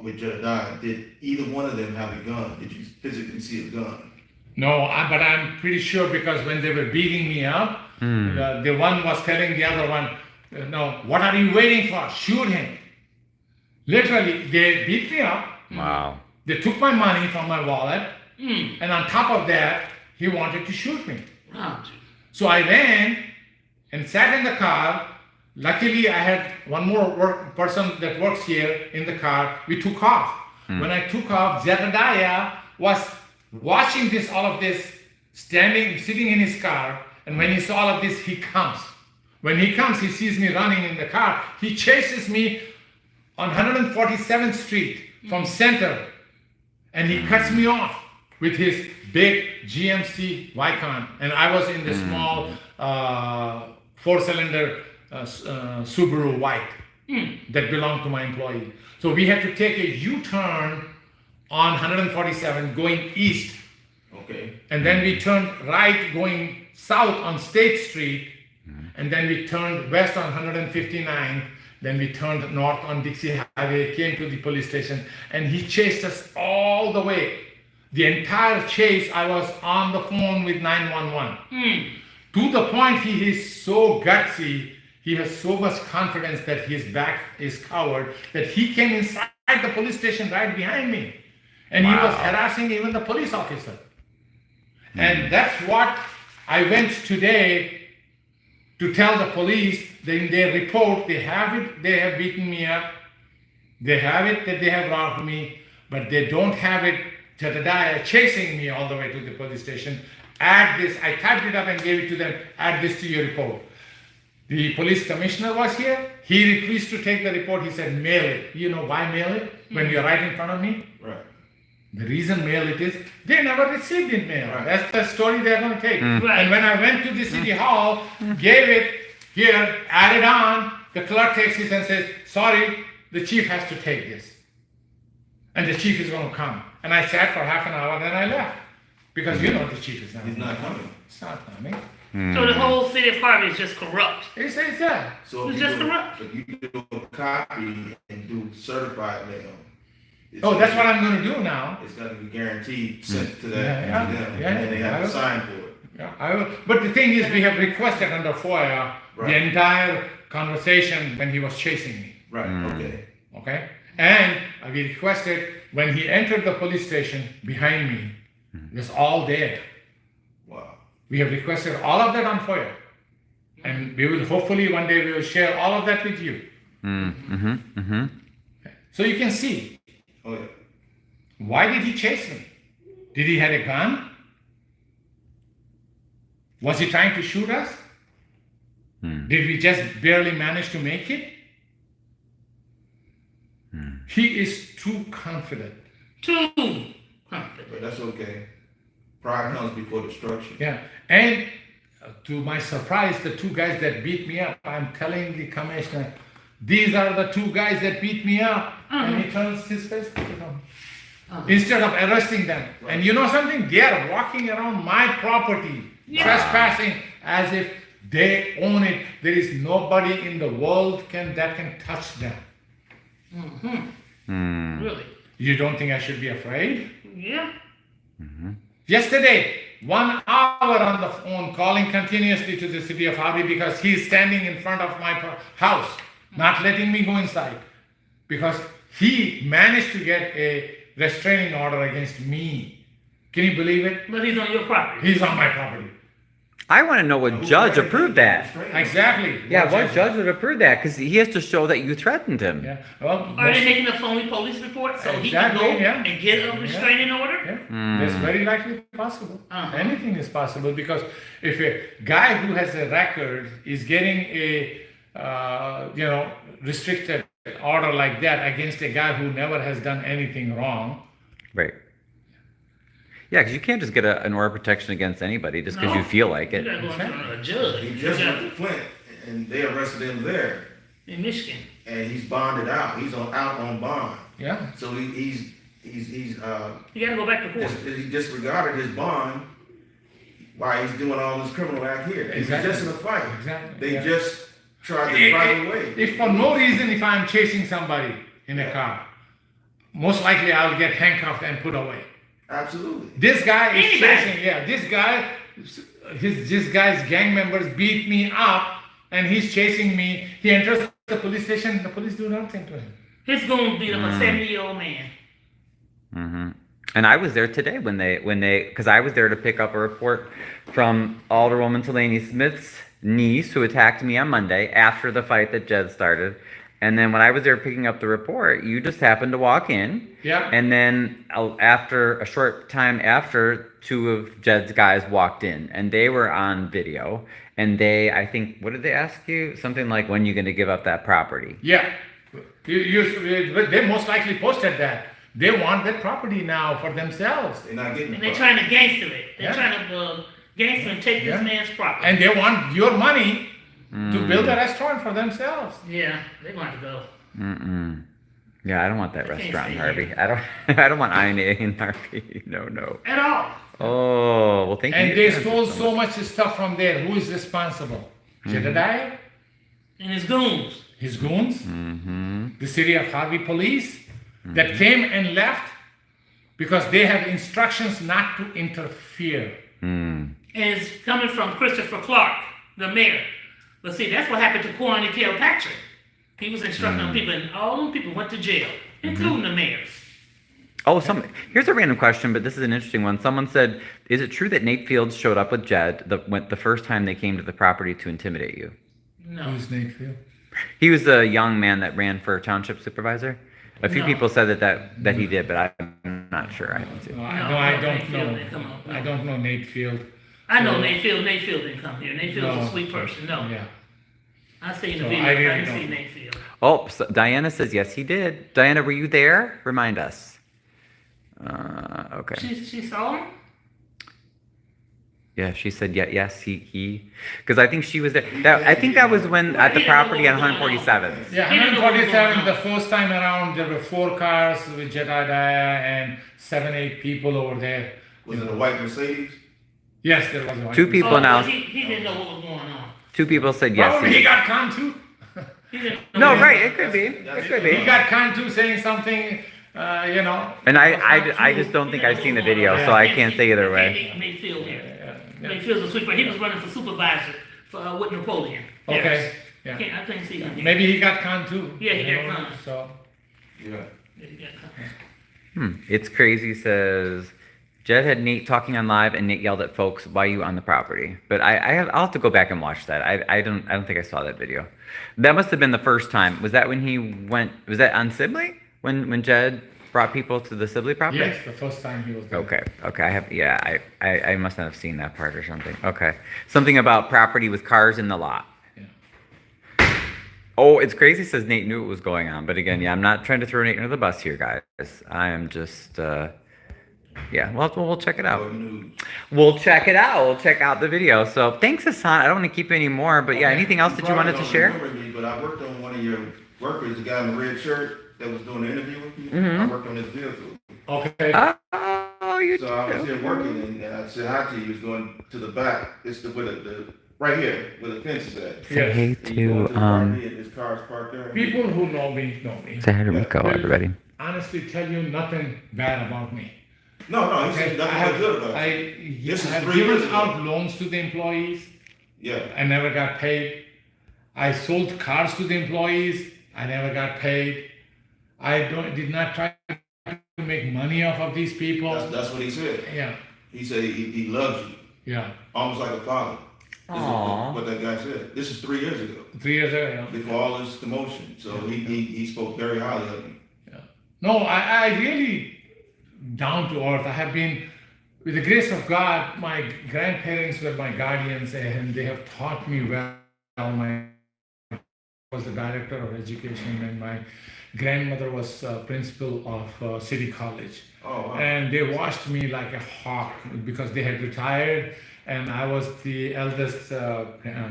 with Jedediah, did either one of them have a gun? Did you physically see a gun? No, but I'm pretty sure because when they were beating me up, the one was telling the other one, no, what are you waiting for? Shoot him. Literally, they beat me up. Wow. They took my money from my wallet. And on top of that, he wanted to shoot me. So I ran and sat in the car. Luckily, I had one more person that works here in the car. We took off. When I took off, Jedediah was watching all of this, sitting in his car. And when he saw all of this, he comes. When he comes, he sees me running in the car. He chases me on 147th Street from center. And he cuts me off with his big GMC Vicon. And I was in the small 4-cylinder Subaru white that belonged to my employee. So we had to take a U-turn on 147 going east. Okay. And then we turned right going south on State Street. And then we turned west on 159. Then we turned north on Dixie Highway, came to the police station, and he chased us all the way. The entire chase, I was on the phone with 911. To the point he is so gutsy, he has so much confidence that his back is covered, that he came inside the police station right behind me. And he was harassing even the police officer. And that's what I went today to tell the police. In their report, they have it, they have beaten me up. They have it that they have robbed me, but they don't have it, Jedediah chasing me all the way to the police station. Add this, I typed it up and gave it to them, add this to your report. The police commissioner was here. He refused to take the report. He said, mail it. You know why mail it? When you're right in front of me? Right. The reason mail it is, they never received it mail. Right. That's the story they're going to take. Right. And when I went to the city hall, gave it here, added on, the clerk takes it and says, sorry, the chief has to take this. And the chief is going to come. And I sat for half an hour, then I left. Because you know the chief is not He's not coming. It's not coming. So the whole city of Harvey is just corrupt. It's that. So It's if just you do, corrupt. if you do a copy and do certified mail, it's Oh, that's gonna what I'm going to do now. It's got to be guaranteed sent to that Yeah, to them, yeah, and they have yeah. to sign for it. Yeah, I will. But the thing is, we have requested under FOIA Right. the entire conversation when he was chasing me. Right. Okay. Okay? And we requested when he entered the police station behind me, it was all there. Wow. We have requested all of that on FOIA. And we will hopefully one day we will share all of that with you. So you can see, Oh yeah. why did he chase me? Did he have a gun? Was he trying to shoot us? Did we just barely manage to make it? He is too confident. Too confident. But that's okay. Pride comes before destruction. Yeah. And to my surprise, the two guys that beat me up, I'm telling the commissioner, these are the two guys that beat me up. And he turns his face to them. Instead of arresting them. And you know something? They are walking around my property, trespassing as if they own it. There is nobody in the world that can touch them. Really? You don't think I should be afraid? Yeah. Yesterday, 1 hour on the phone calling continuously to the city of Harvey because he's standing in front of my house, not letting me go inside. Because he managed to get a restraining order against me. Can you believe it? But he's on your property. He's on my property. I want to know what judge approved that. Exactly. Yeah, what judge would approve that? Because he has to show that you threatened him. Yeah. Well, Are they making a phony police report so he can Exactly, go yeah. and get a restraining order? yeah. That's very likely possible. Anything is possible because if a guy who has a record is getting a restricted order like that against a guy who never has done anything wrong. Right. Yeah, because you can't just get an order of protection against anybody just because No. you feel like You it. gotta go in front of a judge. He just went to Flint, and they arrested him there, In Michigan. and he's bonded out. He's out on bond. Yeah. So he's You gotta go back to court. he disregarded his bond while he's doing all this criminal act here. He's Exactly. just in a fight. Exactly, They yeah. just tried to drive away. If for no reason, if I'm chasing somebody in a car, most likely I'll get handcuffed and put away. Absolutely. This guy is Anybody. chasing, this guy's gang members beat me up and he's chasing me. He enters the police station, the police do nothing to him. His goons beat up a 70-year-old man. Mm-hmm. And I was there today when they, because I was there to pick up a report from Alderwoman Delaney Smith's niece who attacked me on Monday after the fight that Jed started. And then when I was there picking up the report, you just happened to walk in. Yeah. And then after a short time after, two of Jed's guys walked in and they were on video. And they, I think, what did they ask you? Something like, when are you going to give up that property? Yeah. They most likely posted that. They want that property now for themselves. They're not getting And the they're property. trying to gangster it. They're Yeah. trying to gangster and take Yeah. this man's property. And they want your money to build a restaurant for themselves. Yeah, they want to go. Mm-mm. Yeah, I don't want that I can't restaurant, stay Harvey. here. I don't want INA in Harvey. No. At all. Oh, well, thank you. And they Yeah, stole so much stuff from there. Who is responsible? Jedediah? And his goons. His goons? Mm-hmm. The city of Harvey police that came and left because they have instructions not to interfere. Mm. And it's coming from Christopher Clark, the mayor. But see, that's what happened to Kwame Kilpatrick. He was instructing people, and all them people went to jail, including the mayors. Oh, here's a random question, but this is an interesting one. Someone said, is it true that Nate Fields showed up with Jed the first time they came to the property to intimidate you? No. Who's Nate Field? He was a young man that ran for township supervisor. A few No. people said that he did, but I'm not sure. I haven't seen. I Nate don't Field know. didn't come up, no. I don't know Nate Field. I know So- Nate Field. Nate Field didn't come here. Nate Field's No. a sweet person. No. Yeah. I seen the So video. I I, really didn't see don't. Nate Field. Oh, so Diana says yes, he did. Diana, were you there? Remind us. Okay. She saw him? Yeah, she said yes. He, because I think she was there. I think that was when at the property on 147th. Yeah, He didn't know what was 147, going the on. first time around, there were 4 cars with Jedediah and 7-8 people over there. Was it a white Mercedes? Yes, there was one. Two people Oh, now. he didn't know what was going on. Two people said yes. Probably he got conned too. He didn't know No, what- right? It could be. It could He be. got conned too, saying something, you know. And I just don't think I've seen the video, so I can't say either way. Nate Field here. Nate Field's a sweet person. He was running for supervisor for with Napoleon. Okay, Yes. yeah. I couldn't see him here. Maybe he got conned too. Yeah, he you got know, conned. So, Yeah. Yeah, he got conned. It's crazy. Says Jed had Nate talking on live, and Nate yelled at folks, "Why you on the property?" But I'll have to go back and watch that. I don't think I saw that video. That must have been the first time. Was that when he went? Was that on Sibley when Jed brought people to the Sibley property? yes, the first time he was there. Okay. I must not have seen that part or something. Okay. Something about property with cars in the lot. Yeah. Oh, it's crazy. Says Nate knew what was going on, but again, yeah, I'm not trying to throw Nate under the bus here, guys. I am just, yeah. Well, we'll check it out. What news? We'll check it out. We'll check out the video. So thanks, Hasan. I don't want to keep you anymore, but yeah, anything else that you wanted to probably share? don't remember me, but I worked on one of your workers, the guy in the red shirt that was doing the interview with you. Mm-hmm. I worked on his deal too. Okay. Oh, you So I was do. here working, and I said hi to you. He was going to the back. It's the right here where the fence is at. Say hey And you go to, the property, and his car's parked there. People who know me know me. say hi to Rico, Will everybody. honestly tell you nothing bad about me. No, he Okay, said nothing but good about you. This is I have 3 given years ago. out loans to the employees. Yeah. I never got paid. I sold cars to the employees. I never got paid. I did not try to make money off of these people. That's what he said. Yeah, He said he loves you, yeah. almost like a father. This Aw. is what that guy said. This is 3 years ago, 3 years ago. Yeah. before all this commotion. So he spoke very highly of me. No, I really down to earth. I have been, with the grace of God, my grandparents were my guardians, and they have taught me well. My was the director of education, and my grandmother was principal of City College. Oh, wow. And they watched me like a hawk because they had retired, and I was the eldest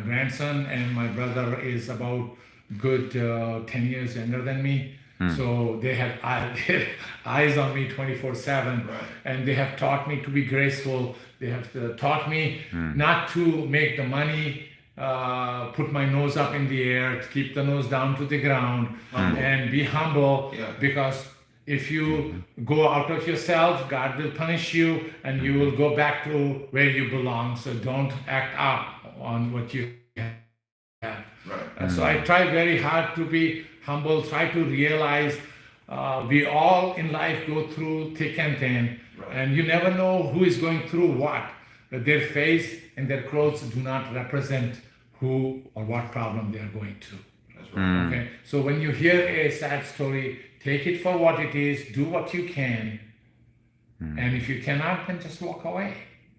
grandson, and my brother is about good 10 years younger than me. So they had their eyes on me 24/7, Right. and they have taught me to be graceful. They have taught me not to make the money, put my nose up in the air, to keep the nose down to the ground, and be humble. Yeah. Because if you go out of yourself, God will punish you, and you will go back to where you belong. So don't act up on what you have. Right. So I try very hard to be humble, try to realize we all in life go through thick and thin, and you never know who is going through what. Their face and their clothes do not represent who or what problem they are going through. That's right. Okay, so when you hear a sad story, take it for what it is, do what you can, and if you cannot, then just walk away.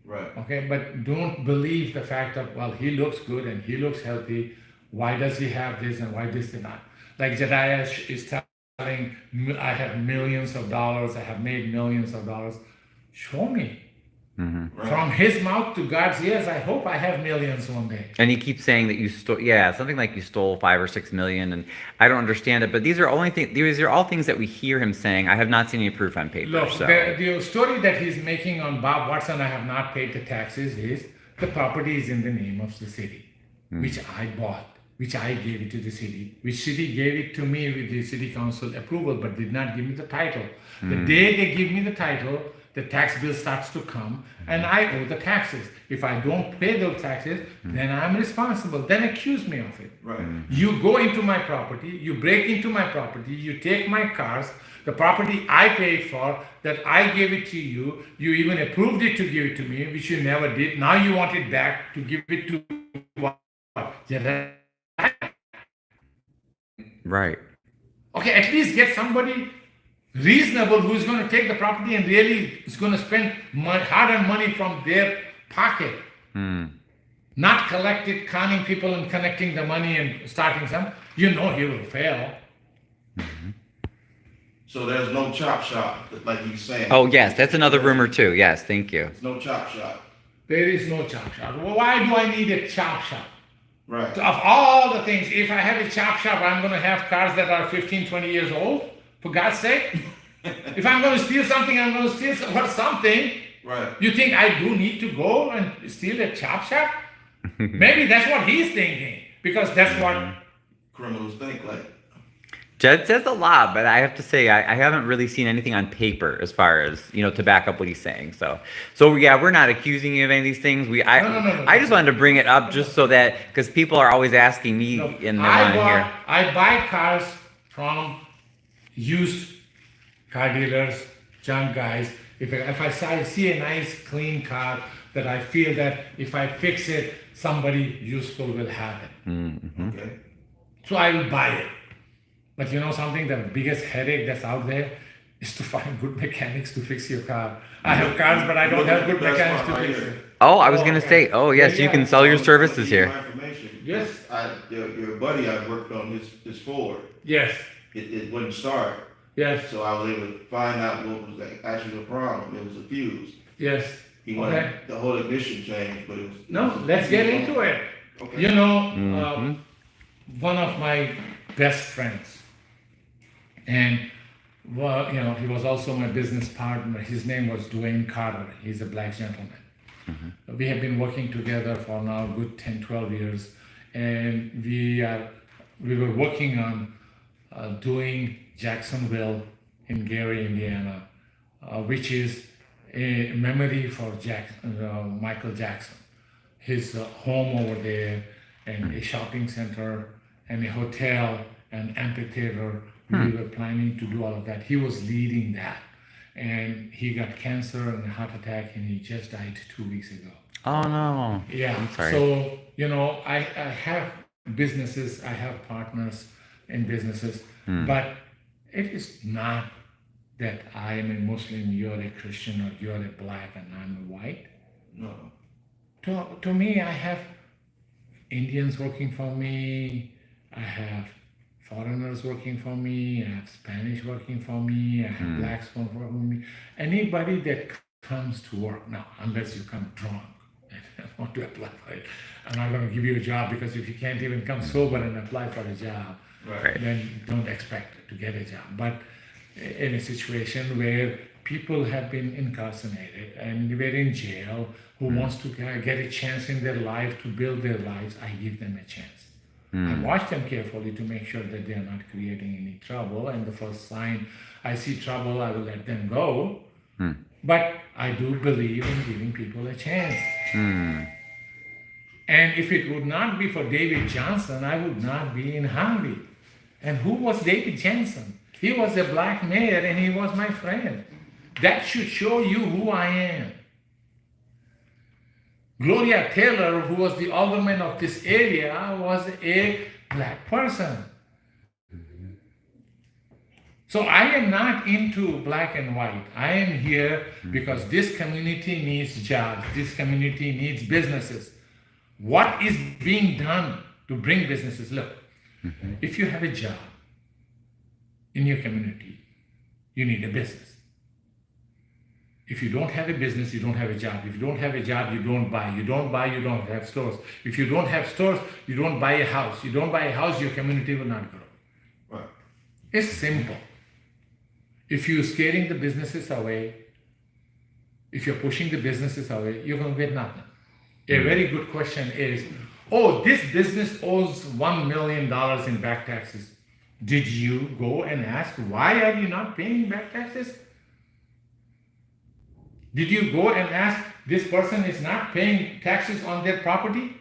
Right. Okay, but don't believe the fact that, well, he looks good and he looks healthy, why does he have this and why this and that? Like Jediah is telling, I have millions of dollars, I have made millions of dollars. Show me. Right. From his mouth to God's ears, I hope I have millions one day. And he keeps saying that you stole, something like you stole 5 or 6 million, and I don't understand it. But these are all things that we hear him saying. I have not seen any proof on paper. Look, So the story that he's making on Bob Watson, I have not paid the taxes, is the property is in the name of the city, which I bought, which I gave it to the city, which city gave it to me with the city council approval, but did not give me the title. The day they give me the title, the tax bill starts to come, and I owe the taxes. If I don't pay those taxes, then I'm responsible. Then accuse me of it. Right. You go into my property, you break into my property, you take my cars, the property I paid for, that I gave it to you, you even approved it to give it to me, which you never did. Now you want it back to give it to what? right. Okay, at least get somebody reasonable who's going to take the property and really is going to spend hard-earned money from their pocket. Not collect it, conning people and connecting the money and starting some. You know he will fail. So there's no chop shop, like he's saying. Oh yes, that's another rumor too. Yes, thank you. There's no chop shop. There is no chop shop. Well, why do I need a chop shop? Right. Of all the things, if I have a chop shop, I'm going to have cars that are 15, 20 years old, for God's sake. If I'm going to steal something, I'm going to steal something. Right. You think I do need to go and steal a chop shop? Maybe that's what he's thinking, because that's what Criminals think like. Jed says a lot, but I have to say I haven't really seen anything on paper as far as to back up what he's saying. So yeah, we're not accusing you of any of these things. No. I just wanted to bring it up just so that because people are always asking me and they want to hear. I buy cars from used car dealers, junk guys. If I see a nice clean car that I feel that if I fix it, somebody useful will have it. Okay. So I will buy it. But you know something, the biggest headache that's out there is to find good mechanics to fix your car. I have cars, but I don't have good mechanics to fix it. Oh, I was going to say, yes, you can sell your services here. Yes. Your buddy, I worked on his Ford. Yes. It wouldn't start. Yes. So I was able to find out what was actually the problem. It was a fuse. Yes. He wanted the whole ignition changed, but it was... No, let's get into it. Okay. You know, one of my best friends, and well, he was also my business partner. His name was Dwayne Carter. He's a black gentleman. We have been working together for now a good 10, 12 years, and we were working on doing Jacksonville in Gary, Indiana, which is a memory for Michael Jackson. His home over there, and a shopping center, and a hotel, and amphitheater. We were planning to do all of that. He was leading that. And he got cancer and a heart attack, and he just died 2 weeks ago. Oh, no. Yeah. I'm sorry. So, I have businesses, I have partners in businesses, but it is not that I am a Muslim, you're a Christian, or you're a black and I'm a white. No. To me, I have Indians working for me, I have foreigners working for me, I have Spanish working for me, I have blacks working for me. Anybody that comes to work now, unless you come drunk and want to apply for it, I'm not going to give you a job, because if you can't even come sober and apply for a job, then don't expect to get a job. But in a situation where people have been incarcerated and they're in jail, who wants to get a chance in their life to build their lives, I give them a chance. I watch them carefully to make sure that they are not creating any trouble, and the first sign I see trouble, I will let them go. But I do believe in giving people a chance. And if it would not be for David Johnson, I would not be in Harvey. And who was David Jensen? He was a black mayor and he was my friend. That should show you who I am. Gloria Taylor, who was the alderman of this area, was a black person. So I am not into black and white. I am here because this community needs jobs. This community needs businesses. What is being done to bring businesses? Look, if you have a job in your community, you need a business. If you don't have a business, you don't have a job. If you don't have a job, you don't buy. You don't buy, you don't have stores. If you don't have stores, you don't buy a house. You don't buy a house, your community will not grow. Right. It's simple. If you're scaring the businesses away, if you're pushing the businesses away, you're going to get nothing. A very good question is, oh, this business owes $1 million in back taxes. Did you go and ask, why are you not paying back taxes? Did you go and ask, this person is not paying taxes on their property?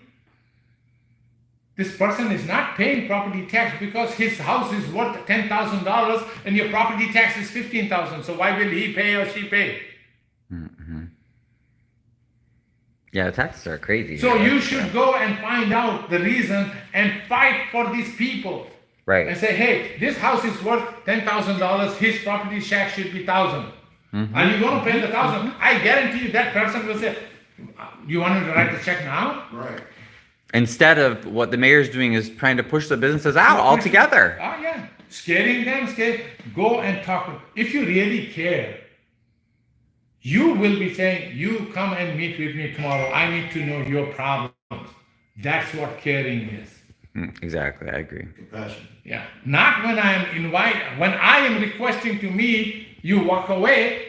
This person is not paying property tax because his house is worth $10,000 and your property tax is $15,000. So why will he pay or she pay? Yeah, the taxes are crazy. So you should go and find out the reason and fight for these people. Right. And say, hey, this house is worth $10,000. His property tax should be $1,000. Are you going to pay the $1,000? I guarantee you that person will say, you want me to write the check now? Right. Instead of what the mayor's doing is trying to push the businesses out altogether. Oh, yeah. Scaring them, go and talk. If you really care, you will be saying, you come and meet with me tomorrow. I need to know your problems. That's what caring is. Exactly, I agree. Compassion. Yeah. Not when I am when I am requesting to meet, you walk away.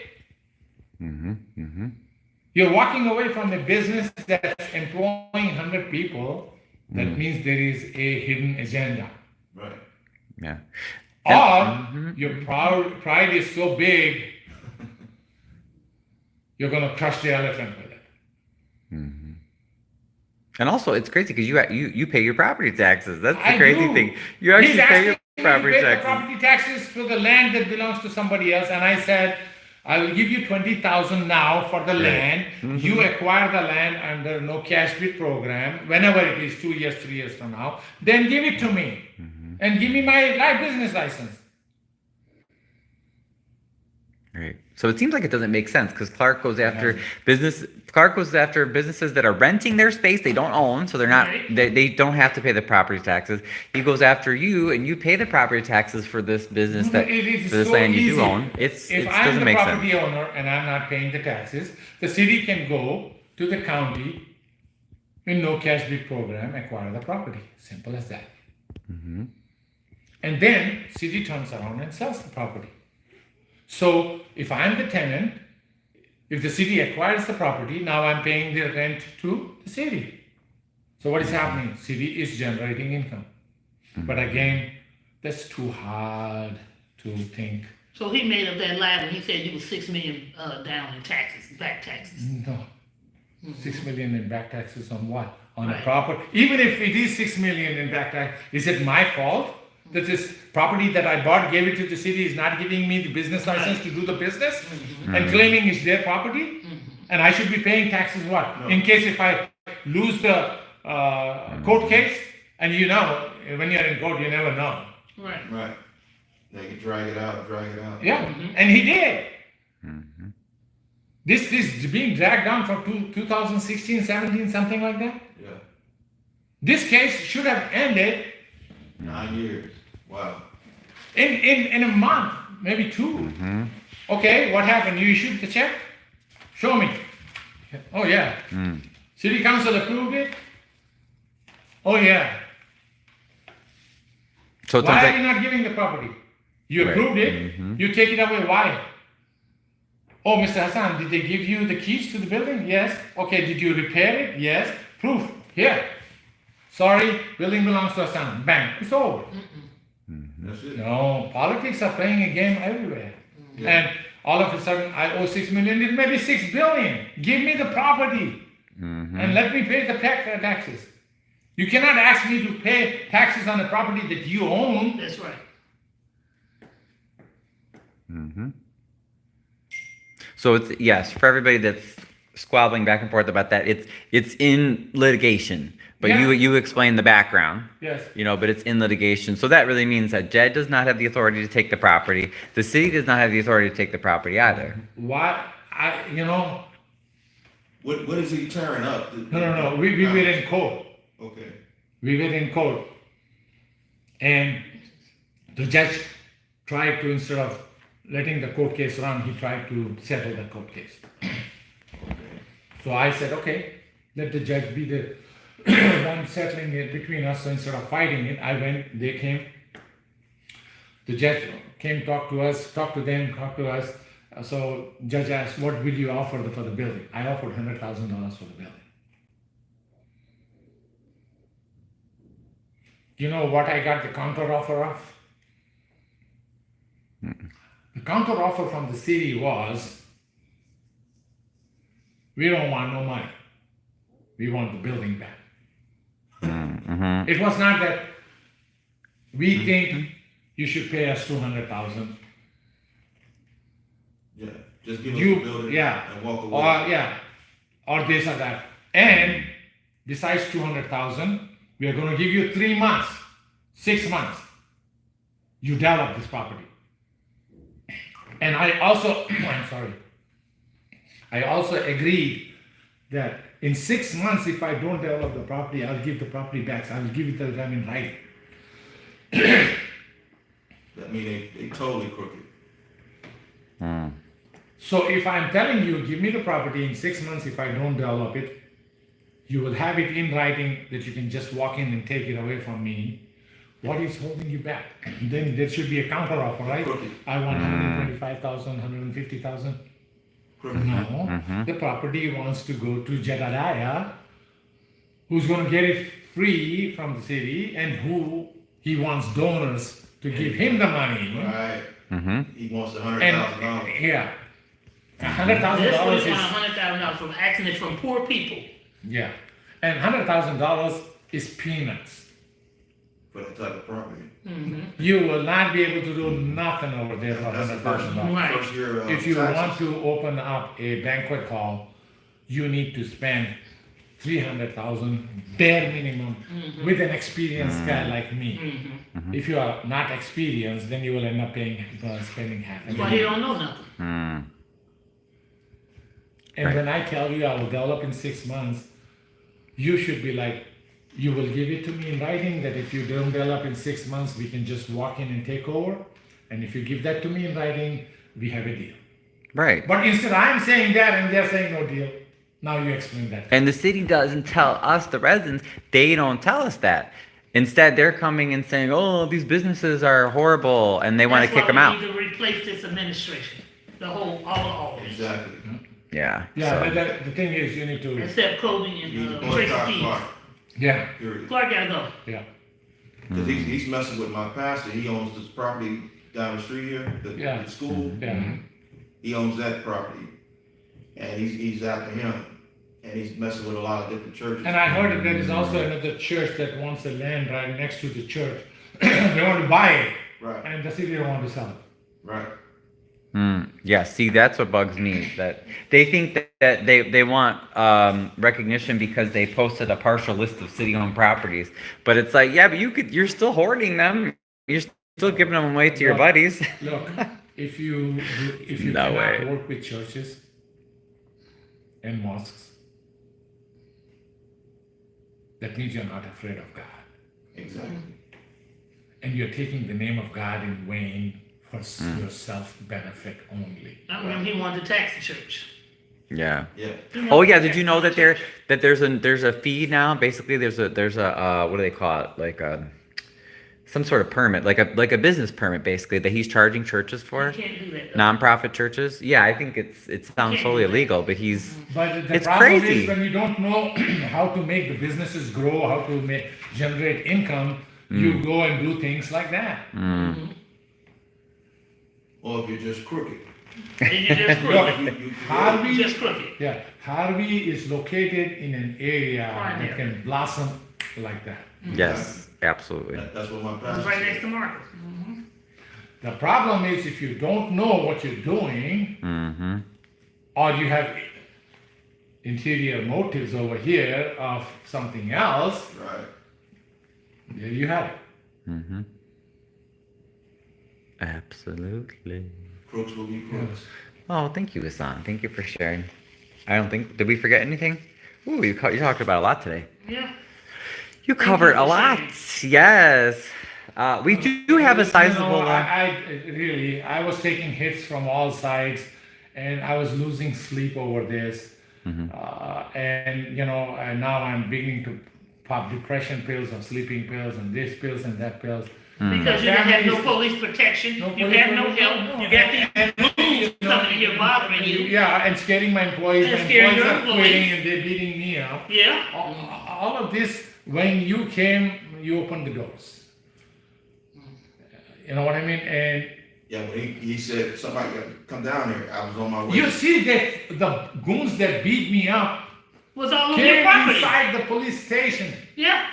You're walking away from a business that's employing 100 people. That means there is a hidden agenda. Right. Yeah. Or your pride is so big, you're going to crush the elephant with it. And also, it's crazy because you pay your property taxes. That's the I crazy do. thing. You actually He's pay your asking me to property pay the taxes. property taxes for the land that belongs to somebody else, and I said, I will give you $20,000 now for the land. You acquire the land under no cash bid program, whenever it is, 2 years, 3 years from now. Then give it to me, and give me my business license. Right. So it seems like it doesn't make sense because Clark goes after businesses that are renting their space they don't own, so they're not they don't have to pay the property taxes. He goes after you and you pay the property taxes for this business for this land you do own. It doesn't make sense. If I'm the property owner and I'm not paying the taxes, the city can go to the county in no cash bid program, acquire the property. Simple as that. And then city turns around and sells the property. So if I'm the tenant, if the city acquires the property, now I'm paying the rent to the city. So what is happening? City is generating income. But again, that's too hard to think. So he made up that lie when he said you was $6 million down in taxes, back taxes. No. 6 million in back taxes on what? On a property. Even if it is 6 million in back tax, is it my fault that this property that I bought, gave it to the city, is not giving me the business license to do the business and claiming it's their property? And I should be paying taxes what? No. In case if I lose the court case, and when you're in court, you never know. Right. Right. They can drag it out. Yeah, and he did. This is being dragged down for 2016, 17, something like that. Yeah. This case should have ended 9 years. Wow. In a month, maybe 2. Okay, what happened? You issued the check? Show me. Oh yeah. City council approved it? Oh yeah. So why are you not giving the property? You approved it, you take it away, why? Oh, Mr. Hasan, did they give you the keys to the building? Yes. Okay, did you repair it? Yes. Proof, here. Sorry, building belongs to Hasan. Bang, it's over. That's it. No, politics are playing a game everywhere. And all of a sudden, I owe 6 million, it may be 6 billion. Give me the property and let me pay the taxes. You cannot ask me to pay taxes on a property that you own. That's right. Mm-hmm. So it's, yes, for everybody that's squabbling back and forth about that, it's in litigation. But Yeah. you explain the background. Yes. You know, but it's in litigation. So that really means that Jed does not have the authority to take the property. The city does not have the authority to take the property either. Why? What is he tearing up? No. We were in court. Okay. We were in court. And the judge tried to, instead of letting the court case run, he tried to settle the court case. So I said, okay, let the judge be the one settling it between us. So instead of fighting it, I went, they came. The judge came, talk to us. So judge asked, what will you offer for the building? I offered $100,000 for the building. You know what I got the counter offer of? The counter offer from the city was, we don't want no money. We want the building back. Mm-hmm. It was not that we think you should pay us $200,000. Yeah. Just give us the building and walk away. Or this or that. And besides $200,000, we are going to give you 3 months, 6 months. You develop this property. And I also, I also agreed that in 6 months, if I don't develop the property, I'll give the property back. I'll give it to them in writing. That means they totally crooked. So if I'm telling you, give me the property in 6 months, if I don't develop it, you will have it in writing that you can just walk in and take it away from me. What is holding you back? Then there should be a counter offer, right? Crooked. I want 125,000, 150,000. No, the property wants to go to Jedediah, who's going to get it free from the city, and who he wants donors to give him the money. Right. He wants the $100,000. And yeah, This $100,000 was is $100,000 from asking it from poor people. yeah, and $100,000 is peanuts. For that type of property. You will not be able to do nothing over there for That's the first, $100,000. Right. first year of If you taxes. want to open up a banquet hall, you need to spend $300,000 bare minimum with an experienced guy like me. If you are not experienced, then you will end up spending half. That's why he don't know nothing. And when I tell you I will develop in 6 months, you should be like, you will give it to me in writing that if you don't develop in 6 months, we can just walk in and take over. And if you give that to me in writing, we have a deal. Right. But instead I'm saying that and they're saying no deal. Now you explain that. And the city doesn't tell us, the residents, they don't tell us that. Instead, they're coming and saying, oh, these businesses are horrible, and they want to kick them out. That's why we need to replace this administration. The whole, all of it. Exactly. Yeah. Yeah, so- but the thing is, you need to. Except Kobe You and need to Tracy boycott Keys. Clark. Yeah, Period. Clark gotta go. yeah. Because he's messing with my pastor. He owns this property down the street here, Yeah. the school. Yeah. He owns that property. And he's after him. And he's messing with a lot of different churches. And I heard that there is also another church that wants the land right next to the church. They want to buy it, Right, and the city don't want to sell it. right. Yeah, see, that's what bugs me. That they think that they want recognition because they posted a partial list of city-owned properties. But it's like, yeah, but you're still hoarding them. You're still giving them away to your buddies. Look, if you No cannot way. work with churches and mosques, that means you're not afraid of God. Exactly. And you're taking the name of God in vain for your self-benefit only. I remember he wanted to tax the church. Yeah. Yeah. Oh yeah, did you know that there's a fee now? Basically, there's a what do they call it? Like some sort of permit, like a business permit, basically, that he's charging churches for. You can't do that, though. Nonprofit churches. Yeah, I think it sounds totally illegal, but he's. But the It's problem crazy. is when you don't know how to make the businesses grow, how to generate income, you go and do things like that. Or if you're just crooked. And you're just crooked. You Harvey, Just crooked. yeah, Harvey is located in an area Fine, that yeah. can blossom like that. Yes, absolutely. That's what my It's pastor right next said. to Marcus. The problem is if you don't know what you're doing, Mm-hmm. or you have interior motives over here of something else, Right. there you have it. Mm-hmm. Absolutely. Crooks will be crooks. Oh, thank you, Hasan. Thank you for sharing. I don't think, did we forget anything? Ooh, you talked about a lot today. Yeah. You Thank covered you a for lot. sharing. Yes. We do have a sizable. You know, I was taking hits from all sides, and I was losing sleep over this. And and now I'm beginning to pop depression pills and sleeping pills and this pills and that pills. Because you didn't have no police protection, No you police have no protection, help, no. you got these goons coming here bothering you. Yeah, and scaring my employees. And My scaring employees your are employees. quitting and they're beating me up. Yeah. All of this, when you came, you opened the doors. You know what I mean? And Yeah, when he said somebody got to come down here, I was on my way. you see that the goons that beat me up Was all over your came property. inside the police station, Yeah.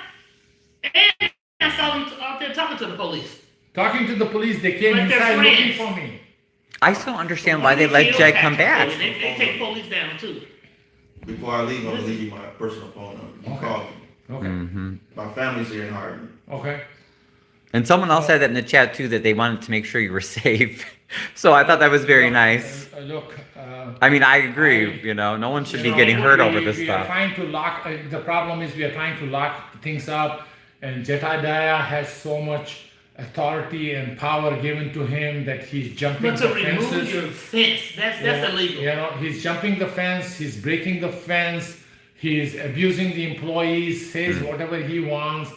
And I saw them out there talking to the police. talking to the police. They came Like they're inside looking friends. for me. I still don't understand why they let Jed come back. They take police down too. Before I leave, I'm gonna leave you my personal phone number. You Okay. call me. Okay. Mm-hmm. My family's here in Harvey. Okay. And someone else said that in the chat too, that they wanted to make sure you were safe. So I thought that was very nice. Look. I mean, I agree. No one should be getting hurt over this We are stuff. trying to lock. The problem is we are trying to lock things up, and Jedediah has so much authority and power given to him that he's jumping But to the remove fences. your fence, that's illegal. He's jumping the fence. He's breaking the fence. He's abusing the employees. Says whatever he wants.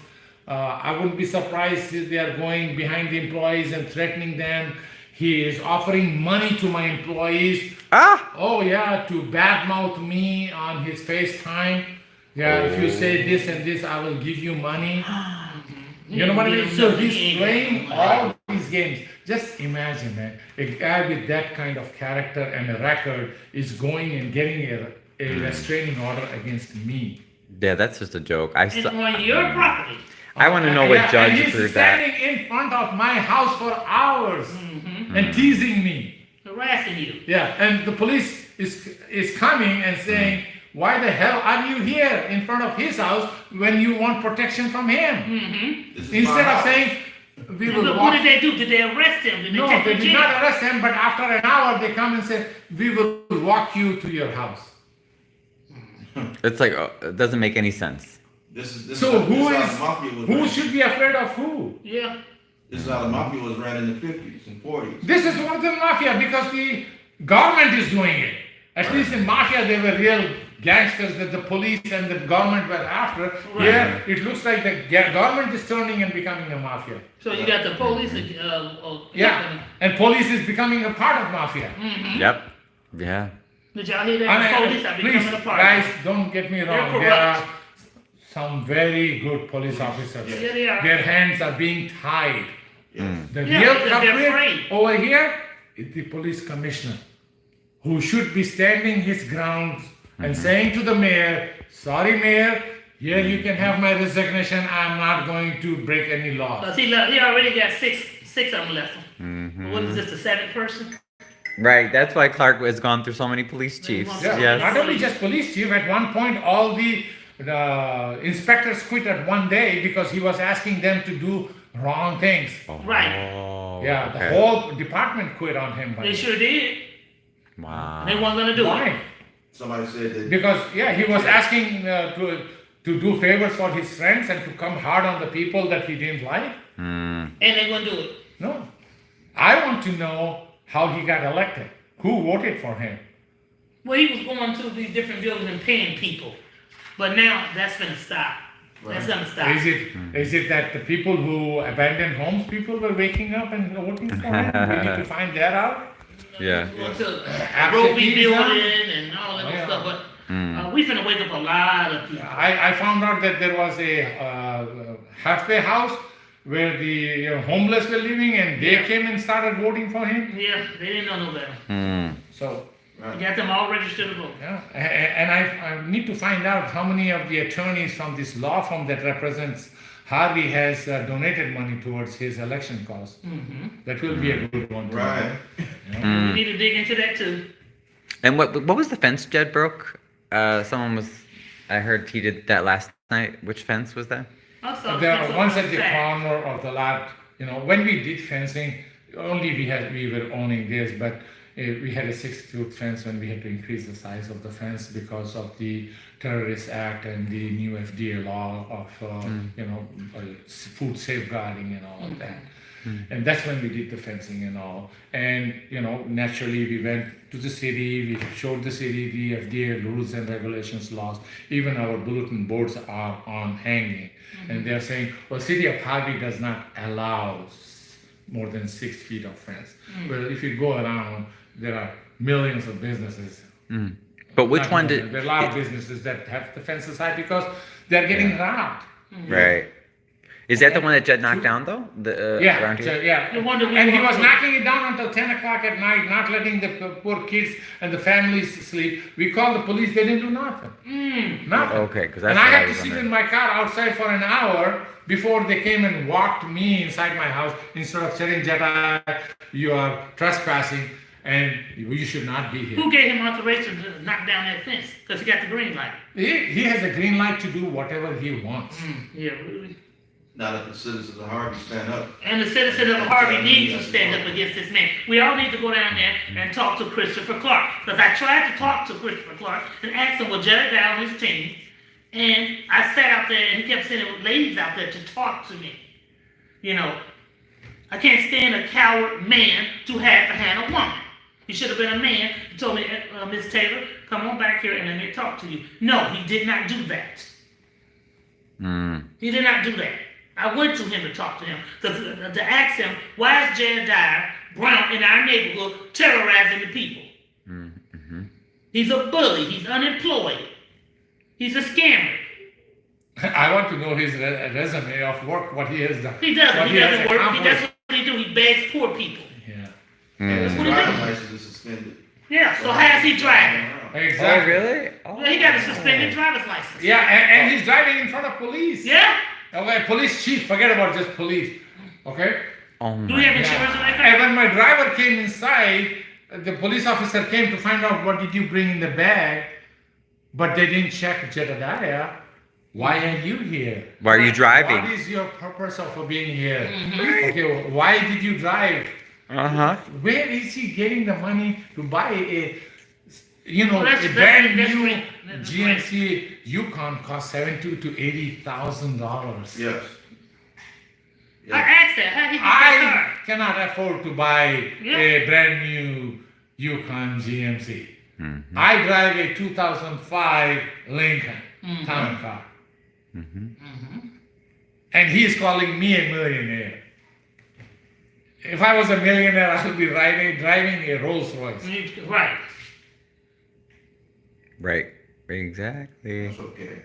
I wouldn't be surprised if they are going behind the employees and threatening them. He is offering money to my employees. Oh yeah, to badmouth me on his FaceTime. Yeah, if you say this and this, I will give you money. You know what I mean? So he's playing all these games. Just imagine, man, a guy with that kind of character and a record is going and getting a restraining order against me. Yeah, that's just a joke. It's on your property. I want to know what Yeah, judge and he's approved that. standing in front of my house for hours and teasing me. Harassing you. Yeah, and the police is coming and saying, why the hell are you here in front of his house when you want protection from him? Mm-hmm. This is my Instead of house. saying, we will What walk. did they do? Did they arrest him? Did they No, take they him to did jail? not arrest him, but after an hour they come and say, we will walk you to your house. It's like, it doesn't make any sense. This So is who how is, the mafia was who ran. should be afraid of who? Yeah. This is how the mafia was ran in the 50s and 40s. This is one of the mafia because the government is doing it. At least in mafia, they were real gangsters that the police and the government were after. Right. Here, it looks like the government is turning and becoming a mafia. So you got the police. Yeah, and police is becoming a part of mafia. Mm-hmm. Yep. Yeah. Did y'all hear that? And The police are please, becoming a part. guys, don't get me wrong. There corrupt. are some very good police officers. Yeah, they are. Their hands are being tied. The Yeah, real they're culprit afraid. over here is the police commissioner, who should be standing his ground and saying to the mayor, sorry mayor, here you can have my resignation, I'm not going to break any laws. He already got six of them left. What is this, the seventh person? Right. That's why Clark has gone through so many police chiefs. Yeah, Yes. not only just police chief, at one point all the inspectors quit at one day because he was asking them to do wrong things. Right. Oh, Yeah, okay. the whole department quit on him. They sure did. Wow. They weren't gonna do it. Why? Somebody said that Because he was asking to do favors for his friends and to come hard on the people that he didn't like. And they wouldn't do it. No, I want to know how he got elected. Who voted for him? Well, he was going to these different buildings and paying people. But now that's gonna stop. That's gonna stop. Is it that the people who abandoned homes, people were waking up and voting for him? We need to find that out. Yeah. Going to Absentee Roby building and all that Oh, good yeah. stuff. But we finna wake up a lot of people. I found out that there was a halfway house where the homeless were living and they came and started voting for him. Yeah, they didn't know no better. So You got them all registered to vote. Yeah, and I need to find out how many of the attorneys from this law firm that represents Harvey has donated money towards his election cause. That will be a good one. Right. We need to dig into that too. And what was the fence Jed broke? Someone was, I heard he did that last night. Which fence was that? Also, There are ones at the corner of the lot. When we did fencing, only we were owning this, but we had a 6-foot fence when we had to increase the size of the fence because of the Terrorist Act and the new FDA law of food safeguarding and all of that. And that's when we did the fencing and all. And naturally we went to the city, we showed the city the FDA rules and regulations laws. Even our bulletin boards are on hanging. And they're saying, well, city of Harvey does not allow more than 6 feet of fence. Well, if you go around, there are millions of businesses. But which one did? There are a lot of businesses that have the fences high because they're getting robbed. Right. Is that the one that Jed knocked down though? Around here? Yeah. And he was knocking it down until 10 o'clock at night, not letting the poor kids and the families sleep. We called the police, they didn't do nothing. Nothing. Okay, because that's and I what had I to was sit wondering. in my car outside for an hour before they came and walked me inside my house instead of saying, Jedi, you are trespassing and you should not be here. Who gave him authorization to knock down that fence? Because he got the green light. He has a green light to do whatever he wants. Yeah, really. Now that the citizens of Harvey stand up. And the citizens of Harvey need to stand up against this man. We all need to go down there and talk to Christopher Clark. Because I tried to talk to Christopher Clark and ask him, well, Jedediah on his team. And I sat out there and he kept sending ladies out there to talk to me. I can't stand a coward man to have to handle a woman. He should have been a man. He told me, Miss Taylor, come on back here and let me talk to you. No, he did not do that. He did not do that. I went to him to talk to him, to ask him, why is Jedediah Brown in our neighborhood terrorizing the people? He's a bully. He's unemployed. He's a scammer. I want to know his resume of work, what he has done. He doesn't. He doesn't work. accomplished. That's what he do. He begs poor people. Yeah. His what he driving do. license is suspended. Yeah, so how's he driving? Exactly. Oh, really? Oh. Well, he got a suspended driver's license. Yeah, and he's driving in front of police. Yeah? Okay, police chief, forget about just police. Okay? Oh Do we have my. insurance on that And car? when my driver came inside, the police officer came to find out what did you bring in the bag, but they didn't check Jedediah. Why are you here? Why are you driving? What is your purpose of being here? Okay, why did you drive? Where is he getting the money to buy a brand new GMC Yukon cost $70,000 to $80,000? Yes. I asked that. How he get that I cannot afford to buy a brand new Yukon GMC. I drive a 2005 Lincoln town car. And he is calling me a millionaire. If I was a millionaire, I would be driving a Rolls Royce. car? Right. Right. Exactly. That's okay.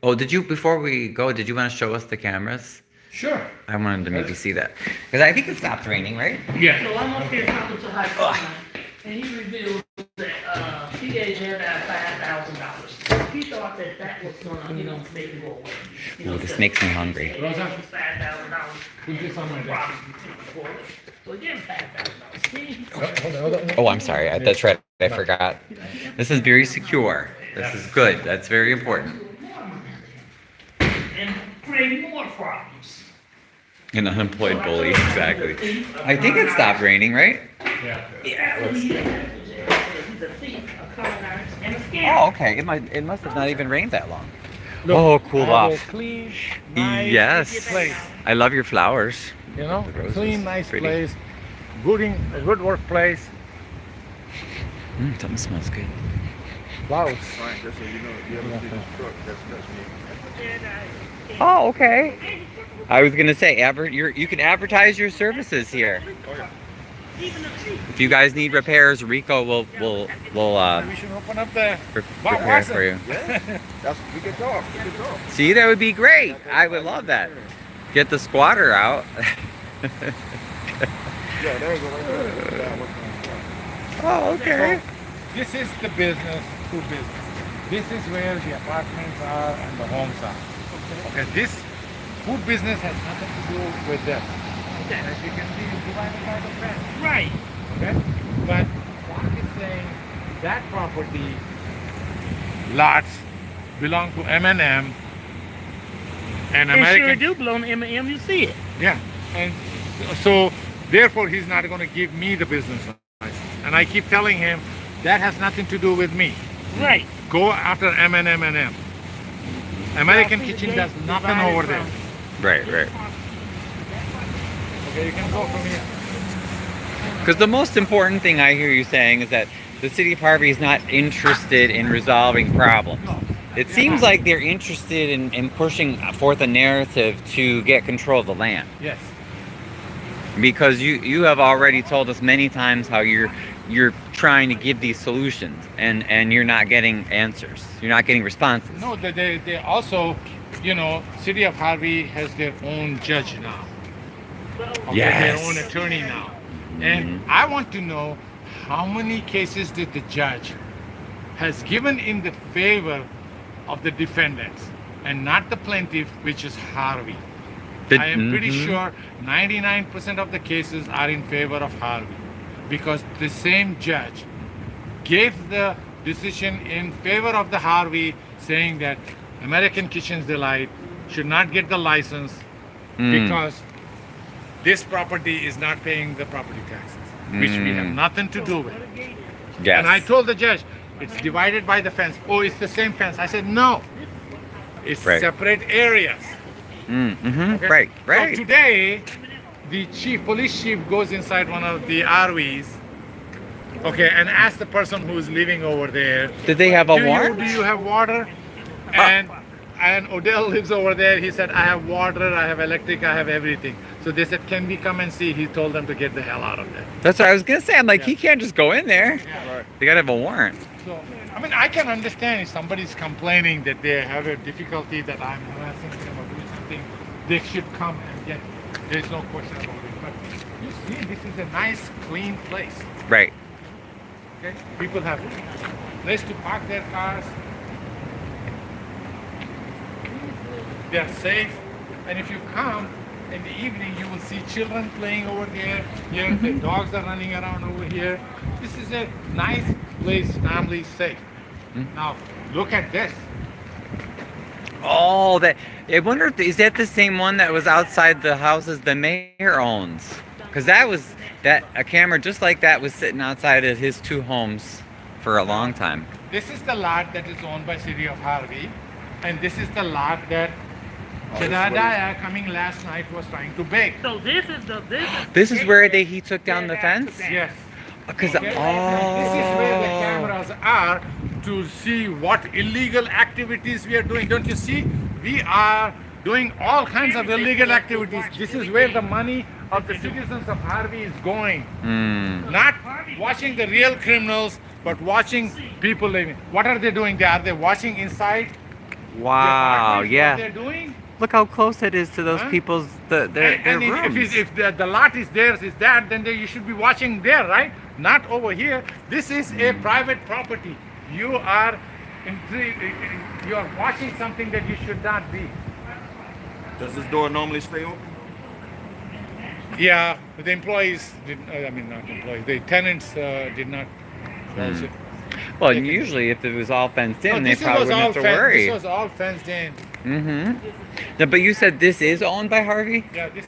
Oh, before we go, did you want to show us the cameras? Sure. I wanted to maybe see that. Because I think it stopped raining, right? Yeah. So I'm up here talking to Hasan, and he revealed that he gave Jedediah $5,000. He thought that was gonna, make him go away. Oh, this makes me hungry. Rosa, $5,000. put this on my desk. Problem. So he gave him $5,000. Hold on. Oh, I'm sorry. That's right. I forgot. This is very secure. This is good. That's very important. And create more problems. An unemployed bully, exactly. I think it stopped raining, right? Yeah. Yeah, he's a thief, a con artist, and a scammer. Oh, okay. It must have not even rained that long. Oh, cool off. Clean, nice Yes. place. I love your flowers. You know, The roses, clean, nice pretty. place. A good workplace. Something smells good. Flowers. Fine, just so you know, if you ever see this truck, that's me. Oh, okay. I was gonna say, you can advertise your services here. If you guys need repairs, Rico will We should open up the repair for you. That's, we can talk. See, that would be great. I would love that. Get the squatter out. Yeah, there you go. Right there. Yeah, what's going on? Oh, okay. This is the business, food business. This is where the apartments are and the homes are. Okay, this food business has nothing to do with them. Okay. As you can see, it's divided by the fence. Right. Okay? But Clark is saying that property lots belong to M&M and It American. sure do belong to M&M, you see it. Yeah, and so therefore he's not going to give me the business license. And I keep telling him that has nothing to do with me. Right. Go after M&M and M. American Kitchen does nothing over there. Right, right. Okay, you can go from here. Because the most important thing I hear you saying is that the city of Harvey is not interested in resolving problems. It seems like they're interested in pushing forth a narrative to get control of the land. Yes. Because you have already told us many times how you're trying to give these solutions and you're not getting answers. You're not getting responses. No, they also, you know, city of Harvey has their own judge now. Okay, Yes. their own attorney now. And I want to know how many cases did the judge has given in the favor of the defendants and not the plaintiff, which is Harvey. I am pretty sure 99% of the cases are in favor of Harvey because the same judge gave the decision in favor of the Harvey, saying that American Kitchens Delight should not get the license because this property is not paying the property taxes, which we have nothing to do with. Yes. And I told the judge, it's divided by the fence. Oh, it's the same fence. I said, no, it's Right. separate areas. Okay? Right, right. So today, the police chief goes inside one of the RVs, okay, and asks the person who's living over there, Did they have a do warrant? you have water? And Odell lives over there. He said, I have water, I have electric, I have everything. So they said, can we come and see? He told them to get the hell out of there. That's what I was gonna say. I'm like, he Yeah. can't just go in there. Right. They gotta have a warrant. So, I mean, I can understand if somebody's complaining that they have a difficulty that I'm harassing them or doing something, they should come and get it. There's no question about it. But you see, this is a nice, clean place. Right. Okay? People have place to park their cars. They are safe. And if you come in the evening, you will see children playing over there. Here, the dogs are running around over here. This is a nice place, family safe. Now, look at this. Oh, that. I wonder if is that the same one that was outside the houses the mayor owns? Because a camera just like that was sitting outside of his two homes for a long time. This is the lot that is owned by City of Harvey. And this is the lot that Jedediah coming last night was trying to bake. So this is This is where he took down the fence. Yes. Because Okay? This is where the cameras are to see what illegal activities we are doing. Don't you see? We are doing all kinds of illegal activities. This is where the money of the citizens of Harvey is going. Not watching the real criminals, but watching people living. What are they doing? Are they watching inside? the Wow. apartments, Yeah. What they're doing? Look how close it is to those Huh? people's their And rooms. if the lot is theirs, is that, then you should be watching there, right? Not over here. This is a private property. You are watching something that you should not be. Does this door normally stay open? Yeah, the employees did. Not employees. The tenants did not. close it. Well, usually if it was all fenced in, No, they this probably was wouldn't all have to worry. This was all fenced in. No, but you said this is owned by Harvey? Yeah, this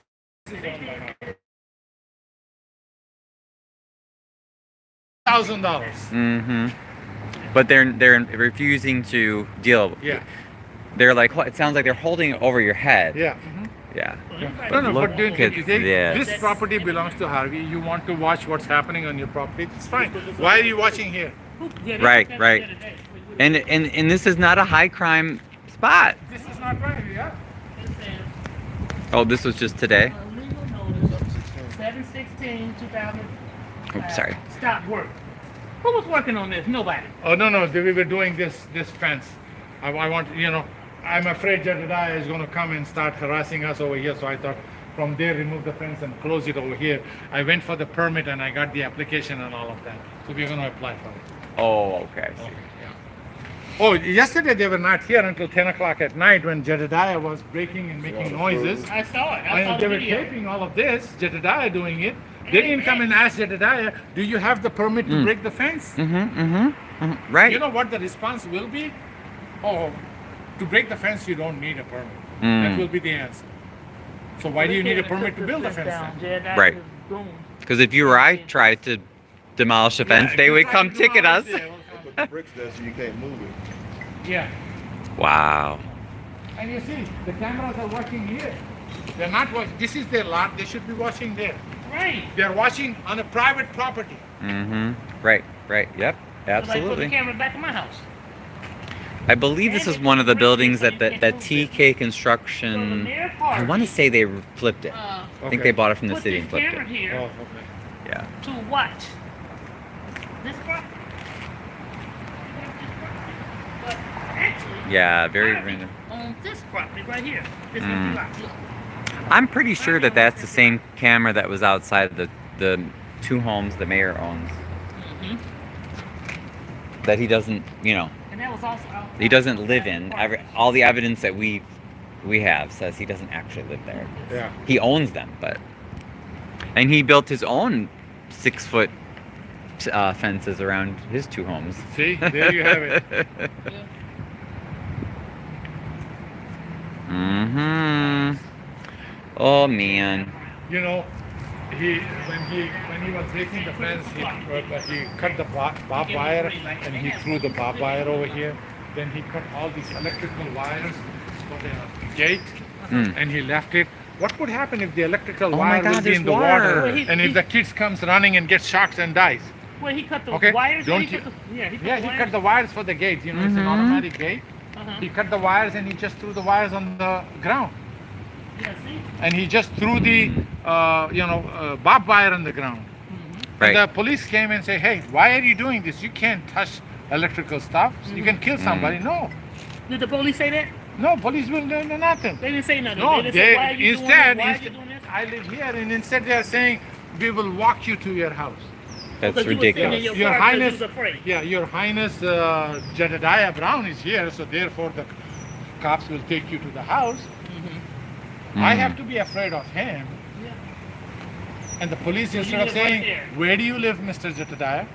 is owned by $1,000. But they're refusing to deal. Yeah. They're like, it sounds like they're holding it over your head. Yeah. Yeah. No, Look but at this. this property belongs to Harvey. You want to watch what's happening on your property? It's fine. Why are you watching here? Right. And this is not a high crime spot. This is not right, yeah? Oh, this was just today. 7/16/2000. Oops, sorry. Stop work. Who was working on this? Nobody. Oh no, we were doing this fence. I want, I'm afraid Jedediah is going to come and start harassing us over here. So I thought from there remove the fence and close it over here. I went for the permit and I got the application and all of that. So we're going to apply for it. Oh, okay. I see. Oh, yesterday they were not here until 10 o'clock at night when Jedediah was breaking and making noises. I saw it. I saw And the they were video. taping all of this, Jedediah doing it. They didn't come and ask Jedediah, do you have the permit to break the fence? Right. You know what the response will be? Oh, to break the fence, you don't need a permit. That will be the answer. So why do you need a permit to build a fence then? Right. Because if you or I tried to demolish a fence, if they you would try come to ticket us. demolish it, Put the bricks there so you can't move it. Yeah. Wow. And you see, the cameras are watching here. They're not watching. This is their lot. They should be watching there. Right. They're watching on a private property. Right. Yep. Like put the Absolutely. camera back in my house. I believe this is one of the buildings that TK Construction. I want to say they flipped it. I think they bought it from the Put city this and flipped camera it. here okay. Yeah. to watch this property. But actually, Yeah. Very Harvey random. on this property right here. This empty lot. Look. I'm pretty sure that that's the same camera that was outside the two homes the mayor owns. That he doesn't, And that was also out he doesn't live in. All the evidence that we have says he doesn't actually live there. Yeah. He owns them, and he built his own 6-foot fences around his two homes. See, there you have it. Oh man. You know, when he was breaking the fence, he cut the barbed wire and he threw the barbed wire over here. Then he cut all these electrical wires for the gate, and he left it. What would happen if the electrical wire God, will be there's in the water. water, and if the kids comes running and gets shocked and dies? Well, he cut the Okay, wires. don't he you- cut the, yeah, he cut Yeah, the he wires. cut the wires for the gate. You know, it's an automatic gate. He cut the wires and he just threw the wires on the ground. Yeah, see? And he just threw the, barbed wire on the ground. Right. And the police came and said, hey, why are you doing this? You can't touch electrical stuff. You can kill somebody. No. Did the police say that? No, police will do nothing. They didn't say nothing. No, they didn't say, why are you doing this? Why are you instead, doing this? I live here, and instead they are saying, we will walk you to your house. That's Because you were sitting in ridiculous. your Your car 'cause Highness, you was afraid. yeah, Your Highness Jedediah Brown is here, so therefore the cops will take you to the house. I have to be afraid of him. Yeah. And the police, you instead of live right saying, there. where do you live, Mr. Jedediah?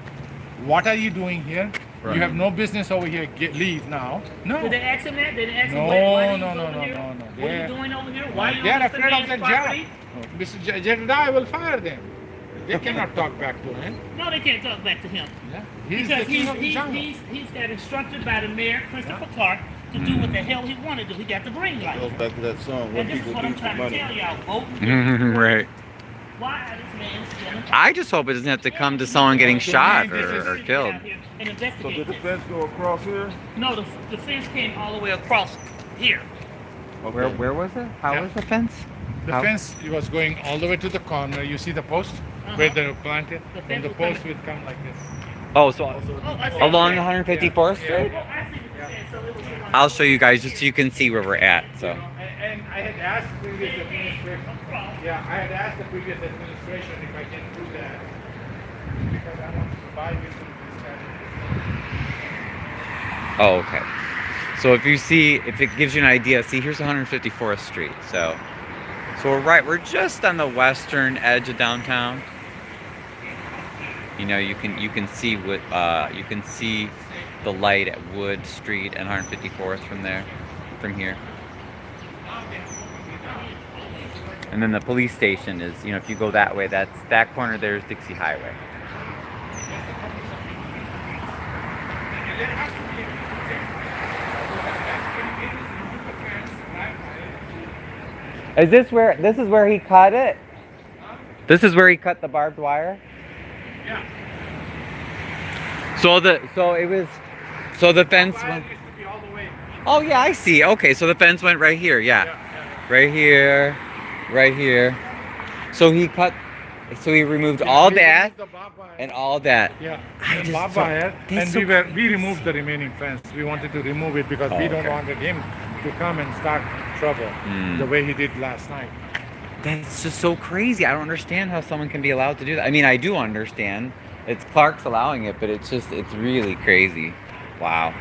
What are you doing here? You have no business over here. Leave now. No. Did they ask him that? Did they ask him No, why he no, was no, over no, here? no. What are you doing over here? Why are you They are on this afraid of man's the job. property? Mr. Jedediah will fire them. They cannot talk back to him. No, they can't talk back to him. Yeah. He's Because the king of the jungle. he's got instructed by the mayor, Christopher Clark, to do what the hell he wanted to do. He got the green light. Goes back to that song, what And this is people what do I'm for trying to money. tell y'all. Vote and get Right. why this man stealing I just hope it doesn't have to come to someone getting shot This is- or killed. and So investigate did the this. fence go across here? No, the fence came all the way across here. Where was it? How Yeah. was the fence? The How- fence was going all the way to the corner. You see the post where they planted? The And fence the was post coming- would come like this. Oh, so Oh, I see. along 154th Yeah. Street? Oh, I see what you're saying. So it was around- I'll show you guys just so you can see where we're at. So. And I had asked the previous administration. Across. Yeah, I had asked the previous administration if I can do that because I want to provide you some discussion. Oh, okay. So if it gives you an idea, see, here's 154th Street. So we're just on the western edge of downtown. You know, you can see what you can see the light at Wood Street and 154th from here. And then the police station is, if you go that way, that corner there is Dixie Highway. This is where he cut it? This is where he cut the barbed wire? Yeah. So the fence Fire went. used to be all the way. Oh yeah, I see. Okay, so the fence went right here. Yeah. Right here. Right here. So he removed all We that removed the barbed wire. and all that. Yeah, I and just barbed thought- wire, that's and so we removed the remaining fence. We wanted to remove it because we don't okay. wanted him to come and start trouble the way he did last night. That's just so crazy. I don't understand how someone can be allowed to do that. I mean, I do understand It's Clark's allowing it, but it's really crazy. Wow.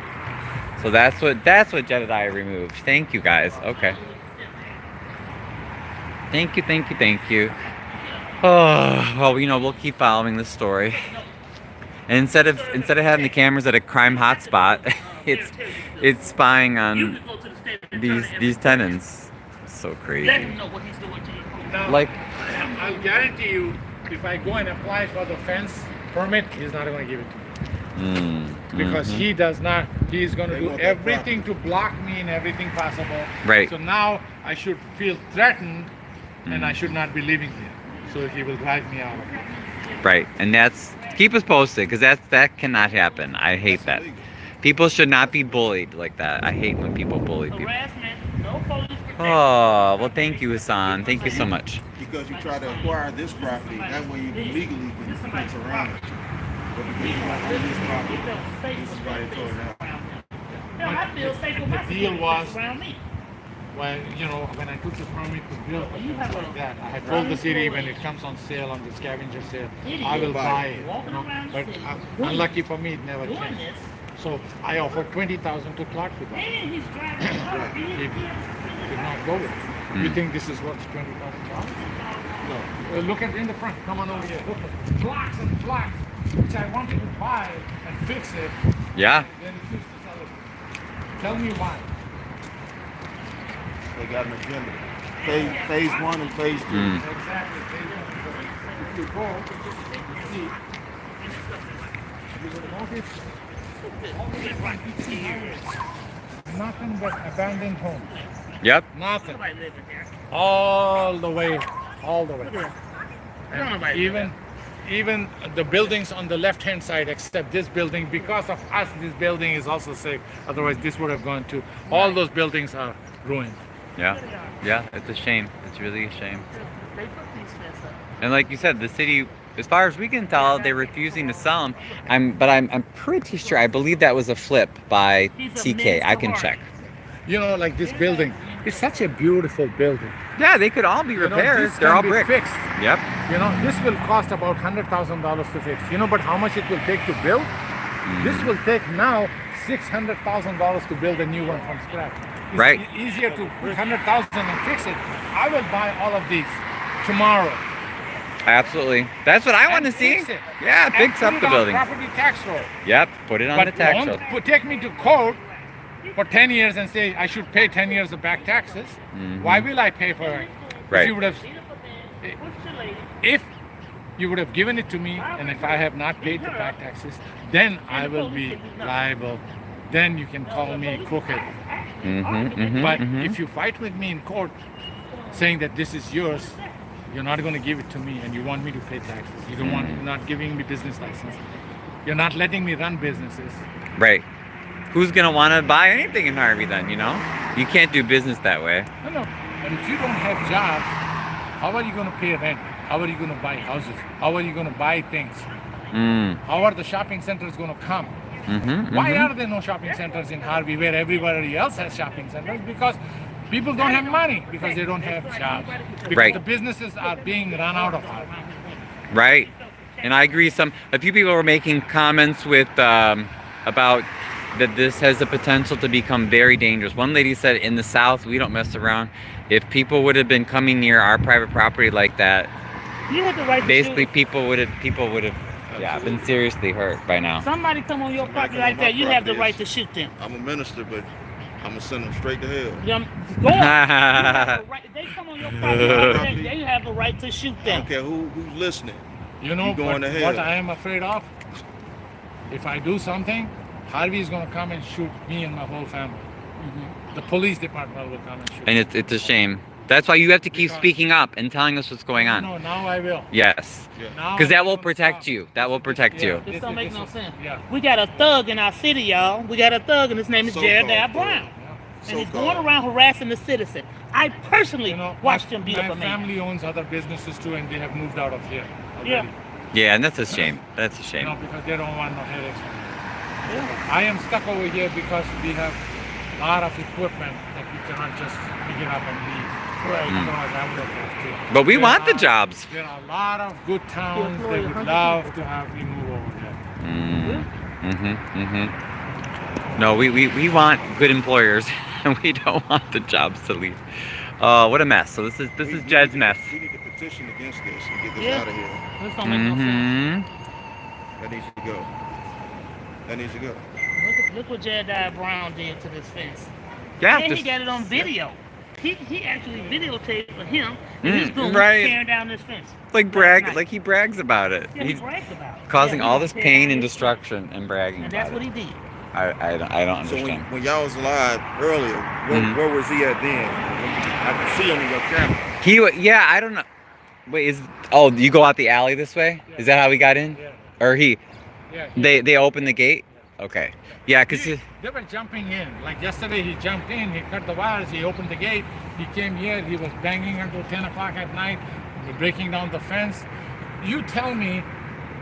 So that's what Jedediah removed. Thank you guys. Okay. Thank you. Oh, well, we'll keep following this story. And instead of having the cameras at a crime hotspot, it's spying on these tenants. So crazy. Now, Like, I'll guarantee you, if I go and apply for the fence permit, he's not going to give it to me. Because he does not, he's going to do everything to block me in everything possible. Right. So now I should feel threatened and I should not be living here. So he will drive me out of here. right, and keep us posted, because that cannot happen. I hate that. People should not be bullied like that. I hate when people bully people. Oh, well, thank you, Hasan. Thank you so much. Because you try to acquire this property, that way you legally can fence around it. But because you don't own this property, this is why they tore it out. I feel safe with my The deal was, around me. when I took the permit to build like that, I had told the city when it comes on sale, on the scavenger sale, I will buy it. But unlucky for me, it never came. So I offered $20,000 to Clark to buy it. And he's driving a car. He did not go with it. You think this is worth $20,000? No. Look at in the front. Come on over here. Look at blocks and blocks, which I wanted to buy and fix it. Yeah. Then refused to sell it. Tell me why. They got an agenda. Phase 1 and phase 2. Exactly. If you go, you see, you will notice nothing but abandoned homes. Yep. Nothing. All the way. And even the buildings on the left-hand side, except this building, because of us, this building is also safe. Otherwise, this would have gone to. All those buildings are ruined. Yeah, it's a shame. It's really a shame. And like you said, the city, as far as we can tell, they're refusing to sell them. I'm pretty sure, I believe that was a flip by TK. I can check. Like this building, it's such a beautiful building. Yeah, they could all be repaired. This They're can all be brick. fixed. Yep. This will cost about $100,000 to fix. But how much it will take to build? This will take now $600,000 to build a new one from scratch. It's Right. Easier to put $100,000 and fix it. I will buy all of these tomorrow. Absolutely. That's what I want to see. Fix it. Yeah, And fix put up it the on building. Property tax roll. Yep, put it on the tax roll. Don't take me to court for 10 years and say I should pay 10 years of back taxes. Why will I pay for it? Right. If you would have given it to me, and if I have not paid the back taxes, then I will be liable. Then you can call me crooked. But if you fight with me in court, saying that this is yours, you're not going to give it to me, and you want me to pay taxes. You don't want, you're not giving me business license. You're not letting me run businesses. Right. Who's going to want to buy anything in Harvey then, You can't do business that way. No. And if you don't have jobs, how are you going to pay rent? How are you going to buy houses? How are you going to buy things? How are the shopping centers going to come? Why are there no shopping centers in Harvey where everybody else has shopping centers? Because people don't have money, because they don't have jobs. Because Right. the businesses are being run out of Harvey. Right. And I agree. A few people were making comments with about that this has the potential to become very dangerous. One lady said, in the South, we don't mess around. If people would have been coming near our private property like that, You have the right to basically shoot. people would have been seriously hurt by now. Somebody come on your property like that, you have the right to shoot them. I'm a minister, but I'm gonna send them straight to hell. Go on. If they come on your property like that, they have the right to shoot I them. don't care who's listening. You know You going to hell. what I am afraid of? If I do something, Harvey is going to come and shoot me and my whole family. The police department will come and shoot. And it's a shame. That's why you have to keep speaking up and telling us what's going on. No, now I will. Yes. Now Because that I'm will gonna protect stop. you. That will protect you. This don't make no sense. Yeah. We got a thug in our city, y'all. We got a thug, and his name is So-called Jedediah thug. Brown. And he's So-called. going around harassing the citizen. I personally watched him beat up my a man. family owns other businesses too, and they have moved out of here already. Yeah. Yeah, and that's a shame. That's a shame. Because they don't want no headaches. I am stuck over here because we have a lot of equipment that we cannot just pick it up and leave. Right. Otherwise, I would have to. But we There want the are- jobs. There are a lot of good towns that would love to have me move over. No, we want good employers, and we don't want the jobs to leave. What a mess. So this is Jed's mess. We need to petition against this and get this Yeah. out of here. This don't make no sense. That needs to go. That needs to go. Look what Jedediah Brown did to this fence. Yeah, And he just got it on video. He actually videotaped for him and his goons right. tearing down this fence. like he brags about it. Yeah, he He's brags about it. causing Yeah, all he this tearing pain down and this destruction and bragging fence. And about that's what it. he did. I don't So understand. when y'all was live earlier, where was he at then? I can see him in your camera. I don't know. Wait, you go out the alley this way? Yeah. Is that how we got in? Yeah. Or Yeah. they opened the gate? Okay. Yeah, because They were jumping in. Like yesterday, he jumped in, he cut the wires, he opened the gate, he came here, he was banging until 10 o'clock at night, breaking down the fence. You tell me,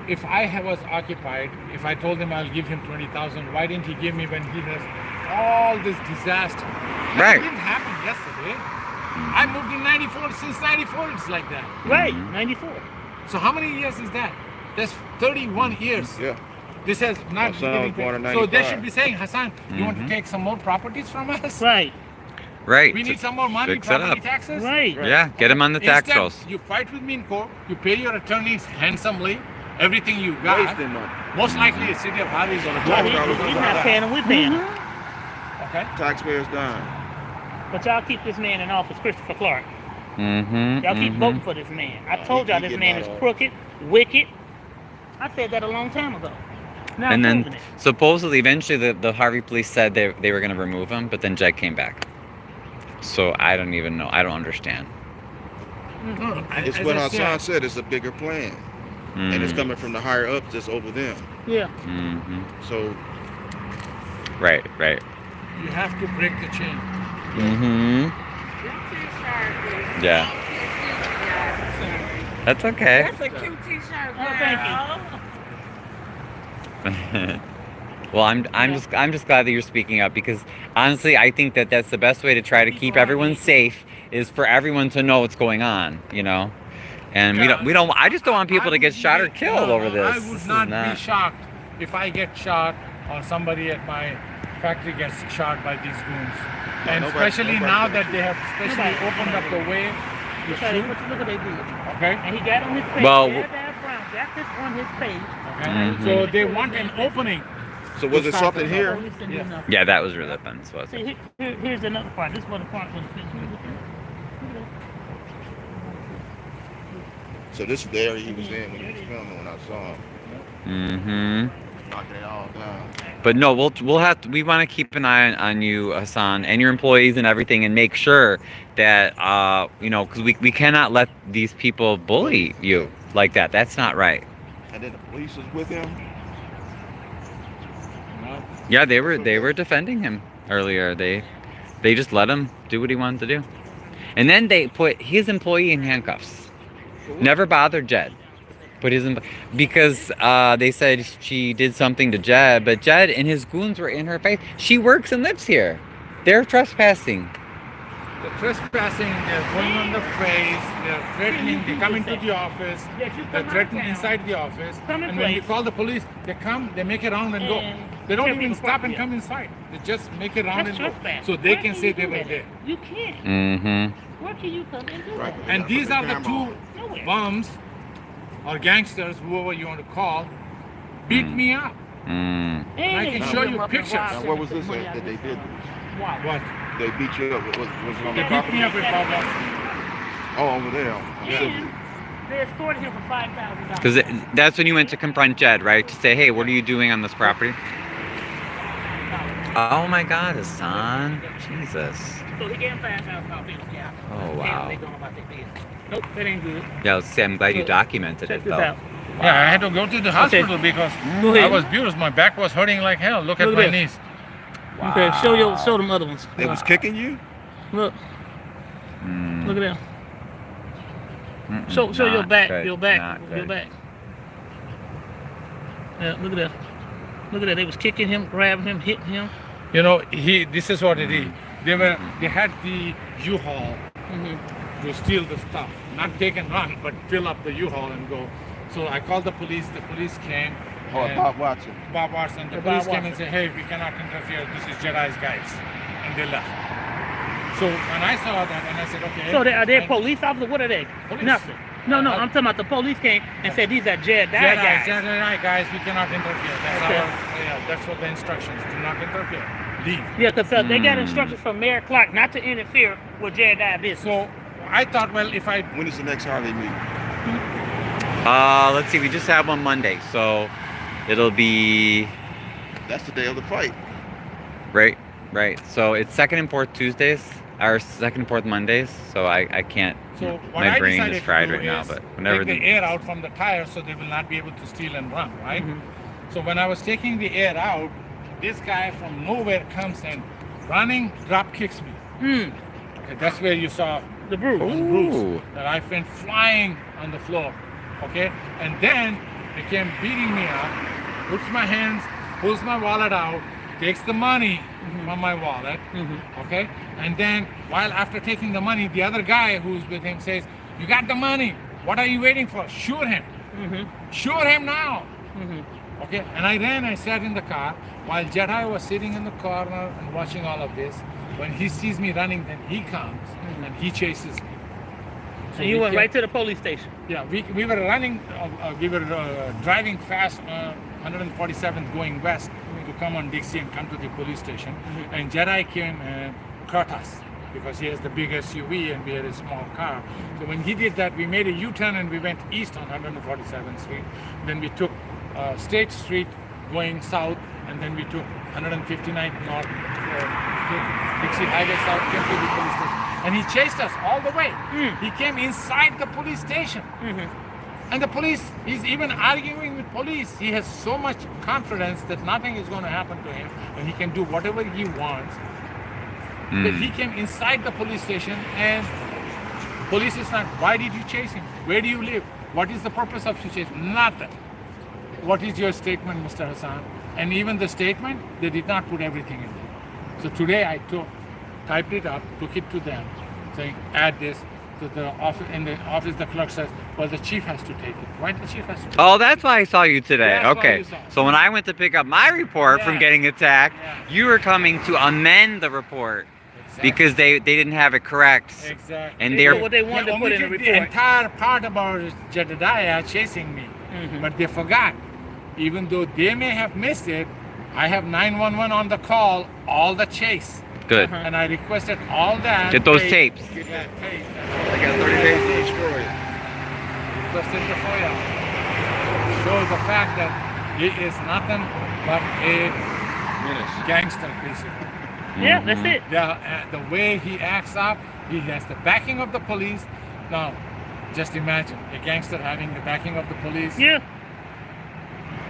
if I was occupied, if I told him I'll give him 20,000, why didn't he give me when he has all this disaster? Right. That didn't happen yesterday. I moved in 94, since 94 it's like that. Right, 94. So how many years is that? That's 31 years. Yeah. This has not My son getting was born in paid. So they 95. should be saying, Hasan, you want to take some more properties from us? Right, right. We need some more money, fix it property up. taxes? right. Yeah, get him on the tax Instead, rolls. you fight with me in court, you pay your attorneys handsomely, everything you got. Wasting money. Most likely the city of Harvey is going to Well, go. he's not paying him, we're paying him. Okay? Taxpayers dying. But y'all keep this man in office, Christopher Clark. Mm-hmm. Y'all keep voting for this man. I told y'all he this getting man out is of- crooked, wicked. I said that a long time ago. Now And I'm then proving it. supposedly eventually the Harvey police said they were going to remove him, but then Jed came back. So I don't even know. I don't understand. It's what Hasan said. It's a bigger plan. And it's coming from the higher ups that's over them. Yeah. Mm-hmm. So Right. You have to break the chain. Mm-hmm. Yeah. That's okay. That's a cute t-shirt, Oh, thank you. Well, I'm just glad that you're speaking up, because honestly, I think that that's the best way to try to keep everyone safe, is for everyone to know what's going on, you know. And we don't. I just don't want people to get shot or killed over this. I This would is not be shocked if I get shot or somebody at my factory gets shot by these goons. And especially now that they have especially opened up the way to shoot. Look what they did. Okay? And he got on his page. Well, Jedediah Brown got this on his page. Okay? So they want an opening. So was it something here? Yeah. Yeah, that was really fun. So See, here's another part. This is what the part was. So this is the area he was in when he was filming when I saw him. Mm-hmm. Knocking it all down. But no, we want to keep an eye on you, Hasan, and your employees and everything, and make sure that because we cannot let these people bully you like that. That's not right. And then the police was with him. Yeah, they were defending him earlier. They just let him do what he wanted to do, and then they put his employee in handcuffs. Never bothered Jed. Because they said she did something to Jed, but Jed and his goons were in her face. She works and lives here. They're trespassing. They're trespassing, they're going on the face, they're threatening, they come into the office, they're threatening inside the office, and when you call the police, they come, they make it round and go. They don't even stop and come inside. They just make it round and go. So they can say they were there. You can't. Mm-hmm. Where can you come and do Right. that? And these are the two Nowhere. bums or gangsters, whoever you want to call, beat me up. Mm. And I they can beat show him you up and pictures. robbed Now him where and was took this money at out that of they his did pocket. this? Why? What? They beat you up. Was it on They the beat me up property? with problems. Oh, over there. And they escorted him for $5,000. Because that's when you went to confront Jed, right? To say, hey, what are you doing on this property? Oh my God, Hasan. Jesus. So he gave him $5,000. Yeah. Oh, wow. They going about their business. Nope, that ain't good. Yeah, let's say I'm glad you documented Check it, this though. out. Yeah, I had to go to the hospital because Go ahead. I was bruised. My back was hurting like hell. Look at Look my at this. knees. Okay, show them other ones. They was kicking you? Look, Mm. look at them. Mm-mm, Show your not back, good, your back, not your good. back. Yeah, look at that. Look at that. They was kicking him, grabbing him, hitting him. You know, this is what it is. They had the U-Haul to steal the stuff, not take and run, but fill up the U-Haul and go. So I called the police. The police came. Oh, And Bob Watson. Bob Watson. The Yeah, police Bob came and Watson. said, hey, we cannot interfere. This is Jedi's guys. And they left. So when I saw that, and I said, okay. So are they and police officers? What are they? Police. Nothing. No, I'm talking about the police came and said these are Jedi guys. Jedi guys, we cannot interfere. That's Okay. that's what the instructions. Do not interfere. Leave. Yeah, because they got instructions from Mayor Clark not to interfere with Jedi business. So I thought, well, if I When is the next Harvey meeting? Let's see. We just have one Monday, so it'll be That's the day of the fight. right. So it's second and fourth Tuesdays, or second and fourth Mondays. So I can't. So what my I brain decided is fried to do right now, is but whenever take the air out from the tires so they will not be able to steal and run, right? So when I was taking the air out, this guy from nowhere comes and running, drop kicks me. Okay, that's where you saw The bruise. one bruise that I went flying on the floor. Okay, and then he came beating me up, puts my hands, pulls my wallet out, takes the money from my wallet. Okay, and then while after taking the money, the other guy who's with him says, "You got the money. What are you waiting for? Shoot him! Shoot him now!" Okay, and I ran. I sat in the car while Jedi was sitting in the corner and watching all of this. When he sees me running, then he comes and he chases me. And you went right to the police station. Yeah, we were running, we were driving fast on 147th going west to come on Dixie and come to the police station. And Jedi came and caught us because he has the big SUV and we had a small car. So when he did that, we made a U-turn and we went east on 147th Street. Then we took State Street going south, and then we took 159th North Dixie Highway South, came to the police station. And he chased us all the way. He came inside the police station. And the police, he's even arguing with police. He has so much confidence that nothing is going to happen to him and he can do whatever he wants. But he came inside the police station and police is not, why did you chase him? Where do you live? What is the purpose of your chase? Nothing. What is your statement, Mr. Hasan? And even the statement, they did not put everything in there. So today I typed it up, took it to them, saying, add this. So the office, in the office, the clerk says, well, the chief has to take it. Why the chief has to take it? Oh, that's why I saw you today. That's why Okay. you saw. So when I went to pick up my report from Yeah. getting attacked, Yeah. you were coming to amend the report Exactly. because they didn't have it correct. Exactly. And They know they're what they wanted to put in the omitted report. the entire part about Jedediah chasing me. But they forgot. Even though they may have missed it, I have 911 on the call, all the chase. good. And I requested all that. Get those tape. tapes. Get that tape. I got 30 days to destroy it. Requested the FOIA. Show the fact that he is nothing but a Menace. gangster, basically. Yeah, that's it. The way he acts up, he has the backing of the police. Now, just imagine a gangster having the backing of the police. Yeah.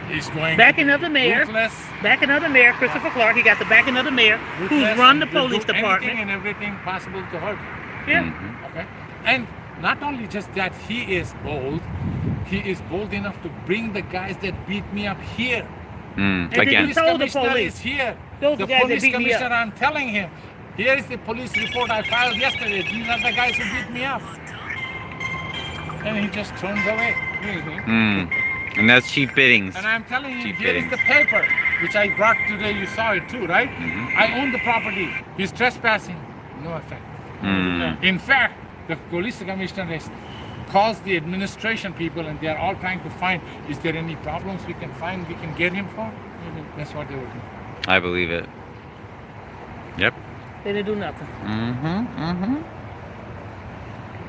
He's going Backing of the mayor. ruthless, Backing of the mayor, Christopher Clark. He got the backing of the mayor, who's ruthless, run the and will police do department. anything and everything possible to hurt you. Yeah. Okay, and not only just that, he is bold. He is bold enough to bring the guys that beat me up here. then Again. you told the Commissioner police. is here. Those The guys that police beat me up. commissioner, I'm telling him, here is the police report I filed yesterday. These are the guys who beat me up. And he just turns away. And that's cheap biddings. And I'm telling you, Cheap here is bidding. the paper, which I brought today. You saw it too, right? I own the property. He's trespassing. No effect. In fact, the police commissioner has calls the administration people and they are all trying to find, is there any problems we can find, we can get him for? That's what they were doing. I believe it. Yep. They didn't do nothing.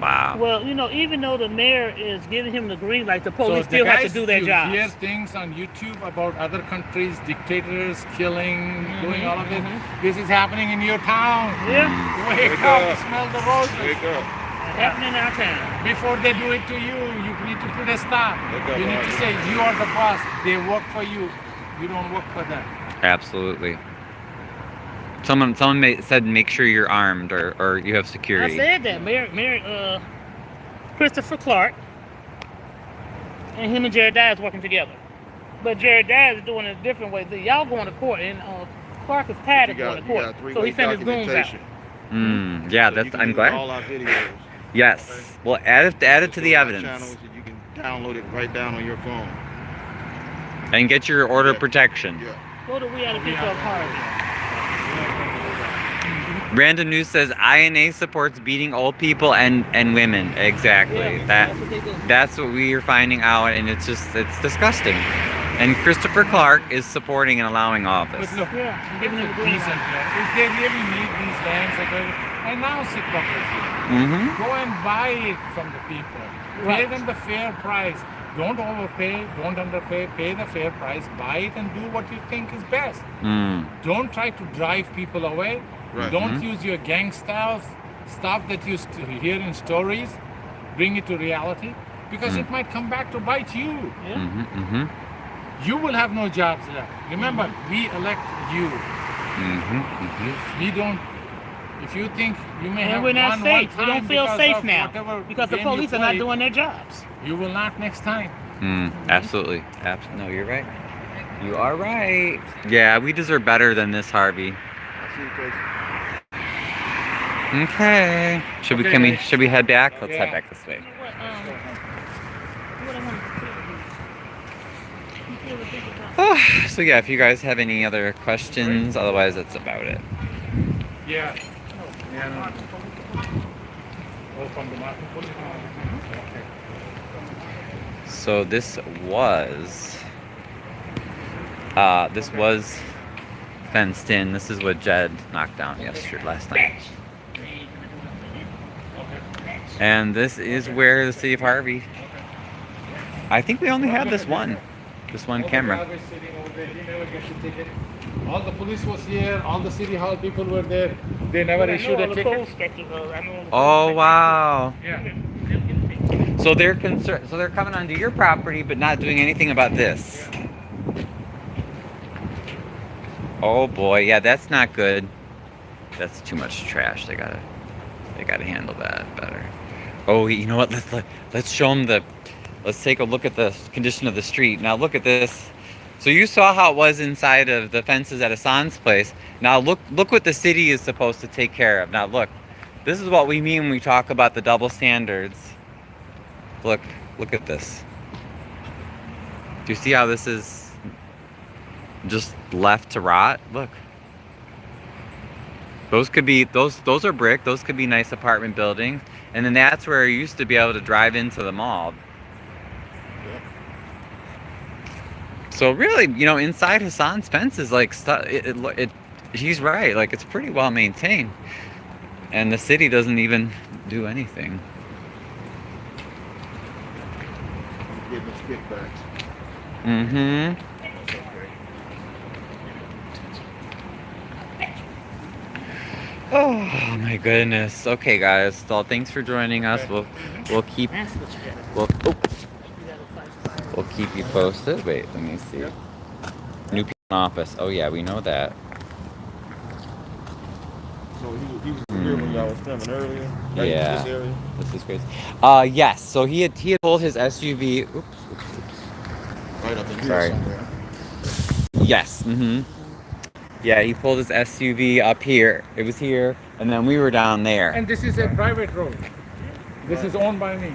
Wow. Well, you know, even though the mayor is giving him the green light, the police So still the have to guys, do their you job. hear things on YouTube about other countries, dictators, killing, doing all of it. This is happening in your town. Yeah. Wake up, smell the roses. Wake up. Happening in our town. Before they do it to you, you need to put a stop. Wake up, You need to Harvey. say, you are the boss. They work for you. You don't work for them. Absolutely. Someone said make sure you're armed or you have I security. said that. Mayor Christopher Clark and him and Jedediah is working together. But Jedediah is doing it a different way. Y'all going to court, and Clark is tired of going to court. So he sent his goons out. Yeah, So that's. you can I'm use glad. all our videos. Yes. Well, add it to the Our evidence. channels, you can download it right down on your phone. And get your order of protection. Yeah. What do we are the people of Harvey? Random News says INA supports beating old people and women. Exactly. Yeah, That that's what they do. that's what we are finding out, and it's disgusting. And Christopher Clark is supporting and allowing all of this. But look, Yeah, I'm giving them it's the a green decent light. land. If they really need these lands, announce it publicly. Mm-hmm. Go and buy it from the people. Pay Right. them the fair price. Don't overpay, don't underpay, pay the fair price, buy it and do what you think is best. Mm. Don't try to drive people away. Right. Don't Mhm. use your gang styles, stuff that you hear in stories, bring it to reality, because it might come back to bite you. Yeah. Mm-hmm. Mm-hmm. You will have no jobs left. Remember, we elect you. Mm-hmm. Mm-hmm. We don't. If you think you may have And we're not won safe. one We don't time feel because safe of now whatever because the game you police are not played, doing their jobs. You will not next time. Absolutely. No, you're right. You are right. Yeah, we deserve better than this, Harvey. I see you, Casey. Okay. Should we Okay. should we head back? Let's head Yeah. back this way. What I want to feel the people talk. So yeah, if you guys have any other questions, otherwise that's about it. Yeah. Yeah. Oh, from the market police. Okay. So this was fenced in. This is what Jed knocked down last night. And this is where the city of Harvey. I think we only have this one camera. Garbage sitting over there, he never gets a ticket. All the police was here, all the city hall people were there. They never issued a ticket. Oh wow. Yeah. So they're concerned. So they're coming onto your property, but not doing anything about this. Oh boy, yeah, that's not good. That's too much trash. They gotta handle that better. Oh, you know what? Let's show them let's take a look at the condition of the street. Now look at this. So you saw how it was inside of the fences at Hasan's place. Now look what the city is supposed to take care of. Now look, this is what we mean when we talk about the double standards. Look at this. Do you see how this is just left to rot? Look. Those are brick. Those could be nice apartment buildings. And then that's where you used to be able to drive into the mall. So really, inside Hasan's fence is like he's right. Like it's pretty well maintained. And the city doesn't even do anything. Getting his kickbacks. Mm-hmm. Oh my goodness. Okay, guys. So thanks for joining us. We'll keep That's what you gotta we'll keep you posted. Wait, let me see. New people in office. Oh yeah, we know that. So he was here when y'all was filming earlier. Like Yeah. This area. This is crazy. Yes. So he had pulled his SUV. Oops. Right up in here Sorry. somewhere. Yes. Mm-hmm. Yeah, he pulled his SUV up here. It was here, and then we were down there. And this is a private road. This is owned by me.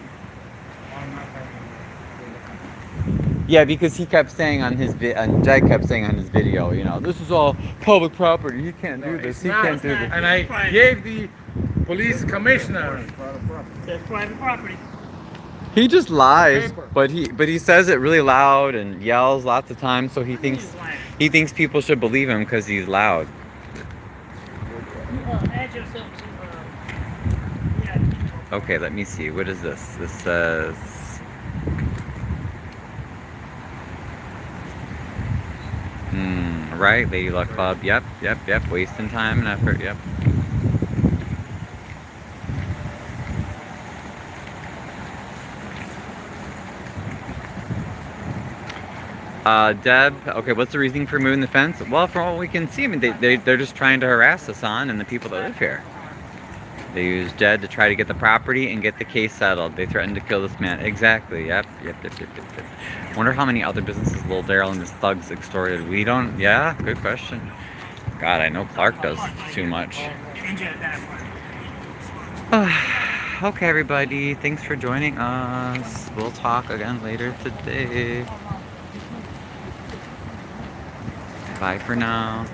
Yeah, because he kept saying on his Jed kept saying on his video, this is all public property. He can't do this. He can't do this. And I gave the police commissioner. That's private property. He just lies, but he says it really loud and yells lots of times. So he thinks people should believe him because he's loud. Add yourself to. Okay, let me see. What is this? This says. Right, Lady Luck Club. Yep. Wasting time and effort. Yep. Deb, okay, what's the reasoning for moving the fence? Well, from what we can see, they're just trying to harass Hasan and the people that live here. They used Jed to try to get the property and get the case settled. They threatened to kill this man. Exactly, yep. Wonder how many other businesses Lil Daryl and his thugs extorted. We don't, yeah, good question. God, I know Clark does too much. Okay, everybody, thanks for joining us. We'll talk again later today. Bye for now.